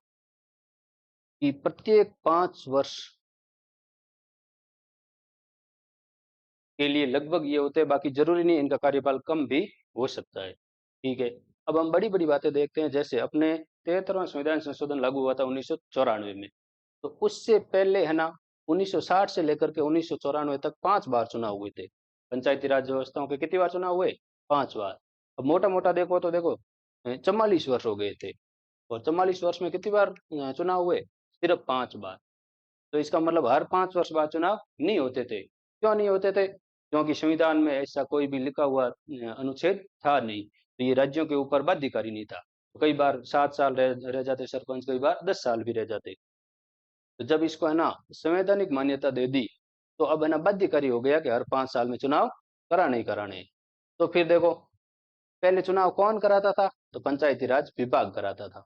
कि प्रत्येक 5 वर्ष के लिए लगभग ये होते हैं, बाकी जरूरी नहीं, इनका कार्यकाल कम भी हो सकता है। ठीक है। अब हम बड़ी बड़ी बातें देखते हैं, जैसे अपने 73वां संविधान संशोधन लागू हुआ था 1994 में। तो उससे पहले है ना 1960 से लेकर के 1994 तक 5 बार चुनाव हुए थे। पंचायती राज व्यवस्थाओं के कितनी बार चुनाव हुए, 5 बार। अब मोटा मोटा देखो तो देखो 44 वर्ष हो गए थे, और 44 वर्ष में कितनी बार चुनाव हुए, सिर्फ 5 बार। तो इसका मतलब हर 5 वर्ष बाद चुनाव नहीं होते थे। क्यों नहीं होते थे, क्योंकि संविधान में ऐसा कोई भी लिखा हुआ अनुच्छेद था नहीं, तो ये राज्यों के ऊपर बाध्यकारी नहीं था। तो कई बार 7 साल रह जाते सरपंच, कई बार 10 साल भी रह जाते। तो जब इसको है ना संवैधानिक मान्यता दे दी, तो अब है ना बाध्यकारी हो गया कि हर 5 साल में चुनाव कराने ही कराने। तो फिर देखो पहले चुनाव कौन कराता था, तो पंचायती राज विभाग कराता था।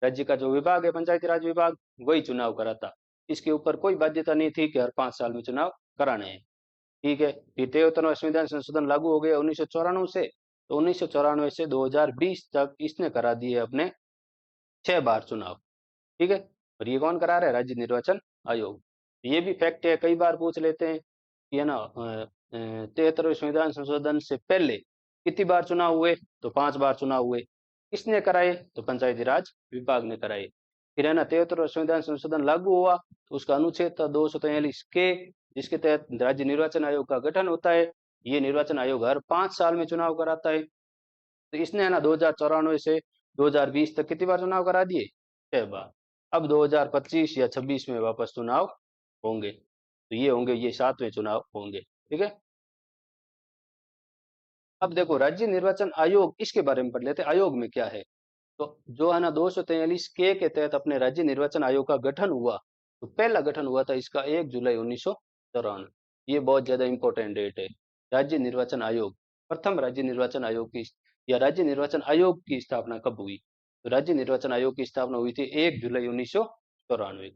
राज्य का जो विभाग है पंचायती राज विभाग, वही चुनाव कराता। इसके ऊपर कोई बाध्यता नहीं थी कि हर 5 साल में चुनाव कराने हैं। ठीक है। फिर 73वां संविधान संशोधन लागू हो गया 1994 से, तो 1994 से 2020 तक इसने करा दिए अपने 6 बार चुनाव। ठीक है। और ये कौन करा रहा है, राज्य निर्वाचन आयोग। ये भी फैक्ट है, कई बार पूछ लेते हैं कि है ना 73वें संविधान संशोधन से पहले कितनी बार चुनाव हुए, तो 5 बार चुनाव हुए। किसने कराए, तो पंचायती राज विभाग ने कराए। फिर है ना 73वां संविधान संशोधन लागू हुआ, तो उसका अनुच्छेद था 243 के, जिसके तहत राज्य निर्वाचन आयोग का गठन होता है। ये निर्वाचन आयोग हर 5 साल में चुनाव कराता है। तो इसने है ना 2094 से 2020 तक कितनी बार चुनाव करा दिए, 6 बार। अब 2025 या 26 में वापस चुनाव होंगे, तो ये होंगे, ये 7वें चुनाव होंगे। ठीक है। अब देखो राज्य निर्वाचन आयोग, इसके बारे में पढ़ लेते हैं, आयोग में क्या है। तो जो है ना 243 के तहत अपने राज्य निर्वाचन आयोग का गठन हुआ, तो पहला गठन हुआ था इसका 1 जुलाई 1994। ये बहुत ज्यादा इंपॉर्टेंट डेट है। राज्य निर्वाचन आयोग, प्रथम राज्य निर्वाचन आयोग की या राज्य निर्वाचन आयोग की स्थापना कब हुई, तो राज्य निर्वाचन आयोग की स्थापना हुई थी 1 जुलाई 1994।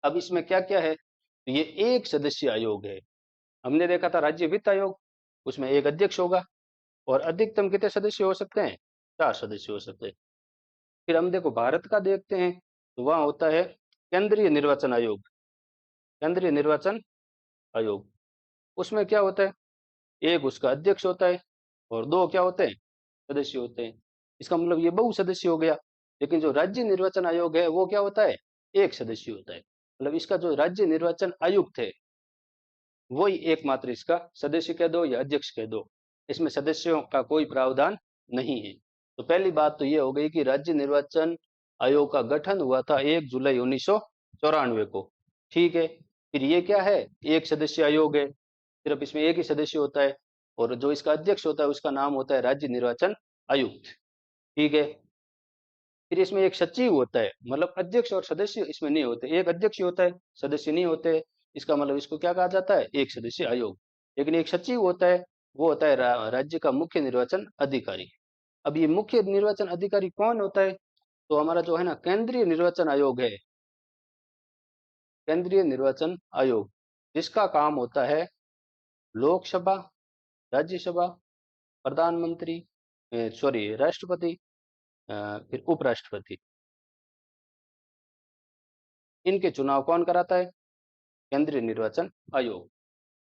अब इसमें क्या क्या है, तो ये एक सदस्यीय आयोग है। हमने देखा था राज्य वित्त आयोग, उसमें एक अध्यक्ष होगा, और अधिकतम कितने सदस्य हो सकते हैं, 4 सदस्य हो सकते हैं। फिर हम देखो भारत का देखते हैं, तो वहाँ होता है केंद्रीय निर्वाचन आयोग। केंद्रीय निर्वाचन आयोग, उसमें क्या होता है, एक उसका अध्यक्ष होता है, और 2 क्या होते हैं, सदस्य होते हैं। इसका मतलब ये बहुसदस्य हो गया। लेकिन जो राज्य निर्वाचन आयोग है वो क्या होता है, एक सदस्य होता है। मतलब इसका जो राज्य निर्वाचन आयुक्त है वही एकमात्र इसका सदस्य कह दो या अध्यक्ष कह दो, इसमें सदस्यों का कोई प्रावधान नहीं है। तो पहली बात तो ये हो गई कि राज्य निर्वाचन आयोग का गठन हुआ था 1 जुलाई 1994 को। ठीक है, फिर ये क्या है, एक सदस्य आयोग है, सिर्फ इसमें एक ही सदस्य होता है, और जो इसका अध्यक्ष होता है उसका नाम होता है राज्य निर्वाचन आयुक्त। ठीक है, फिर इसमें एक सचिव होता है, मतलब अध्यक्ष और सदस्य इसमें नहीं होते, एक अध्यक्ष ही होता है, सदस्य नहीं होते। इसका मतलब इसको क्या कहा जाता है, एक सदस्य आयोग। लेकिन एक सचिव होता है, वो होता है राज्य का मुख्य निर्वाचन अधिकारी। अब ये मुख्य निर्वाचन अधिकारी कौन होता है, तो हमारा जो है ना केंद्रीय निर्वाचन आयोग है, केंद्रीय निर्वाचन आयोग, जिसका काम होता है लोकसभा, राज्यसभा, प्रधानमंत्री, सॉरी राष्ट्रपति, फिर उपराष्ट्रपति, इनके चुनाव कौन कराता है, केंद्रीय निर्वाचन आयोग।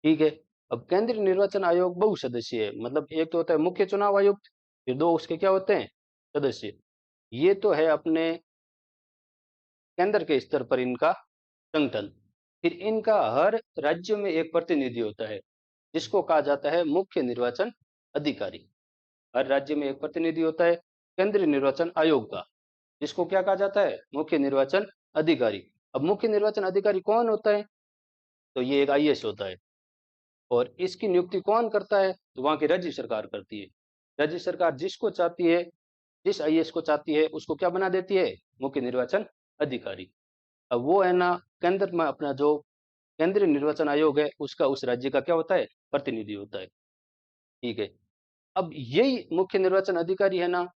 ठीक है, अब केंद्रीय निर्वाचन आयोग बहुसदस्यीय है, मतलब एक तो होता है मुख्य चुनाव आयुक्त, फिर दो उसके क्या होते हैं, सदस्य। ये तो है अपने केंद्र के स्तर पर इनका संगठन। फिर इनका हर राज्य में एक प्रतिनिधि होता है, जिसको कहा जाता है मुख्य निर्वाचन अधिकारी। हर राज्य में एक प्रतिनिधि होता है केंद्रीय निर्वाचन आयोग का, जिसको क्या कहा जाता है, मुख्य निर्वाचन अधिकारी। अब मुख्य निर्वाचन अधिकारी कौन होता है, तो ये एक आईएएस होता है, और इसकी नियुक्ति कौन करता है, तो वहाँ की राज्य सरकार करती है। राज्य सरकार जिसको चाहती है, जिस आईएएस को चाहती है, उसको क्या बना देती है, मुख्य निर्वाचन अधिकारी। अब वो है ना केंद्र में अपना जो केंद्रीय निर्वाचन आयोग है, उसका उस राज्य का क्या होता है, प्रतिनिधि होता है। ठीक है, अब यही मुख्य निर्वाचन अधिकारी है ना,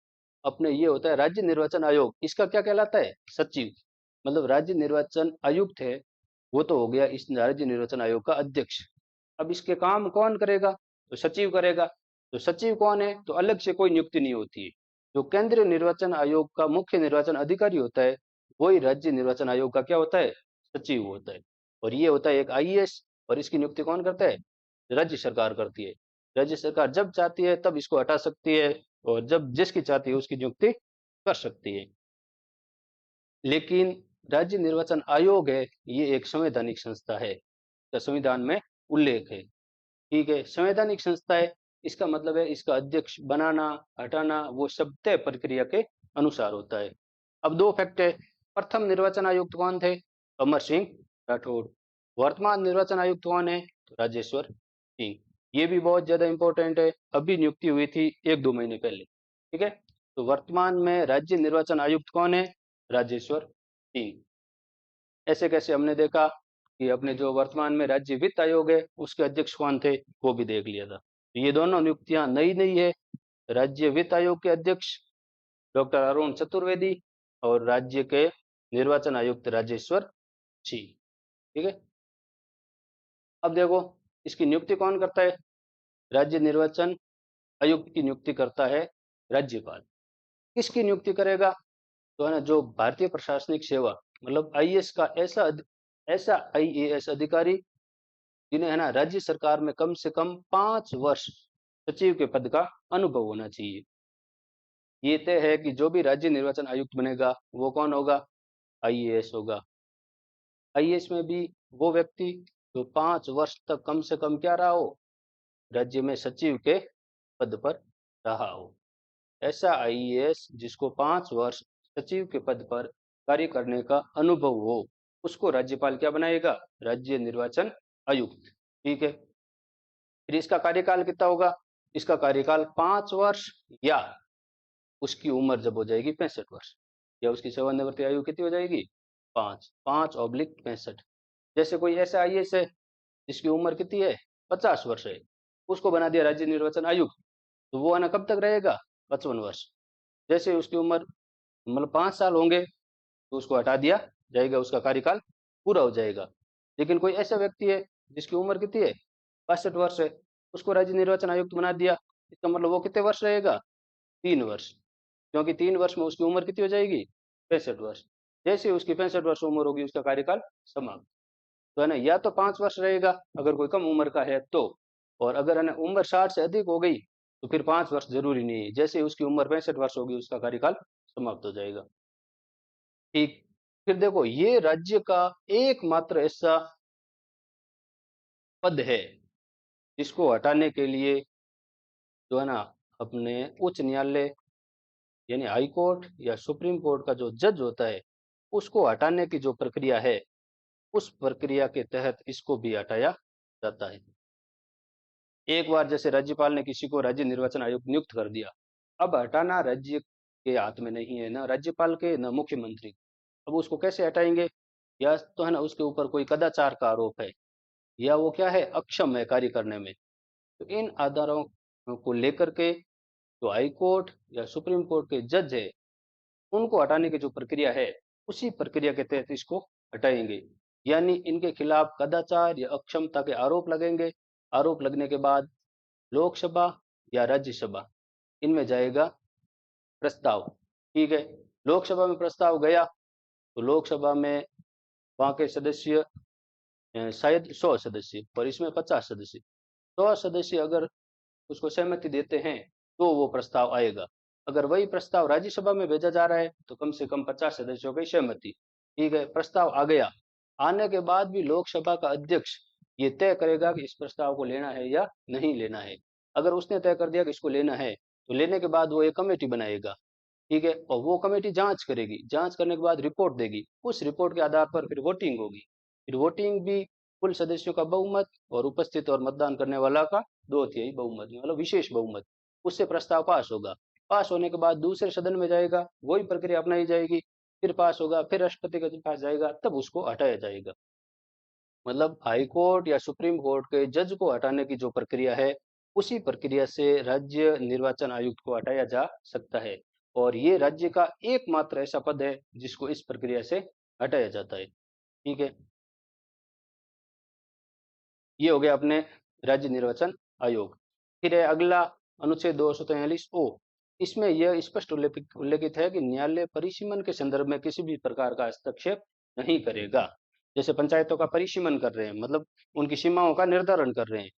अपने ये होता है राज्य निर्वाचन आयोग, इसका क्या कहलाता है, सचिव। मतलब राज्य निर्वाचन आयुक्त है, वो तो हो गया इस राज्य निर्वाचन आयोग का अध्यक्ष। अब इसके काम कौन करेगा, तो सचिव करेगा। तो सचिव कौन है, तो अलग से कोई नियुक्ति नहीं होती है। जो केंद्रीय निर्वाचन आयोग का मुख्य निर्वाचन अधिकारी होता है, वही राज्य निर्वाचन आयोग का क्या होता है, सचिव होता है। और ये होता है एक आईएएस, और इसकी नियुक्ति कौन करता है, राज्य सरकार करती है। राज्य सरकार जब चाहती है तब इसको हटा सकती है, और जब जिसकी चाहती है उसकी नियुक्ति कर सकती है। लेकिन राज्य निर्वाचन आयोग है, ये एक संवैधानिक संस्था है, तो संविधान में उल्लेख है। ठीक है, संवैधानिक संस्था है, इसका मतलब है इसका अध्यक्ष बनाना हटाना वो सब तय प्रक्रिया के अनुसार होता है। अब दो फैक्ट है, प्रथम निर्वाचन आयुक्त कौन थे, अमर सिंह राठौड़। वर्तमान निर्वाचन आयुक्त कौन है, तो राजेश्वर सिंह। ये भी बहुत ज्यादा इंपॉर्टेंट है, अभी नियुक्ति हुई थी 1-2 महीने पहले। ठीक है, तो वर्तमान में राज्य निर्वाचन आयुक्त कौन है, राजेश्वर सिंह। ऐसे कैसे, हमने देखा कि अपने जो वर्तमान में राज्य वित्त आयोग है उसके अध्यक्ष कौन थे, वो भी देख लिया था। तो ये दोनों नियुक्तियां नई नई है, राज्य वित्त आयोग के अध्यक्ष डॉक्टर अरुण चतुर्वेदी, और राज्य के निर्वाचन आयुक्त राजेश्वर सिंह। ठीक है, अब देखो इसकी नियुक्ति कौन करता है, राज्य निर्वाचन आयुक्त की नियुक्ति करता है राज्यपाल। किसकी नियुक्ति करेगा, तो है ना जो भारतीय प्रशासनिक सेवा, मतलब आईएएस का ऐसा आईएएस अधिकारी जिन्हें है ना राज्य सरकार में कम से कम 5 वर्ष सचिव के पद का अनुभव होना चाहिए। ये तय है कि जो भी राज्य निर्वाचन आयुक्त बनेगा वो कौन होगा, आईएएस होगा। आईएएस में भी वो व्यक्ति जो 5 वर्ष तक कम से कम क्या रहा हो, राज्य में सचिव के पद पर रहा हो। ऐसा आईएएस जिसको 5 वर्ष सचिव के पद पर कार्य करने का अनुभव हो, उसको राज्यपाल क्या बनाएगा, राज्य निर्वाचन आयुक्त। ठीक है, फिर इसका कार्यकाल कितना होगा, इसका कार्यकाल 5 वर्ष, या उसकी उम्र जब हो जाएगी 65 वर्ष, या उसकी सेवानिवृत्ति आयु कितनी हो जाएगी, 5/5/65। जैसे कोई ऐसा आईएएस है जिसकी उम्र कितनी है, 50 वर्ष है, उसको बना दिया राज्य निर्वाचन आयुक्त, तो वो है ना कब तक रहेगा, 55 वर्ष। जैसे उसकी उम्र मतलब 5 साल होंगे तो उसको हटा दिया जाएगा, उसका कार्यकाल पूरा हो जाएगा। लेकिन कोई ऐसा व्यक्ति है जिसकी उम्र कितनी है, 65 वर्ष है, उसको राज्य निर्वाचन आयुक्त बना दिया, इसका मतलब वो कितने वर्ष रहेगा, 3 वर्ष। क्योंकि 3 वर्ष में उसकी उम्र कितनी हो जाएगी, 65 वर्ष। जैसे उसकी 65 वर्ष उम्र होगी उसका कार्यकाल समाप्त। तो है ना, या तो 5 वर्ष रहेगा अगर कोई कम उम्र का है तो, और अगर है ना उम्र 60 से अधिक हो गई तो फिर 5 वर्ष जरूरी नहीं है, जैसे उसकी उम्र 65 वर्ष होगी उसका कार्यकाल समाप्त हो जाएगा। ठीक, फिर देखो ये राज्य का एकमात्र ऐसा पद है जिसको हटाने के लिए जो है ना अपने उच्च न्यायालय यानी हाई कोर्ट या सुप्रीम कोर्ट का जो जज होता है, उसको हटाने की जो प्रक्रिया है, उस प्रक्रिया के तहत इसको भी हटाया जाता है। एक बार जैसे राज्यपाल ने किसी को राज्य निर्वाचन आयोग नियुक्त कर दिया, अब हटाना राज्य के हाथ में नहीं है, ना राज्यपाल के ना मुख्यमंत्री। अब उसको कैसे हटाएंगे? या तो है ना उसके ऊपर कोई कदाचार का आरोप है, या वो क्या है अक्षम है कार्य करने में। तो इन आधारों को लेकर के जो हाई कोर्ट या सुप्रीम कोर्ट के जज है, उनको हटाने की जो प्रक्रिया है, उसी प्रक्रिया के तहत इसको हटाएंगे। यानी इनके खिलाफ कदाचार या अक्षमता के आरोप लगेंगे। आरोप लगने के बाद लोकसभा या राज्यसभा, इनमें जाएगा प्रस्ताव। ठीक है, लोकसभा में प्रस्ताव गया तो लोकसभा में वहाँ के सदस्य शायद 100 सदस्य, पर इसमें 50 सदस्य, 100 सदस्य अगर उसको सहमति देते हैं तो वो प्रस्ताव आएगा। अगर वही प्रस्ताव राज्यसभा में भेजा जा रहा है तो कम से कम 50 सदस्यों की सहमति। ठीक है, प्रस्ताव आ गया। आने के बाद भी लोकसभा का अध्यक्ष ये तय करेगा कि इस प्रस्ताव को लेना है या नहीं लेना है। अगर उसने तय कर दिया कि इसको लेना है, तो लेने के बाद वो एक कमेटी बनाएगा। ठीक है, और वो कमेटी जांच करेगी, जांच करने के बाद रिपोर्ट देगी। उस रिपोर्ट के आधार पर फिर वोटिंग होगी। फिर वोटिंग भी कुल सदस्यों का बहुमत और उपस्थित और मतदान करने वाला का 2/3 बहुमत, मतलब विशेष बहुमत, उससे प्रस्ताव पास होगा। पास होने के बाद दूसरे सदन में जाएगा, वही प्रक्रिया अपनाई जाएगी। फिर पास होगा, फिर राष्ट्रपति के पास जाएगा, तब उसको हटाया जाएगा। मतलब हाई कोर्ट या सुप्रीम कोर्ट के जज को हटाने की जो प्रक्रिया है, उसी प्रक्रिया से राज्य निर्वाचन आयुक्त को हटाया जा सकता है। और ये राज्य का एकमात्र ऐसा पद है जिसको इस प्रक्रिया से हटाया जाता है। ठीक है, ये हो गया अपने राज्य निर्वाचन आयोग। फिर है अगला अनुच्छेद 243 ओ। इसमें यह स्पष्ट उल्लेखित है कि न्यायालय परिसीमन के संदर्भ में किसी भी प्रकार का हस्तक्षेप नहीं करेगा। जैसे पंचायतों का परिसीमन कर रहे हैं, मतलब उनकी सीमाओं का निर्धारण कर रहे हैं,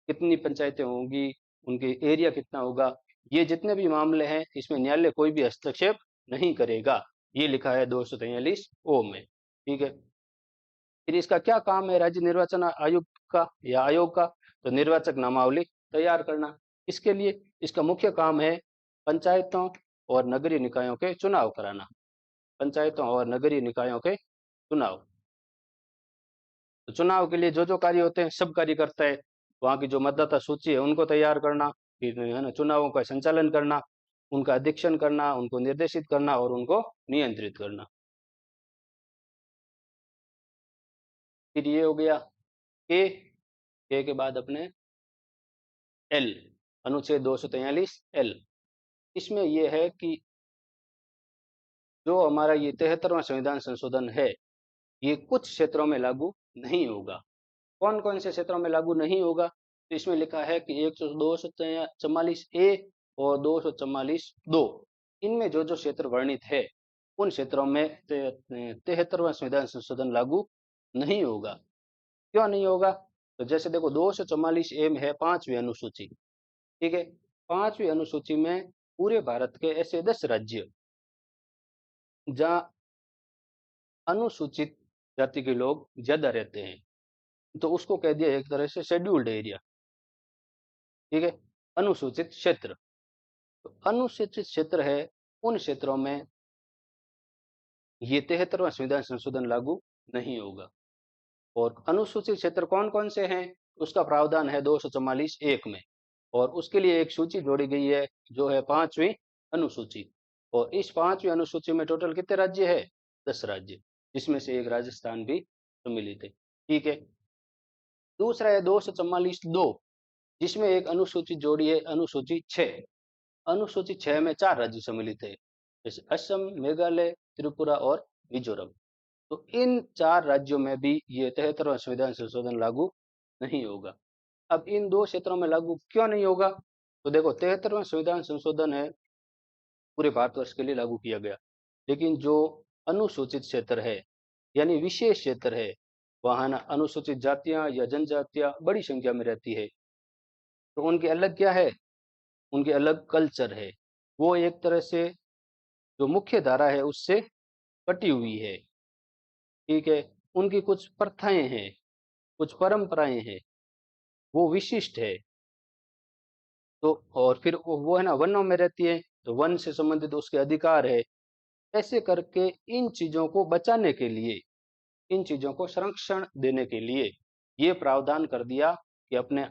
कितनी पंचायतें होंगी, उनके एरिया कितना होगा, ये जितने भी मामले हैं इसमें न्यायालय कोई भी हस्तक्षेप नहीं करेगा। ये लिखा है 243 ओ में। ठीक है, फिर इसका क्या काम है राज्य निर्वाचन आयुक्त का या आयोग का? तो निर्वाचक नामावली तैयार करना। इसके लिए इसका मुख्य काम है पंचायतों और नगरीय निकायों के चुनाव कराना। पंचायतों और नगरीय निकायों के चुनाव, तो चुनाव के लिए जो जो कार्य होते हैं सब कार्य करता है। वहाँ की जो मतदाता सूची है उनको तैयार करना, फिर है ना चुनावों का संचालन करना, उनका अधीक्षण करना, उनको निर्देशित करना और उनको नियंत्रित करना। फिर ये हो गया के के बाद अपने एल, अनुच्छेद 243 एल। इसमें यह है कि जो हमारा ये 73वां संविधान संशोधन है, ये कुछ क्षेत्रों में लागू नहीं होगा। कौन कौन से क्षेत्रों में लागू नहीं होगा? तो इसमें लिखा है कि 244 ए और 244 दो, इनमें जो जो क्षेत्र वर्णित है उन क्षेत्रों में 73वां संविधान संशोधन लागू नहीं होगा। क्यों नहीं होगा? तो जैसे देखो 244 ए में है 5वीं अनुसूची। ठीक है, 5वीं अनुसूची में पूरे भारत के ऐसे 10 राज्य जहाँ अनुसूचित जाति के लोग ज्यादा रहते हैं, तो उसको कह दिया एक तरह से शेड्यूल्ड एरिया। ठीक है, अनुसूचित क्षेत्र। तो अनुसूचित क्षेत्र है, उन क्षेत्रों में ये 73वां संविधान संशोधन लागू नहीं होगा। और अनुसूचित क्षेत्र कौन कौन से हैं, उसका प्रावधान है 244 एक में। और उसके लिए एक सूची जोड़ी गई है जो है 5वीं अनुसूची। और इस 5वीं अनुसूची में टोटल कितने राज्य है? 10 राज्य, जिसमें से एक राजस्थान भी सम्मिलित है। ठीक है, दूसरा है 244 दो, जिसमें एक अनुसूची जोड़ी है अनुसूची 6। अनुसूची 6 में 4 राज्य सम्मिलित है, जैसे असम, मेघालय, त्रिपुरा और मिजोरम। तो इन 4 राज्यों में भी ये 73वां संविधान संशोधन लागू नहीं होगा। अब इन दो क्षेत्रों में लागू क्यों नहीं होगा? तो देखो 73वां संविधान संशोधन है पूरे भारतवर्ष के लिए लागू किया गया, लेकिन जो अनुसूचित क्षेत्र है यानी विशेष क्षेत्र है, वहां ना अनुसूचित जातियां या जनजातियां बड़ी संख्या में रहती है। तो उनके अलग क्या है? उनके अलग कल्चर है। वो एक तरह से जो मुख्य धारा है उससे कटी हुई है। ठीक है, उनकी कुछ प्रथाएं हैं, कुछ परंपराएं हैं, वो विशिष्ट है। तो और फिर वो है ना वनों में रहती है, तो वन से संबंधित उसके अधिकार है। ऐसे करके इन चीजों को बचाने के लिए, इन चीजों को संरक्षण देने के लिए ये प्रावधान कर दिया कि अपने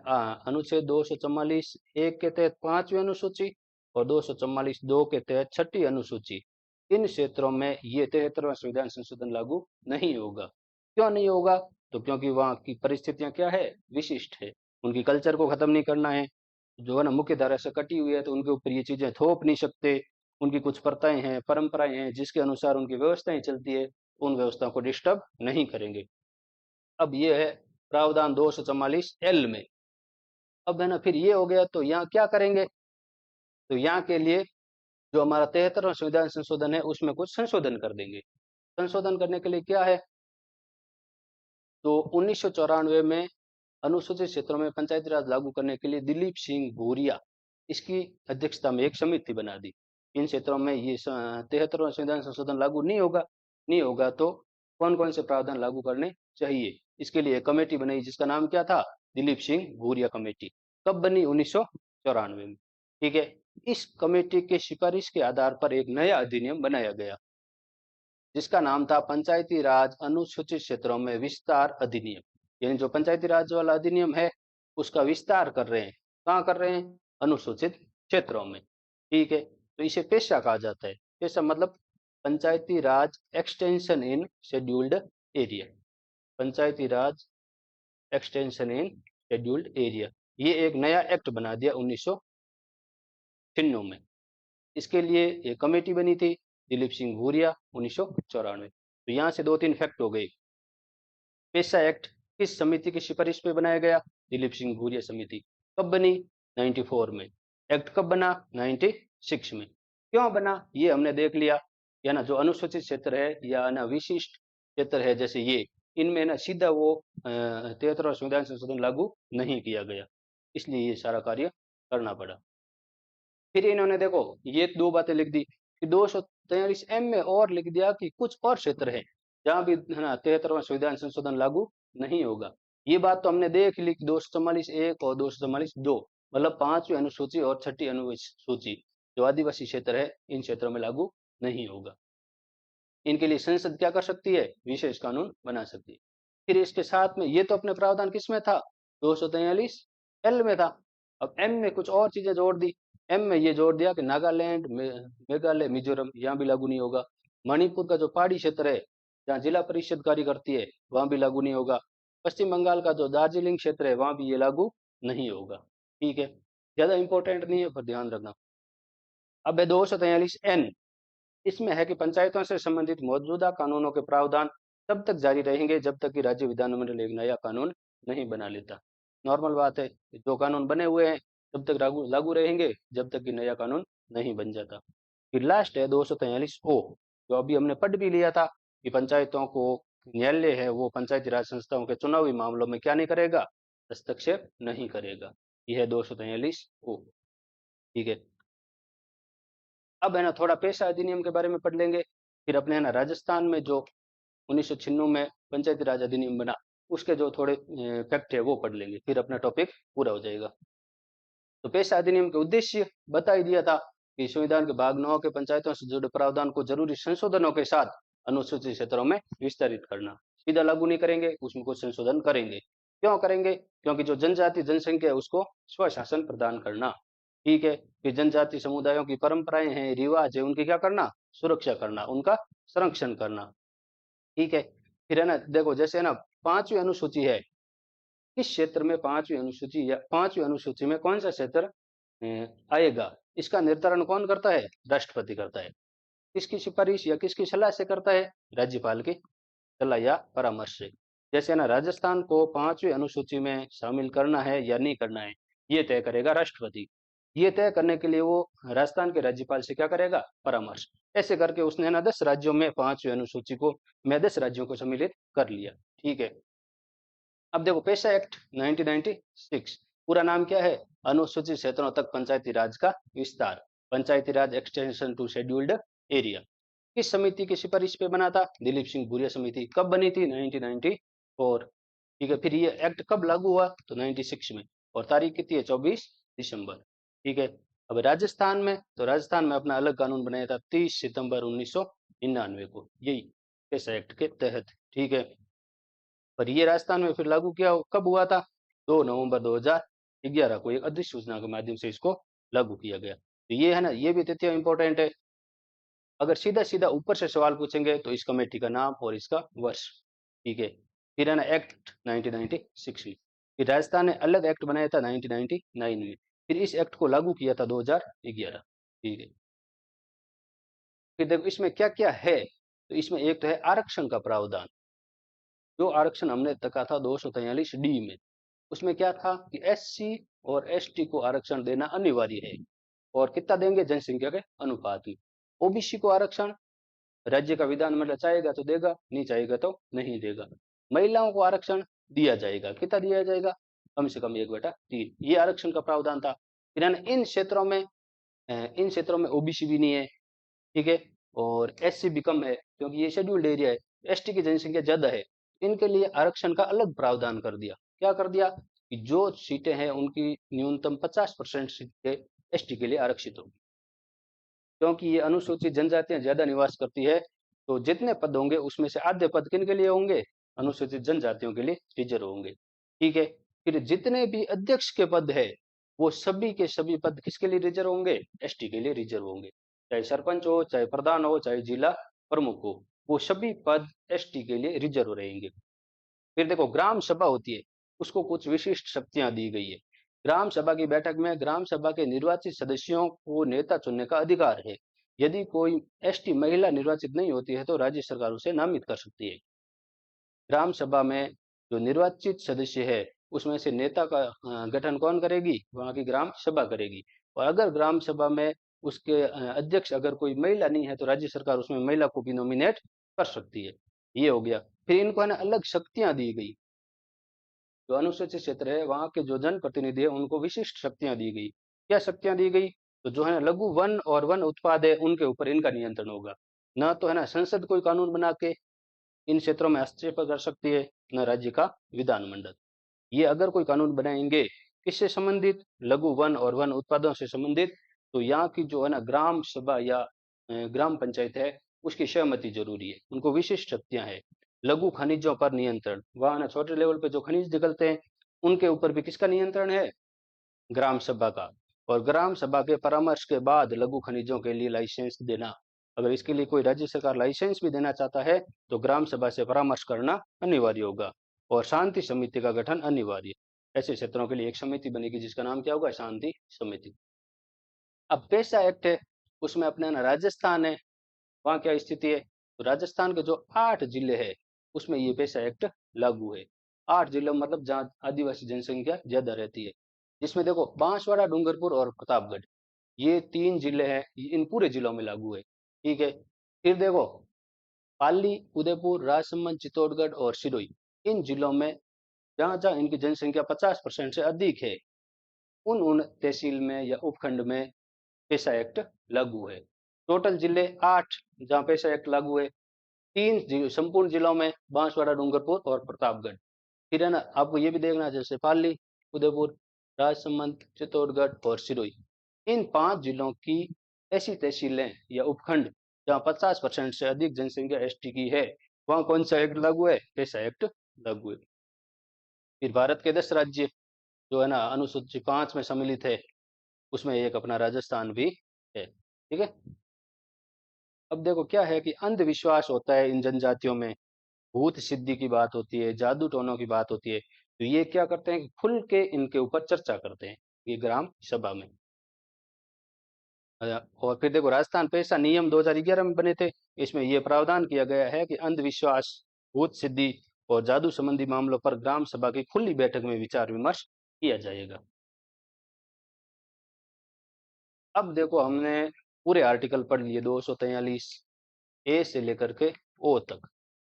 अनुच्छेद 244 एक के तहत 5वीं अनुसूची और 244 2 के तहत 6ठी अनुसूची, इन क्षेत्रों में ये 73वां संविधान संशोधन लागू नहीं होगा। क्यों नहीं होगा? तो क्योंकि वहाँ की परिस्थितियां क्या है, विशिष्ट है। उनकी कल्चर को खत्म नहीं करना है, जो है ना मुख्य धारा से कटी हुई है, तो उनके ऊपर ये चीजें थोप नहीं सकते। उनकी कुछ प्रथाएं हैं, परंपराएं हैं, जिसके अनुसार उनकी व्यवस्थाएं चलती है, उन व्यवस्थाओं को डिस्टर्ब नहीं करेंगे। अब ये है प्रावधान 244 L में। अब है ना फिर ये हो गया, तो यहाँ क्या करेंगे? तो यहाँ के लिए जो हमारा 73वां संविधान संशोधन है उसमें कुछ संशोधन कर देंगे। संशोधन करने के लिए क्या है? तो 1994 में अनुसूचित क्षेत्रों में पंचायती राज लागू करने के लिए दिलीप सिंह भूरिया, इसकी अध्यक्षता में एक समिति बना दी। इन क्षेत्रों में ये 73वां संविधान संशोधन लागू नहीं होगा तो कौन कौन से प्रावधान लागू करने चाहिए, इसके लिए कमेटी बनाई जिसका नाम क्या था, दिलीप सिंह भूरिया कमेटी। कब बनी? 1994 में। ठीक है। इस कमेटी के सिफारिश के आधार पर एक नया अधिनियम बनाया गया जिसका नाम था पंचायती राज अनुसूचित क्षेत्रों में विस्तार अधिनियम। यानी जो पंचायती राज वाला अधिनियम है उसका विस्तार कर रहे हैं। कहाँ कर रहे हैं? अनुसूचित क्षेत्रों में। ठीक है। तो इसे पेशा कहा जाता है। पेशा मतलब Panchayati Raj extension in scheduled area. Panchayati Raj extension in scheduled area, ये एक नया एक्ट बना दिया 1996 में। इसके लिए एक कमेटी बनी थी, दिलीप सिंह भूरिया, 1994। तो यहाँ से 2-3 फैक्ट हो गए। पेशा एक्ट किस समिति की सिफारिश पे बनाया गया? दिलीप सिंह भूरिया समिति। कब बनी? 94 में। एक्ट कब बना? 96 में। क्यों बना ये हमने देख लिया। या ना जो अनुसूचित क्षेत्र है या ना विशिष्ट क्षेत्र है जैसे ये, इनमें ना सीधा वो 73वां संविधान संशोधन लागू नहीं किया गया, इसलिए ये सारा कार्य करना पड़ा। फिर इन्होंने देखो ये 2 बातें लिख दी कि 243 M में और लिख दिया कि कुछ और क्षेत्र है जहां भी है ना 73वां संविधान संशोधन लागू नहीं होगा। ये बात तो हमने देख ली कि 244 1 और 244 2 मतलब 5वीं अनुसूची और 6ठी अनुसूची जो आदिवासी क्षेत्र है इन क्षेत्रों में लागू नहीं होगा। इनके लिए संसद क्या कर सकती है? विशेष कानून बना सकती है। फिर इसके साथ में ये तो अपने प्रावधान किसमें था? 243L में था। अब M में कुछ और चीजें जोड़ दी। M में ये जोड़ दिया कि नागालैंड, मेघालय, मिजोरम यहाँ भी लागू नहीं होगा। मणिपुर का जो पहाड़ी क्षेत्र है जहाँ जिला परिषद कार्य करती है वहां भी लागू नहीं होगा। पश्चिम बंगाल का जो दार्जिलिंग क्षेत्र है वहां भी ये लागू नहीं होगा। ठीक है, ज्यादा इंपॉर्टेंट नहीं है पर ध्यान रखना। अब है 243N, इसमें है कि पंचायतों से संबंधित मौजूदा कानूनों के प्रावधान तब तक जारी रहेंगे जब तक कि राज्य विधानमंडल एक नया कानून नहीं बना लेता। नॉर्मल बात है, जो कानून बने हुए हैं तब तक लागू लागू रहेंगे जब तक कि नया कानून नहीं बन जाता। फिर लास्ट है 243O, जो अभी हमने पढ़ भी लिया था कि पंचायतों को न्यायालय है वो पंचायती राज संस्थाओं के चुनावी मामलों में क्या नहीं करेगा? हस्तक्षेप नहीं करेगा। यह है 243O। ठीक है। अब है ना थोड़ा पेशा अधिनियम के बारे में पढ़ लेंगे। फिर अपने है ना राजस्थान में जो 1996 में पंचायती राज अधिनियम बना उसके जो थोड़े फैक्ट है वो पढ़ लेंगे, फिर अपना टॉपिक पूरा हो जाएगा। तो पेशा अधिनियम के उद्देश्य बता ही दिया था कि संविधान के भाग 9 के पंचायतों से जुड़े प्रावधान को जरूरी संशोधनों के साथ अनुसूचित क्षेत्रों में विस्तारित करना। सीधा लागू नहीं करेंगे, उसमें कुछ संशोधन करेंगे। क्यों करेंगे? क्योंकि जो जनजाति जनसंख्या है उसको स्वशासन प्रदान करना। ठीक है। कि जनजाति समुदायों की परंपराएं हैं, रिवाज है, उनकी क्या करना? सुरक्षा करना, उनका संरक्षण करना। ठीक है। फिर है ना देखो जैसे है ना 5वीं अनुसूची है, किस क्षेत्र में 5वीं अनुसूची या 5वीं अनुसूची में कौन सा क्षेत्र आएगा, इसका निर्धारण कौन करता है? राष्ट्रपति करता है। किसकी सिफारिश या किसकी सलाह से करता है? राज्यपाल की सलाह या परामर्श से। जैसे ना राजस्थान को 5वीं अनुसूची में शामिल करना है या नहीं करना है, ये तय करेगा राष्ट्रपति। ये तय करने के लिए वो राजस्थान के राज्यपाल से क्या करेगा? परामर्श। ऐसे करके उसने ना 10 राज्यों में 5वीं अनुसूची को 10 राज्यों को सम्मिलित कर लिया। ठीक है। अब देखो पेशा एक्ट 1996, पूरा नाम क्या है? अनुसूचित क्षेत्रों तक पंचायती राज का विस्तार, पंचायती Raj extension to scheduled area. किस समिति की सिफारिश पे बना था? दिलीप सिंह भूरिया समिति। कब बनी थी? 1994। ठीक है। फिर ये एक्ट कब लागू हुआ? तो 96 में। और तारीख कितनी है? 24 दिसंबर। ठीक है। अब राजस्थान में, तो राजस्थान में अपना अलग कानून बनाया था 30 सितंबर 1999 को, यही पेशा एक्ट के तहत। ठीक है। पर ये राजस्थान में फिर लागू किया कब हुआ था? 2 नवंबर 2011 को एक अधिसूचना के माध्यम से इसको लागू किया गया। तो ये है ना, ये भी तथ्य इंपॉर्टेंट है। अगर सीधा सीधा ऊपर से सवाल पूछेंगे तो इस कमेटी का नाम और इसका वर्ष। ठीक है। फिर है ना एक्ट 1996 में, फिर राजस्थान ने अलग एक्ट बनाया था 1999 में, फिर इस एक्ट को लागू किया था 2011। ठीक है। फिर देखो इसमें क्या क्या है, तो इसमें एक तो है आरक्षण का प्रावधान। जो आरक्षण हमने तका था 243 डी में, उसमें क्या था कि एससी और एसटी को आरक्षण देना अनिवार्य है, और कितना देंगे? जनसंख्या के अनुपात में। ओबीसी को आरक्षण राज्य का विधानमंडल चाहेगा तो देगा, नहीं चाहेगा तो नहीं देगा। महिलाओं को आरक्षण दिया जाएगा, कितना दिया जाएगा? कम से कम 1/3। ये आरक्षण का प्रावधान था। फिर इन क्षेत्रों में ओबीसी भी नहीं है। ठीक है। और एससी भी कम है, क्योंकि ये शेड्यूल्ड एरिया है। एसटी की जनसंख्या ज्यादा है, इनके लिए आरक्षण का अलग प्रावधान कर दिया। क्या कर दिया कि जो सीटें हैं उनकी न्यूनतम 50% सीटें एसटी के लिए आरक्षित होगी, क्योंकि ये अनुसूचित जनजातियां ज्यादा निवास करती है। तो जितने पद होंगे उसमें से आधे पद किन के लिए होंगे? अनुसूचित जनजातियों के लिए रिजर्व होंगे। ठीक है। फिर जितने भी अध्यक्ष के पद है, वो सभी के सभी पद किसके लिए रिजर्व होंगे? एसटी के लिए रिजर्व होंगे। चाहे सरपंच हो, चाहे प्रधान हो, चाहे जिला प्रमुख हो, वो सभी पद एसटी के लिए रिजर्व रहेंगे। फिर देखो ग्राम सभा होती है, उसको कुछ विशिष्ट शक्तियां दी गई है। ग्राम सभा की बैठक में ग्राम सभा के निर्वाचित सदस्यों को नेता चुनने का अधिकार है। यदि कोई एसटी महिला निर्वाचित नहीं होती है तो राज्य सरकार उसे नामित कर सकती है। ग्राम सभा में जो निर्वाचित सदस्य है, उसमें से नेता का गठन कौन करेगी? वहां की ग्राम सभा करेगी। और अगर ग्राम सभा में उसके अध्यक्ष अगर कोई महिला नहीं है तो राज्य सरकार उसमें महिला को भी नॉमिनेट कर सकती है। ये हो गया। फिर इनको है ना अलग शक्तियां दी गई। जो अनुसूचित क्षेत्र है वहां के जो जनप्रतिनिधि है उनको विशिष्ट शक्तियां दी गई। क्या शक्तियां दी गई? तो जो है ना लघु वन और वन उत्पाद है उनके ऊपर इनका नियंत्रण होगा। न तो है ना संसद कोई कानून बना के इन क्षेत्रों में हस्तक्षेप कर सकती है, न राज्य का विधानमंडल। ये अगर कोई कानून बनाएंगे किससे संबंधित? लघु वन और वन उत्पादों से संबंधित। तो यहाँ की जो है ना ग्राम सभा या ग्राम पंचायत है, उसकी सहमति जरूरी है। उनको विशिष्ट शक्तियां हैं। लघु खनिजों पर नियंत्रण, वहां ना छोटे लेवल पे जो खनिज निकलते हैं उनके ऊपर भी किसका नियंत्रण है? ग्राम सभा का। और ग्राम सभा के परामर्श के बाद लघु खनिजों के लिए लाइसेंस देना। अगर इसके लिए कोई राज्य सरकार लाइसेंस भी देना चाहता है तो ग्राम सभा से परामर्श करना अनिवार्य होगा। और शांति समिति का गठन अनिवार्य। ऐसे क्षेत्रों के लिए एक समिति बनेगी जिसका नाम क्या होगा? शांति समिति। अब पेशा एक्ट है, उसमें अपने ना राजस्थान है, वहाँ क्या स्थिति है? तो राजस्थान के जो 8 जिले हैं उसमें ये पेशा एक्ट लागू है। 8 जिलों मतलब जहाँ आदिवासी जनसंख्या ज्यादा रहती है। जिसमें देखो बांसवाड़ा, डूंगरपुर और प्रतापगढ़, ये 3 जिले हैं, इन पूरे जिलों में लागू है। ठीक है। फिर देखो पाली, उदयपुर, राजसमंद, चित्तौड़गढ़ और सिरोही, इन जिलों में जहाँ जहाँ इनकी जनसंख्या 50% से अधिक है, उन तहसील में या उपखंड में पेशा एक्ट लागू है। टोटल जिले 8 जहाँ पेशा एक्ट लागू है। 3 संपूर्ण जिलों में बांसवाड़ा, डूंगरपुर और प्रतापगढ़। फिर है ना आपको ये भी देखना है, जैसे पाली, उदयपुर, राजसमंद, चित्तौड़गढ़ और सिरोही, इन 5 जिलों की ऐसी तहसीलें या उपखंड जहाँ 50% से अधिक जनसंख्या एसटी की है, वहाँ कौन सा एक्ट लागू है? पेशा एक्ट लागू है। फिर भारत के 10 राज्य जो है ना अनुसूची 5 में सम्मिलित है, उसमें एक अपना राजस्थान भी है। ठीक है। अब देखो क्या है कि अंधविश्वास होता है इन जनजातियों में, भूत सिद्धि की बात होती है, जादू टोनों की बात होती है, तो ये क्या करते हैं कि खुल के इनके ऊपर चर्चा करते हैं ये ग्राम सभा में। और फिर देखो राजस्थान पेशा नियम 2011 में बने थे। इसमें यह प्रावधान किया गया है कि अंधविश्वास, भूत सिद्धि और जादू संबंधी मामलों पर ग्राम सभा की खुली बैठक में विचार विमर्श किया जाएगा। अब देखो हमने पूरे आर्टिकल पढ़ लिए 243 ए से लेकर के ओ तक।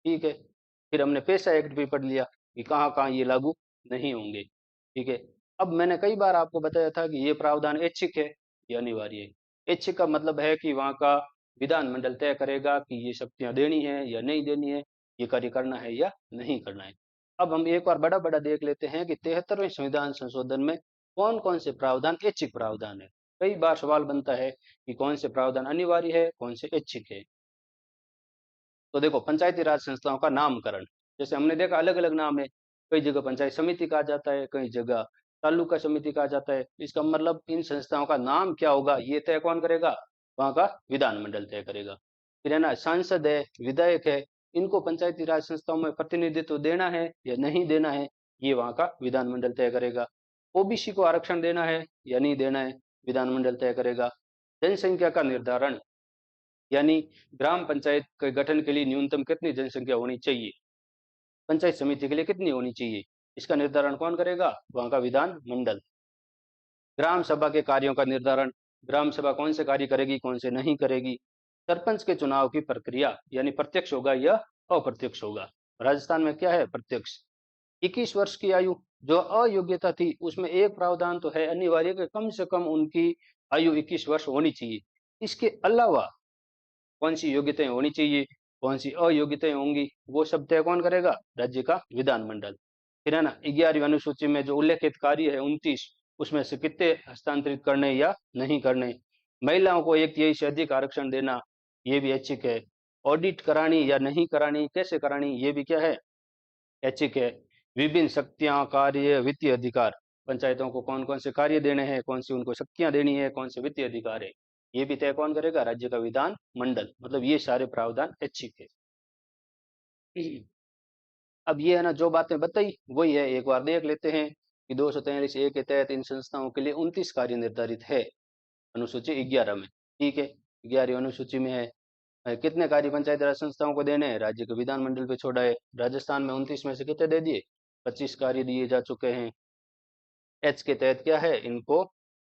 ठीक है। फिर हमने पेशा एक्ट भी पढ़ लिया कि कहाँ कहाँ ये लागू नहीं होंगे। ठीक है। अब मैंने कई बार आपको बताया था कि ये प्रावधान ऐच्छिक है, ये अनिवार्य है। ऐच्छिक का मतलब है कि वहाँ का विधानमंडल तय करेगा कि ये शक्तियां देनी है या नहीं देनी है, ये कार्य करना है या नहीं करना है। अब हम एक बार बड़ा बड़ा देख लेते हैं कि 73वें संविधान संशोधन में कौन कौन से प्रावधान ऐच्छिक प्रावधान है। कई बार सवाल बनता है कि कौन से प्रावधान अनिवार्य है, कौन से ऐच्छिक है। तो देखो, पंचायती राज संस्थाओं का नामकरण, जैसे हमने देखा अलग अलग नाम है, कई जगह पंचायत समिति कहा जाता है, कई जगह तालुका समिति कहा जाता है। इसका मतलब इन संस्थाओं का नाम क्या होगा ये तय कौन करेगा, वहां का विधानमंडल तय करेगा। फिर है ना, सांसद है, विधायक है, इनको पंचायती राज संस्थाओं में प्रतिनिधित्व देना है या नहीं देना है, ये वहां का विधानमंडल तय करेगा। ओबीसी को आरक्षण देना है या नहीं देना है, विधानमंडल तय करेगा। जनसंख्या का निर्धारण, यानी ग्राम पंचायत के गठन के लिए न्यूनतम कितनी जनसंख्या होनी चाहिए, पंचायत समिति के लिए कितनी होनी चाहिए, इसका निर्धारण कौन करेगा, वहां का विधान मंडल। ग्राम सभा के कार्यों का निर्धारण, ग्राम सभा कौन से कार्य करेगी, कौन से नहीं करेगी। सरपंच के चुनाव की प्रक्रिया, यानी प्रत्यक्ष होगा या अप्रत्यक्ष होगा। राजस्थान में क्या है, प्रत्यक्ष। 21 वर्ष की आयु, जो अयोग्यता थी उसमें एक प्रावधान तो है अनिवार्य कि कम से कम उनकी आयु 21 वर्ष होनी चाहिए। इसके अलावा कौन सी योग्यताएं होनी चाहिए, कौन सी अयोग्यताएं होंगी, वो सब तय कौन करेगा, राज्य का विधानमंडल। फिर है ना, 11वीं अनुसूची में जो उल्लेखित कार्य है 29, उसमें से कितने हस्तांतरित करने या नहीं करने। महिलाओं को 1/3 से अधिक आरक्षण देना, ये भी ऐच्छिक है। ऑडिट करानी या नहीं करानी, कैसे करानी, ये भी क्या है, ऐच्छिक है। विभिन्न शक्तियां, कार्य, वित्तीय अधिकार, पंचायतों को कौन कौन से कार्य देने हैं, कौन सी उनको शक्तियां देनी है, कौन से वित्तीय अधिकार है, ये भी तय कौन करेगा, राज्य का विधान मंडल। मतलब ये सारे प्रावधान ऐच्छिक है। अब ये है ना, जो बातें बताई वही है, एक बार देख लेते हैं कि 243(a) के तहत इन संस्थाओं के लिए 29 कार्य निर्धारित है अनुसूची 11 में। ठीक है, 11वीं अनुसूची में है कितने कार्य पंचायत राज संस्थाओं को देने हैं, राज्य के विधानमंडल पे छोड़ा है। राजस्थान में 29 में से कितने दे दिए, 25 कार्य दिए जा चुके हैं। एच के तहत क्या है, इनको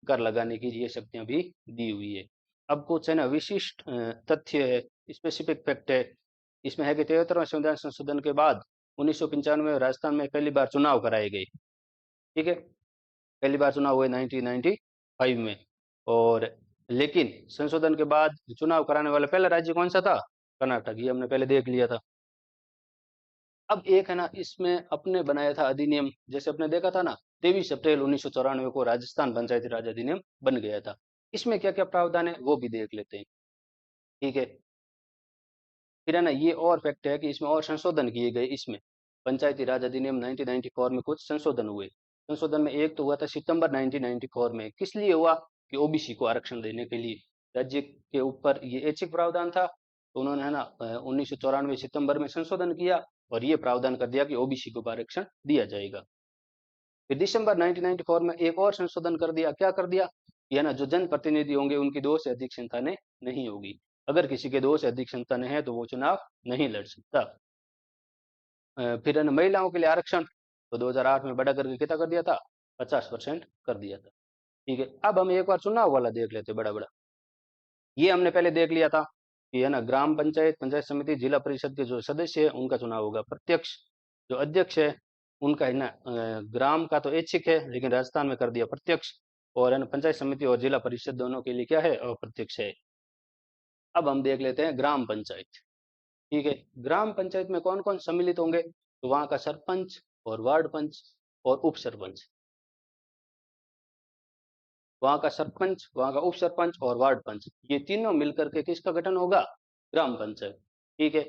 कर लगाने की ये शक्तियां भी दी हुई है। अब कुछ है ना विशिष्ट तथ्य है, स्पेसिफिक फैक्ट है। इसमें है कि 73वें संविधान संशोधन के बाद 1995 में राजस्थान में पहली बार चुनाव कराए गए। ठीक है, पहली बार चुनाव हुए 1995 में। और लेकिन संशोधन के बाद चुनाव कराने वाला पहला राज्य कौन सा था, कर्नाटक, ये हमने पहले देख लिया था। अब एक है ना, इसमें अपने बनाया था अधिनियम, जैसे अपने देखा था ना 23 अप्रैल 1994 को राजस्थान पंचायती राज अधिनियम बन गया था। इसमें क्या क्या प्रावधान है वो भी देख लेते हैं। ठीक है, फिर है ना, ये और फैक्ट है कि इसमें और संशोधन किए गए। इसमें पंचायती राज अधिनियम 1994 में कुछ संशोधन हुए। संशोधन में एक तो हुआ था सितंबर 1994 में, किस लिए हुआ, कि ओबीसी को आरक्षण देने के लिए। राज्य के ऊपर ये ऐच्छिक प्रावधान था, तो उन्होंने है ना 1994 सितंबर में संशोधन किया और ये प्रावधान कर दिया कि ओबीसी को आरक्षण दिया जाएगा। फिर दिसंबर 1994 में एक और संशोधन कर दिया, क्या कर दिया, ये ना जो जनप्रतिनिधि होंगे उनकी 2 से अधिक संतानें नहीं होगी। अगर किसी के 2 से अधिक संतानें हैं तो वो चुनाव नहीं लड़ सकता। फिर है महिलाओं के लिए आरक्षण, तो 2008 में बढ़ा करके कितना कर दिया था, 50% कर दिया था। ठीक है, अब हम एक बार चुनाव वाला देख लेते बड़ा बड़ा। ये हमने पहले देख लिया था कि है ना, ग्राम पंचायत, पंचायत समिति, जिला परिषद के जो सदस्य है उनका चुनाव होगा प्रत्यक्ष। जो अध्यक्ष है उनका है ना, ग्राम का तो ऐच्छिक है लेकिन राजस्थान में कर दिया प्रत्यक्ष। और है ना, पंचायत समिति और जिला परिषद दोनों के लिए क्या है, अप्रत्यक्ष है। अब हम देख लेते हैं ग्राम पंचायत। ठीक है, ग्राम पंचायत में कौन कौन सम्मिलित होंगे, तो वहां का सरपंच और वार्ड पंच और उप सरपंच। वहां का सरपंच, वहां का उप सरपंच और वार्ड पंच, ये तीनों मिलकर के किसका गठन होगा, ग्राम पंचायत। ठीक है,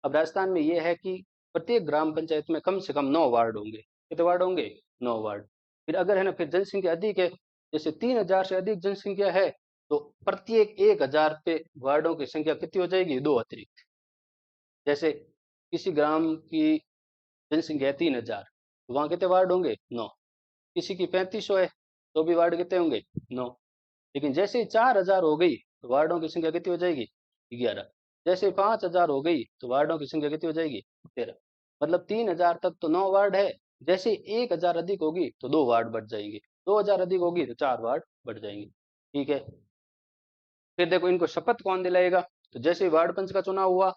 अब राजस्थान में यह है कि प्रत्येक ग्राम पंचायत में कम से कम 9 वार्ड होंगे। कितने वार्ड होंगे, 9 वार्ड। फिर अगर है ना, फिर जनसंख्या अधिक है, जैसे 3000 से अधिक जनसंख्या है, तो प्रत्येक 1000 पे वार्डों की संख्या कितनी हो जाएगी, 2 अतिरिक्त। जैसे किसी ग्राम की जनसंख्या है 3000, तो वहां कितने वार्ड होंगे, 9। किसी की 3500 है तो भी वार्ड कितने होंगे, 9। लेकिन जैसे ही 4000 हो गई तो वार्डों की संख्या कितनी हो जाएगी, 11। जैसे ही 5000 हो गई तो वार्डों की संख्या कितनी हो जाएगी, 13। मतलब 3000 तक तो 9 वार्ड है, जैसे 1000 अधिक होगी तो 2 वार्ड बढ़ जाएंगे, 2000 अधिक होगी तो 4 वार्ड बढ़ जाएंगे। ठीक है, फिर देखो इनको शपथ कौन दिलाएगा, तो जैसे ही वार्ड पंच का चुनाव हुआ,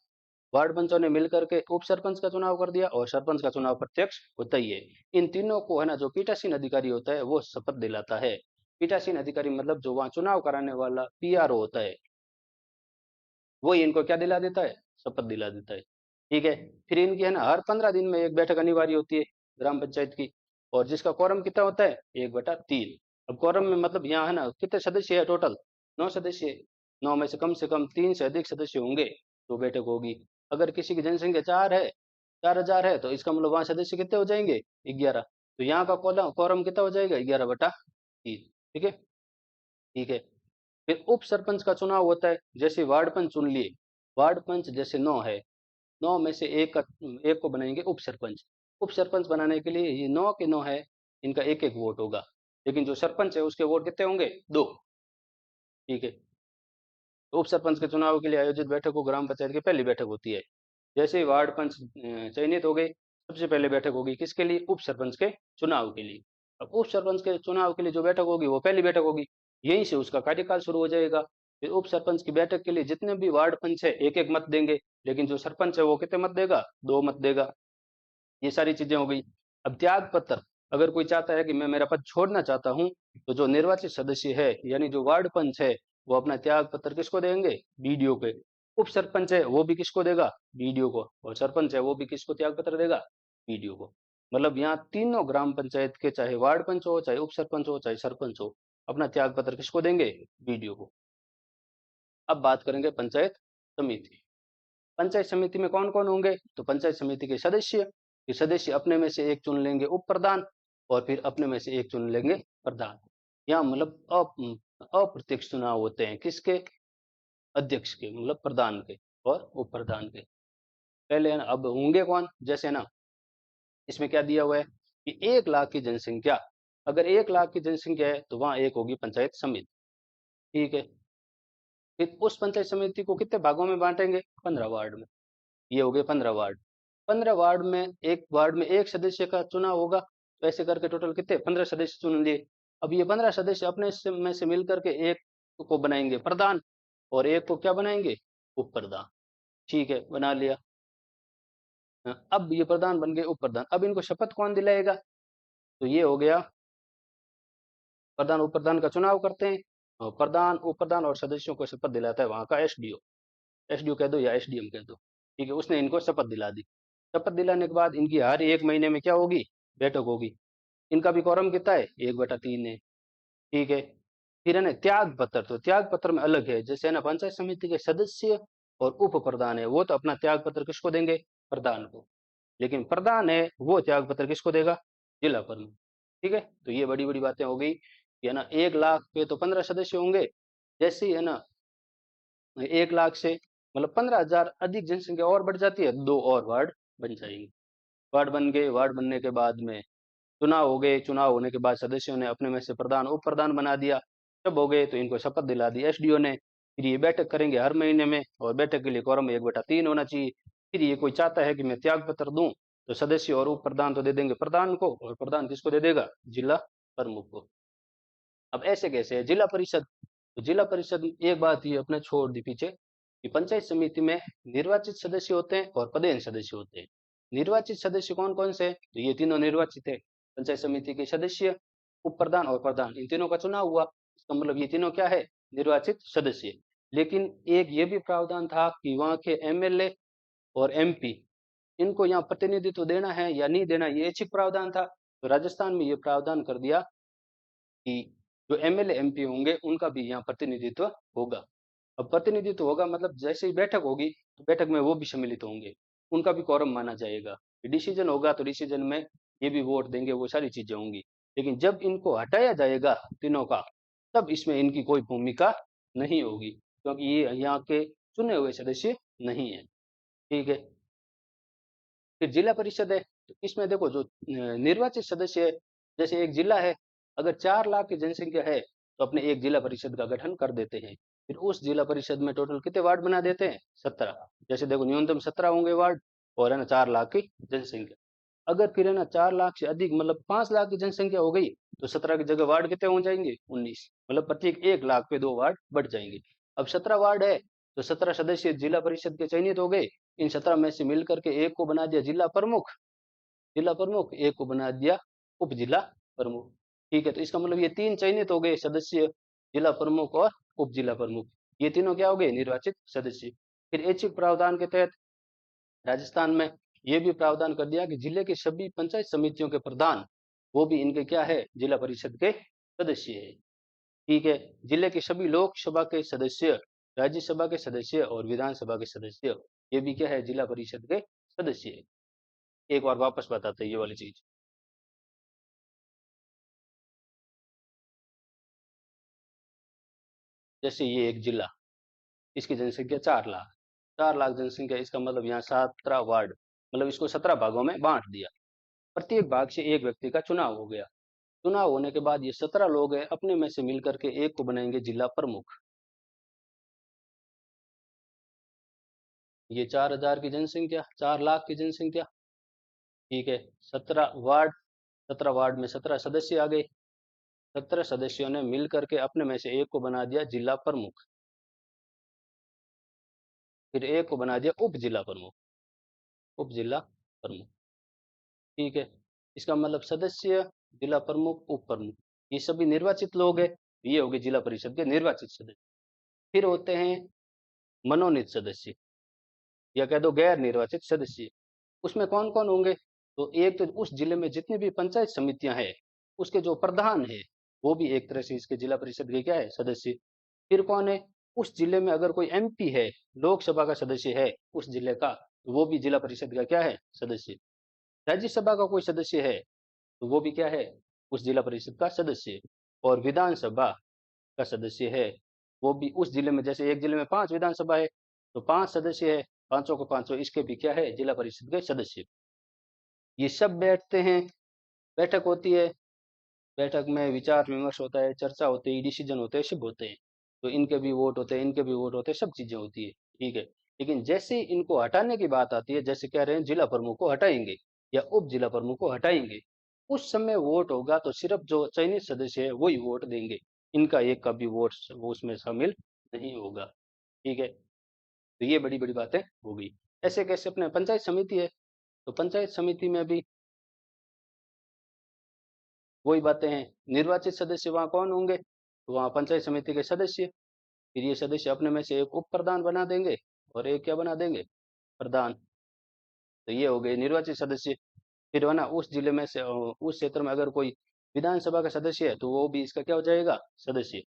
वार्ड पंचों ने मिलकर के उप सरपंच का चुनाव कर दिया और सरपंच का चुनाव प्रत्यक्ष होता ही है। इन तीनों को है ना, जो पीठासीन अधिकारी होता है वो शपथ दिलाता है। पीठासीन अधिकारी मतलब जो वहां चुनाव कराने वाला पीआरओ होता है, वो इनको क्या दिला देता है, शपथ दिला देता है। ठीक है, फिर इनकी है ना हर 15 दिन में एक बैठक अनिवार्य होती है ग्राम पंचायत की, और जिसका क्वारम कितना होता है, 1/3। अब क्वारम में मतलब यहाँ है ना कितने सदस्य है टोटल, 9 सदस्य। 9 में से कम 3 से अधिक सदस्य होंगे तो बैठक होगी। अगर किसी की जनसंख्या 4 है, 4000 है, तो इसका मतलब वहाँ सदस्य कितने हो जाएंगे, 11। तो यहाँ का क्वारम कितना हो जाएगा, 11/3। ठीक है, ठीक है। फिर उप सरपंच का चुनाव होता है, जैसे वार्ड पंच चुन लिए। वार्ड पंच जैसे 9 है, 9 में से एक को बनाएंगे उप सरपंच। उप सरपंच बनाने के लिए ये 9 के 9 है, इनका एक एक वोट होगा। लेकिन जो सरपंच है उसके वोट कितने होंगे, 2। ठीक है। तो उप सरपंच के चुनाव के लिए आयोजित बैठक को ग्राम पंचायत की पहली बैठक होती है। जैसे ही वार्ड पंच चयनित हो गए, सबसे पहले बैठक होगी किसके लिए, उप सरपंच के चुनाव के लिए। अब उप सरपंच के चुनाव के लिए जो बैठक होगी वो पहली बैठक होगी, यहीं से उसका कार्यकाल शुरू हो जाएगा। फिर उप सरपंच की बैठक के लिए जितने भी वार्ड पंच है एक एक मत देंगे, लेकिन जो सरपंच है वो कितने मत देगा, 2 मत देगा। ये सारी चीजें हो गई। अब त्याग पत्र, अगर कोई चाहता है कि मैं मेरा पद छोड़ना चाहता हूं, तो जो निर्वाचित सदस्य है यानी जो वार्ड पंच है वो अपना त्याग पत्र किसको देंगे, बीडीओ के। उप सरपंच है वो भी किसको देगा, बीडीओ को। और सरपंच है वो भी किसको त्याग पत्र देगा, बीडीओ को। मतलब यहाँ तीनों ग्राम पंचायत के, चाहे वार्ड पंच हो, चाहे उप सरपंच हो, चाहे सरपंच हो, अपना त्याग पत्र किसको देंगे, बीडीओ को। अब बात करेंगे पंचायत समिति। पंचायत समिति में कौन कौन होंगे, तो पंचायत समिति के सदस्य, ये सदस्य अपने में से एक चुन लेंगे उप प्रधान, और फिर अपने में से एक चुन लेंगे प्रधान। यहाँ मतलब अप्रत्यक्ष चुनाव होते हैं, किसके, अध्यक्ष के, मतलब प्रधान के और उप प्रधान के। पहले है ना, अब होंगे कौन, जैसे है ना इसमें क्या दिया हुआ है कि 1 लाख की जनसंख्या, अगर 1 लाख की जनसंख्या है तो वहां एक होगी पंचायत समिति। ठीक है। फिर उस पंचायत समिति को कितने भागों में बांटेंगे, 15 वार्ड में। ये हो गए 15 वार्ड। 15 वार्ड में, एक वार्ड में एक सदस्य का चुनाव होगा, तो ऐसे करके टोटल कितने, 15 सदस्य चुन लिए। अब ये 15 सदस्य अपने में से मिल करके एक को बनाएंगे प्रधान, और एक को क्या बनाएंगे, उप प्रधान। ठीक है, बना लिया। अब ये प्रधान बन गए, उप प्रधान। अब इनको शपथ कौन दिलाएगा, तो ये हो गया, प्रधान उप प्रधान का चुनाव करते हैं, और प्रधान उप प्रधान और सदस्यों को शपथ दिलाता है वहां का एसडीओ। एसडीओ कह दो या एसडीएम कह दो। ठीक है, उसने इनको शपथ दिला दी। शपथ दिलाने के बाद इनकी हर 1 महीने में क्या होगी, बैठक होगी। इनका भी quorum कितना है, 1/3 है। ठीक है। फिर है ना त्याग पत्र, तो त्याग पत्र में अलग है, जैसे है ना पंचायत समिति के सदस्य और उप प्रधान है वो तो अपना त्याग पत्र किसको देंगे, प्रधान को। लेकिन प्रधान है वो त्याग पत्र किसको देगा, जिला प्रमुख। ठीक है। तो ये बड़ी बड़ी बातें हो गई कि है ना 1 लाख पे तो 15 सदस्य होंगे, जैसे ही है ना 1 लाख से मतलब 15,000 अधिक जनसंख्या और बढ़ जाती है, 2 और वार्ड बन जाएंगे। वार्ड बन गए, वार्ड बनने के बाद में चुनाव हो गए। चुनाव होने के बाद सदस्यों ने अपने में से प्रधान उप प्रधान बना दिया। जब हो गए तो इनको शपथ दिला दी एसडीओ ने। फिर ये बैठक करेंगे हर महीने में, और बैठक के लिए quorum 1/3 होना चाहिए। फिर ये कोई चाहता है कि मैं त्याग पत्र दूं, तो सदस्य और उप प्रधान तो दे देंगे प्रधान को, और प्रधान किसको दे देगा, जिला प्रमुख को। अब ऐसे कैसे है जिला परिषद, तो जिला परिषद एक बात ये अपने छोड़ दी पीछे कि पंचायत समिति में निर्वाचित सदस्य होते हैं और पदेन सदस्य होते हैं। निर्वाचित सदस्य कौन कौन से हैं? तो ये तीनों निर्वाचित है, पंचायत समिति के सदस्य, उप प्रधान और प्रधान, इन तीनों का चुनाव हुआ। इसका मतलब ये तीनों क्या है, निर्वाचित सदस्य। लेकिन एक ये भी प्रावधान था कि वहाँ के एमएलए और एमपी, इनको यहाँ प्रतिनिधित्व देना है या नहीं देना, ये ऐच्छिक प्रावधान था। तो राजस्थान में ये प्रावधान कर दिया कि जो एमएलए एमपी होंगे उनका भी यहाँ प्रतिनिधित्व होगा। अब प्रतिनिधित्व होगा मतलब जैसे ही बैठक होगी तो बैठक में वो भी सम्मिलित होंगे, उनका भी quorum माना जाएगा। डिसीजन होगा तो डिसीजन में ये भी वोट देंगे, वो सारी चीजें होंगी। लेकिन जब इनको हटाया जाएगा तीनों का, तब इसमें इनकी कोई भूमिका नहीं होगी, क्योंकि ये यहाँ के चुने हुए सदस्य नहीं है। ठीक है। फिर जिला परिषद है, तो इसमें देखो जो निर्वाचित सदस्य है, जैसे एक जिला है, अगर 4 लाख की जनसंख्या है तो अपने एक जिला परिषद का गठन कर देते हैं। फिर उस जिला परिषद में टोटल कितने वार्ड बना देते हैं, 17। जैसे देखो न्यूनतम 17 होंगे वार्ड, और है ना 4 लाख की जनसंख्या। अगर फिर है ना 4 लाख से अधिक मतलब 5 लाख की जनसंख्या हो गई, तो 17 की जगह वार्ड कितने हो जाएंगे, 19। मतलब प्रत्येक 1 लाख पे 2 वार्ड बढ़ जाएंगे। अब 17 वार्ड है, तो 17 सदस्य जिला परिषद के चयनित हो गए। इन 17 में से मिल करके एक को बना दिया जिला प्रमुख, जिला प्रमुख एक को बना दिया उप जिला प्रमुख। ठीक है। तो इसका मतलब ये 3 चयनित हो गए सदस्य, जिला प्रमुख और उप जिला प्रमुख। ये तीनों क्या हो गए, निर्वाचित सदस्य। फिर ऐच्छिक प्रावधान के तहत राजस्थान में ये भी प्रावधान कर दिया कि जिले के सभी पंचायत समितियों के प्रधान, वो भी इनके क्या है, जिला परिषद के सदस्य है। ठीक है, जिले के सभी लोकसभा के सदस्य, राज्यसभा के सदस्य और विधानसभा के सदस्य, ये भी क्या है, जिला परिषद के सदस्य है। एक बार वापस बताते हैं ये वाली चीज। जैसे ये एक जिला, इसकी जनसंख्या 4 लाख, 4 लाख जनसंख्या, इसका मतलब यहाँ 17 वार्ड, मतलब इसको 17 भागों में बांट दिया। प्रत्येक भाग से एक व्यक्ति का चुनाव हो गया। चुनाव होने के बाद ये 17 लोग हैं, अपने में से मिलकर के एक को बनाएंगे जिला प्रमुख। ये 4,000 की जनसंख्या, 4 लाख की जनसंख्या। ठीक है, 17 वार्ड, 17 वार्ड में 17 सदस्य आ गए। 17 सदस्यों ने मिल करके अपने में से एक को बना दिया जिला प्रमुख, फिर एक को बना दिया उप जिला प्रमुख, उप जिला प्रमुख। ठीक है, इसका मतलब सदस्य, जिला प्रमुख, उप प्रमुख, ये सभी निर्वाचित लोग हैं। ये हो गए जिला परिषद के निर्वाचित सदस्य। फिर होते हैं मनोनीत सदस्य, या कह दो गैर निर्वाचित सदस्य। उसमें कौन कौन होंगे? तो एक तो उस जिले में जितनी भी पंचायत समितियां हैं, उसके जो प्रधान है, वो भी एक तरह से इसके जिला परिषद के क्या है, सदस्य। फिर कौन है? उस जिले में अगर कोई एमपी है, लोकसभा का सदस्य है उस जिले का, तो वो भी जिला परिषद का क्या है, सदस्य। राज्यसभा का कोई सदस्य है, तो वो भी क्या है, उस जिला परिषद का सदस्य। और विधानसभा का सदस्य है, वो भी उस जिले में, जैसे एक जिले में 5 विधानसभा है, तो 5 सदस्य है, पांचों को पांचों इसके भी क्या है, जिला परिषद के सदस्य। ये सब बैठते हैं, बैठक होती है, बैठक में विचार विमर्श होता है, चर्चा होती है, डिसीजन होते हैं, सब होते हैं। तो इनके भी वोट होते हैं, इनके भी वोट होते हैं, सब चीजें होती है। ठीक है, लेकिन जैसे ही इनको हटाने की बात आती है, जैसे कह रहे हैं जिला प्रमुख को हटाएंगे या उप जिला प्रमुख को हटाएंगे, उस समय वोट होगा तो सिर्फ जो चयनित सदस्य है वही वोट देंगे, इनका एक का भी वोट वो उसमें शामिल नहीं होगा। ठीक है, तो ये बड़ी बड़ी बातें हो गई। ऐसे कैसे अपने पंचायत समिति है, तो पंचायत समिति में भी वही बातें हैं। निर्वाचित सदस्य वहाँ कौन होंगे? तो वहाँ पंचायत समिति के सदस्य। फिर ये सदस्य अपने में से एक उप प्रधान बना देंगे और एक क्या बना देंगे, प्रधान। तो ये हो गए निर्वाचित सदस्य। फिर है ना, उस जिले में से उस क्षेत्र में अगर कोई विधानसभा का सदस्य है, तो वो भी इसका क्या हो जाएगा, सदस्य।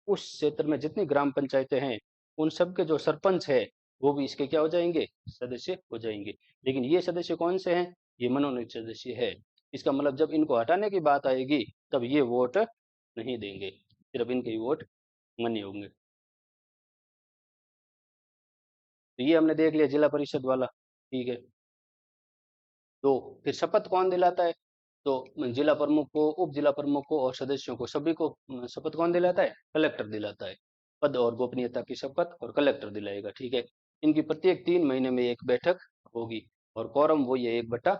उस क्षेत्र में जितनी ग्राम पंचायतें हैं, उन सब के जो सरपंच है, वो भी इसके क्या हो जाएंगे, सदस्य हो जाएंगे। लेकिन ये सदस्य कौन से हैं? ये मनोनीत सदस्य है। इसका मतलब जब इनको हटाने की बात आएगी, तब ये वोट नहीं देंगे, सिर्फ इनके ही वोट मान्य होंगे। तो ये हमने देख लिया जिला परिषद वाला। ठीक है, तो फिर शपथ कौन दिलाता है? तो जिला प्रमुख को, उप जिला प्रमुख को और सदस्यों को, सभी को शपथ कौन दिलाता है? कलेक्टर दिलाता है। पद और गोपनीयता की शपथ और कलेक्टर दिलाएगा। ठीक है, इनकी प्रत्येक 3 महीने में एक बैठक होगी और कॉरम वो ये 1/3।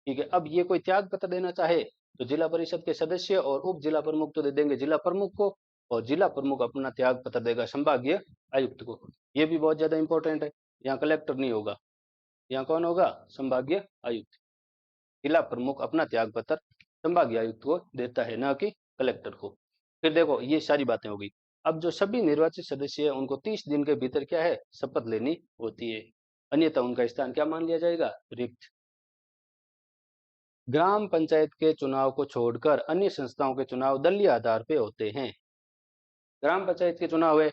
ठीक है, अब ये कोई त्याग पत्र देना चाहे, तो जिला परिषद के सदस्य और उप जिला प्रमुख तो दे देंगे जिला प्रमुख को, और जिला प्रमुख अपना त्याग पत्र देगा संभागीय आयुक्त को। ये भी बहुत ज्यादा इंपॉर्टेंट है, यहाँ कलेक्टर नहीं होगा, यहाँ कौन होगा, संभागीय आयुक्त। जिला प्रमुख अपना त्याग पत्र संभागीय आयुक्त को देता है, न कि कलेक्टर को। फिर देखो ये सारी बातें हो गई। अब जो सभी निर्वाचित सदस्य है, उनको 30 दिन के भीतर क्या है, शपथ लेनी होती है, अन्यथा उनका स्थान क्या मान लिया जाएगा, रिक्त। ग्राम पंचायत के चुनाव को छोड़कर अन्य संस्थाओं के चुनाव दलीय आधार पे होते हैं। ग्राम पंचायत के चुनाव है,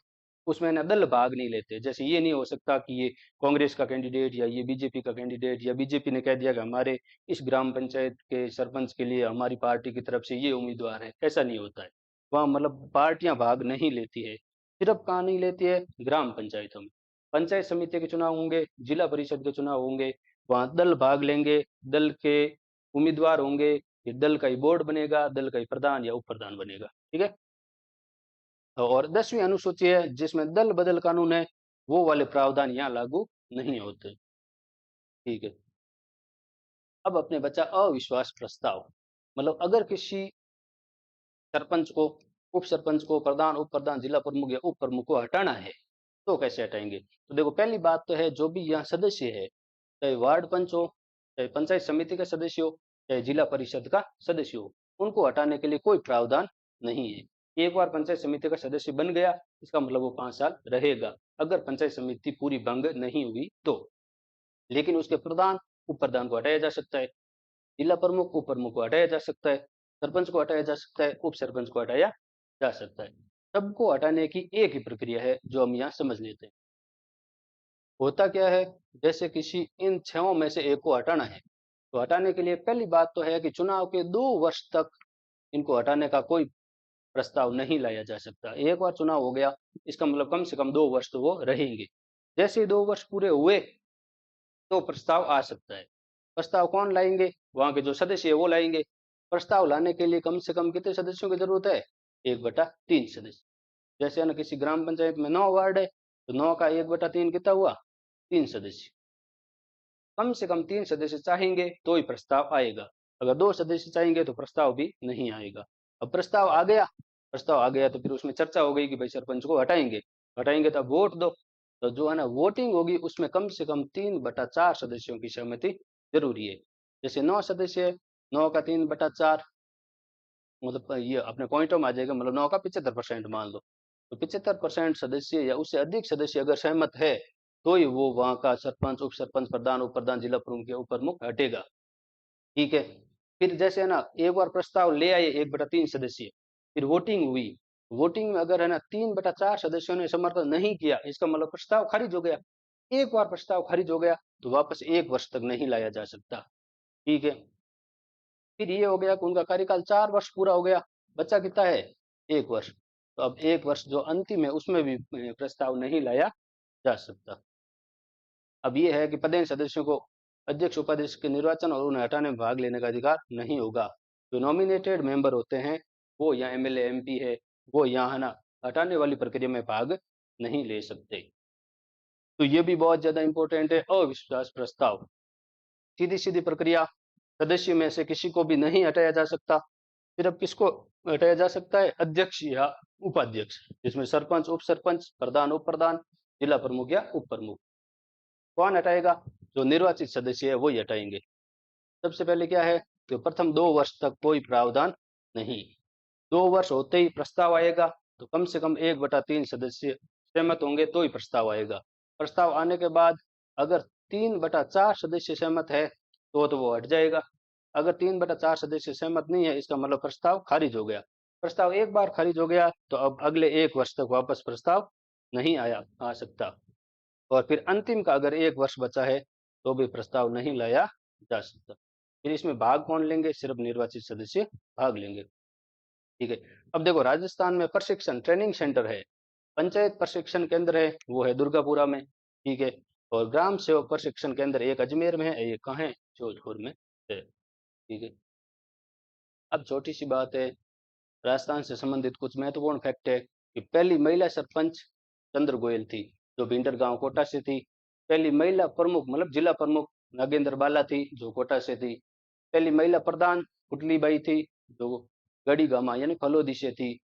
उसमें ना दल भाग नहीं लेते। जैसे ये नहीं हो सकता कि ये कांग्रेस का कैंडिडेट या ये बीजेपी का कैंडिडेट, या बीजेपी ने कह दिया कि हमारे इस ग्राम पंचायत के सरपंच के लिए हमारी पार्टी की तरफ से ये उम्मीदवार है, ऐसा नहीं होता है। वहाँ मतलब पार्टियां भाग नहीं लेती है। सिर्फ कहाँ नहीं लेती है, ग्राम पंचायतों में। पंचायत समिति के चुनाव होंगे, जिला परिषद के चुनाव होंगे, वहाँ दल भाग लेंगे, दल के उम्मीदवार होंगे, फिर दल का ही बोर्ड बनेगा, दल का ही प्रधान या उप प्रधान बनेगा। ठीक है, और 10वीं अनुसूची है जिसमें दल बदल कानून है, वो वाले प्रावधान यहाँ लागू नहीं होते। ठीक है, अब अपने बचा अविश्वास प्रस्ताव। मतलब अगर किसी सरपंच को, उप सरपंच को, प्रधान, उप प्रधान, जिला प्रमुख या उप प्रमुख को हटाना है, तो कैसे हटाएंगे? तो देखो पहली बात तो है, जो भी यहाँ सदस्य है, चाहे वार्ड पंच हो, चाहे पंचायत समिति का सदस्य हो, चाहे जिला परिषद का सदस्य हो, उनको हटाने के लिए कोई प्रावधान नहीं है। एक बार पंचायत समिति का सदस्य बन गया, इसका मतलब वो 5 साल रहेगा, अगर पंचायत समिति पूरी भंग नहीं हुई तो। लेकिन उसके प्रधान, उप प्रधान को हटाया जा सकता है, जिला प्रमुख, उप प्रमुख को हटाया जा सकता है। सरपंच को हटाया जा सकता है, उप सरपंच को हटाया जा सकता है। सबको हटाने की एक ही प्रक्रिया है जो हम यहाँ समझ लेते हैं। होता क्या है, जैसे किसी इन 6 में से एक को हटाना है, तो हटाने के लिए पहली बात तो है कि चुनाव के 2 वर्ष तक इनको हटाने का कोई प्रस्ताव नहीं लाया जा सकता। एक बार चुनाव हो गया, इसका मतलब कम से कम 2 वर्ष तो वो रहेंगे। जैसे ही 2 वर्ष पूरे हुए, तो प्रस्ताव आ सकता है। प्रस्ताव कौन लाएंगे? वहाँ के जो सदस्य है वो लाएंगे। प्रस्ताव लाने के लिए कम से कम कितने सदस्यों की जरूरत है? 1/3 सदस्य। जैसे है ना, किसी ग्राम पंचायत में 9 वार्ड है, तो 9 का 1/3 कितना हुआ? 3 सदस्य। कम से कम 3 सदस्य चाहेंगे तो ही प्रस्ताव आएगा। अगर 2 सदस्य चाहेंगे तो प्रस्ताव भी नहीं आएगा। अब प्रस्ताव आ गया तो फिर उसमें चर्चा हो गई कि भाई सरपंच को हटाएंगे। हटाएंगे तो अब वोट दो। तो जो है ना वोटिंग होगी, उसमें कम से कम 3/4 सदस्यों की सहमति जरूरी है। जैसे 9 सदस्य है, 9 का 3/4 मतलब ये अपने पॉइंटों में आ जाएगा, मतलब 9 का 75% मान लो। तो 75% सदस्य या उससे अधिक सदस्य अगर सहमत है, तो ही वो वहाँ का सरपंच, उप सरपंच, प्रधान, उप प्रधान, जिला प्रमुख या उप प्रमुख हटेगा। ठीक है। फिर जैसे है ना, एक बार प्रस्ताव ले आए 1/3 सदस्य, फिर वोटिंग हुई। वोटिंग में अगर है ना 3/4 सदस्यों ने समर्थन नहीं किया, इसका मतलब प्रस्ताव खारिज हो गया। एक बार प्रस्ताव खारिज हो गया तो वापस 1 वर्ष तक नहीं लाया जा सकता। ठीक है। फिर ये हो गया कि उनका कार्यकाल 4 वर्ष पूरा हो गया, बचा कितना है? 1 वर्ष। तो अब 1 वर्ष जो अंतिम है उसमें भी प्रस्ताव नहीं लाया जा सकता। अब ये है कि पदेन सदस्यों को अध्यक्ष उपाध्यक्ष के निर्वाचन और उन्हें हटाने में भाग लेने का अधिकार नहीं होगा। जो नॉमिनेटेड मेंबर होते हैं, वो या एमएलए एमपी है, वो यहाँ ना हटाने वाली प्रक्रिया में भाग नहीं ले सकते। तो ये भी बहुत ज्यादा इंपॉर्टेंट है। अविश्वास प्रस्ताव, सीधी सीधी प्रक्रिया, सदस्य में से किसी को भी नहीं हटाया जा सकता। फिर अब किसको हटाया जा सकता है? अध्यक्ष या उपाध्यक्ष, जिसमें सरपंच, उप सरपंच, प्रधान, उप प्रधान, जिला प्रमुख या उप प्रमुख। कौन हटाएगा? जो निर्वाचित सदस्य है वही हटाएंगे। सबसे पहले क्या है कि प्रथम 2 वर्ष तक कोई प्रावधान नहीं। 2 वर्ष होते ही प्रस्ताव आएगा, तो कम से कम 1/3 सदस्य सहमत होंगे तो ही प्रस्ताव आएगा। प्रस्ताव आने के बाद अगर 3/4 सदस्य सहमत है तो वो हट जाएगा। अगर 3/4 सदस्य सहमत नहीं है, इसका मतलब प्रस्ताव खारिज हो गया। प्रस्ताव एक बार खारिज हो गया तो अब अगले 1 वर्ष तक वापस प्रस्ताव नहीं आ सकता। और फिर अंतिम का अगर 1 वर्ष बचा है तो भी प्रस्ताव नहीं लाया जा सकता। फिर इसमें भाग कौन लेंगे? सिर्फ निर्वाचित सदस्य भाग लेंगे। ठीक है। अब देखो, राजस्थान में प्रशिक्षण ट्रेनिंग सेंटर है, पंचायत प्रशिक्षण केंद्र है, वो है दुर्गापुरा में। ठीक है। और ग्राम सेवक प्रशिक्षण केंद्र एक अजमेर में है, एक कहाँ है? जोधपुर में है। ठीक है। अब छोटी सी बात है, राजस्थान से संबंधित कुछ महत्वपूर्ण फैक्ट है कि पहली महिला सरपंच चंद्र गोयल थी, जो भिंडर गांव कोटा से थी। पहली महिला प्रमुख मतलब जिला प्रमुख नागेंद्र बाला थी, जो कोटा से थी। पहली महिला प्रधान कुटली बाई थी, जो गढ़ी गामा यानी फलोदी से थी।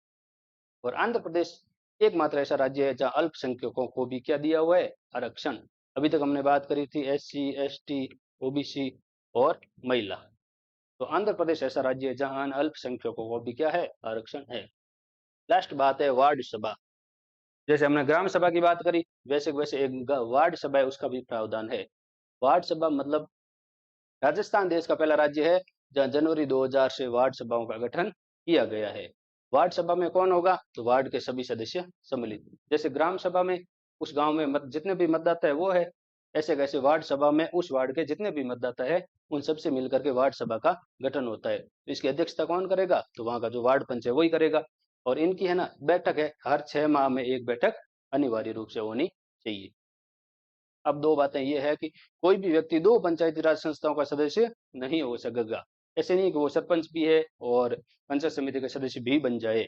और आंध्र प्रदेश एकमात्र ऐसा राज्य है जहां अल्पसंख्यकों को भी क्या दिया हुआ है? आरक्षण। अभी तक हमने बात करी थी SC ST OBC और महिला। तो आंध्र प्रदेश ऐसा राज्य है जहां अल्पसंख्यकों को भी क्या है? आरक्षण है। लास्ट बात है वार्ड सभा। जैसे हमने ग्राम सभा की बात करी, वैसे वैसे एक वार्ड सभा है, उसका भी प्रावधान है। वार्ड सभा मतलब राजस्थान देश का पहला राज्य है जहां जनवरी 2000 से वार्ड सभाओं का गठन किया गया है। वार्ड सभा में कौन होगा? तो वार्ड के सभी सदस्य सम्मिलित। जैसे ग्राम सभा में उस गांव में जितने भी मतदाता है वो है, ऐसे कैसे वार्ड सभा में उस वार्ड के जितने भी मतदाता है उन सबसे मिलकर के वार्ड सभा का गठन होता है। तो इसकी अध्यक्षता कौन करेगा? तो वहाँ का जो वार्ड पंच है वही करेगा। और इनकी है ना बैठक है, हर 6 माह में एक बैठक अनिवार्य रूप से होनी चाहिए। अब 2 बातें ये है कि कोई भी व्यक्ति 2 पंचायती राज संस्थाओं का सदस्य नहीं हो सकेगा। ऐसे नहीं कि वो सरपंच भी है और पंचायत समिति का सदस्य भी बन जाए।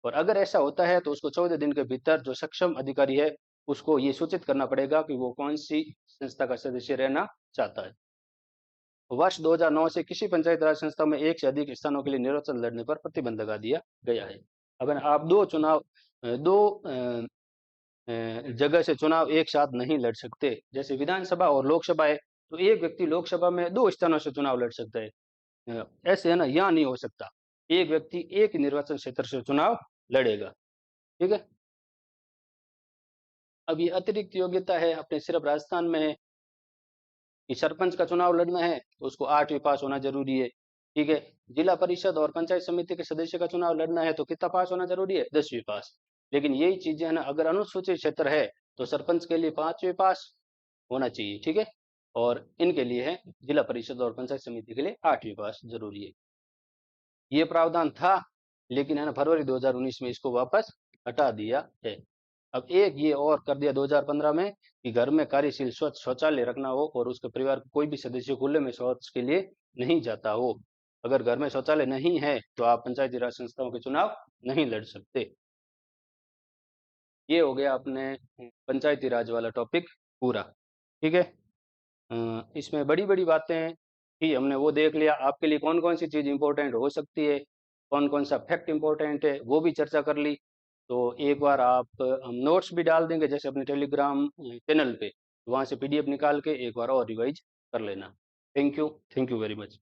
और अगर ऐसा होता है तो उसको 14 दिन के भीतर जो सक्षम अधिकारी है उसको ये सूचित करना पड़ेगा कि वो कौन सी संस्था का सदस्य रहना चाहता है। वर्ष 2009 से किसी पंचायत राज संस्था में 1 से अधिक स्थानों के लिए निर्वाचन लड़ने पर प्रतिबंध लगा दिया गया है। अगर आप 2 जगह से चुनाव एक साथ नहीं लड़ सकते, जैसे विधानसभा और लोकसभा है, तो एक व्यक्ति लोकसभा में 2 स्थानों से चुनाव लड़ सकता है। ऐसे है ना, यहाँ नहीं हो सकता। एक व्यक्ति एक निर्वाचन क्षेत्र से चुनाव लड़ेगा। ठीक है। अब ये अतिरिक्त योग्यता है, अपने सिर्फ राजस्थान में है कि सरपंच का चुनाव लड़ना है तो उसको 8वीं पास होना जरूरी है। ठीक है। जिला परिषद और पंचायत समिति के सदस्य का चुनाव लड़ना है तो कितना पास होना जरूरी है? 10वीं पास। लेकिन यही चीजें है ना, अगर अनुसूचित क्षेत्र है तो सरपंच के लिए 5वीं पास होना चाहिए, ठीक है। और इनके लिए है जिला परिषद और पंचायत समिति के लिए 8वीं पास जरूरी है। ये प्रावधान था, लेकिन है ना फरवरी 2019 में इसको वापस हटा दिया है। अब एक ये और कर दिया 2015 में कि घर में कार्यशील स्वच्छ शौचालय रखना हो और उसके परिवार का कोई भी सदस्य खुले में शौच के लिए नहीं जाता हो। अगर घर में शौचालय नहीं है तो आप पंचायती राज संस्थाओं के चुनाव नहीं लड़ सकते। ये हो गया अपने पंचायती राज वाला टॉपिक पूरा, ठीक है। इसमें बड़ी बड़ी बातें कि हमने वो देख लिया। आपके लिए कौन कौन सी चीज़ इंपॉर्टेंट हो सकती है, कौन कौन सा फैक्ट इंपॉर्टेंट है, वो भी चर्चा कर ली। तो एक बार आप हम नोट्स भी डाल देंगे जैसे अपने टेलीग्राम चैनल पे, वहाँ से PDF निकाल के एक बार और रिवाइज कर लेना। Thank you very much.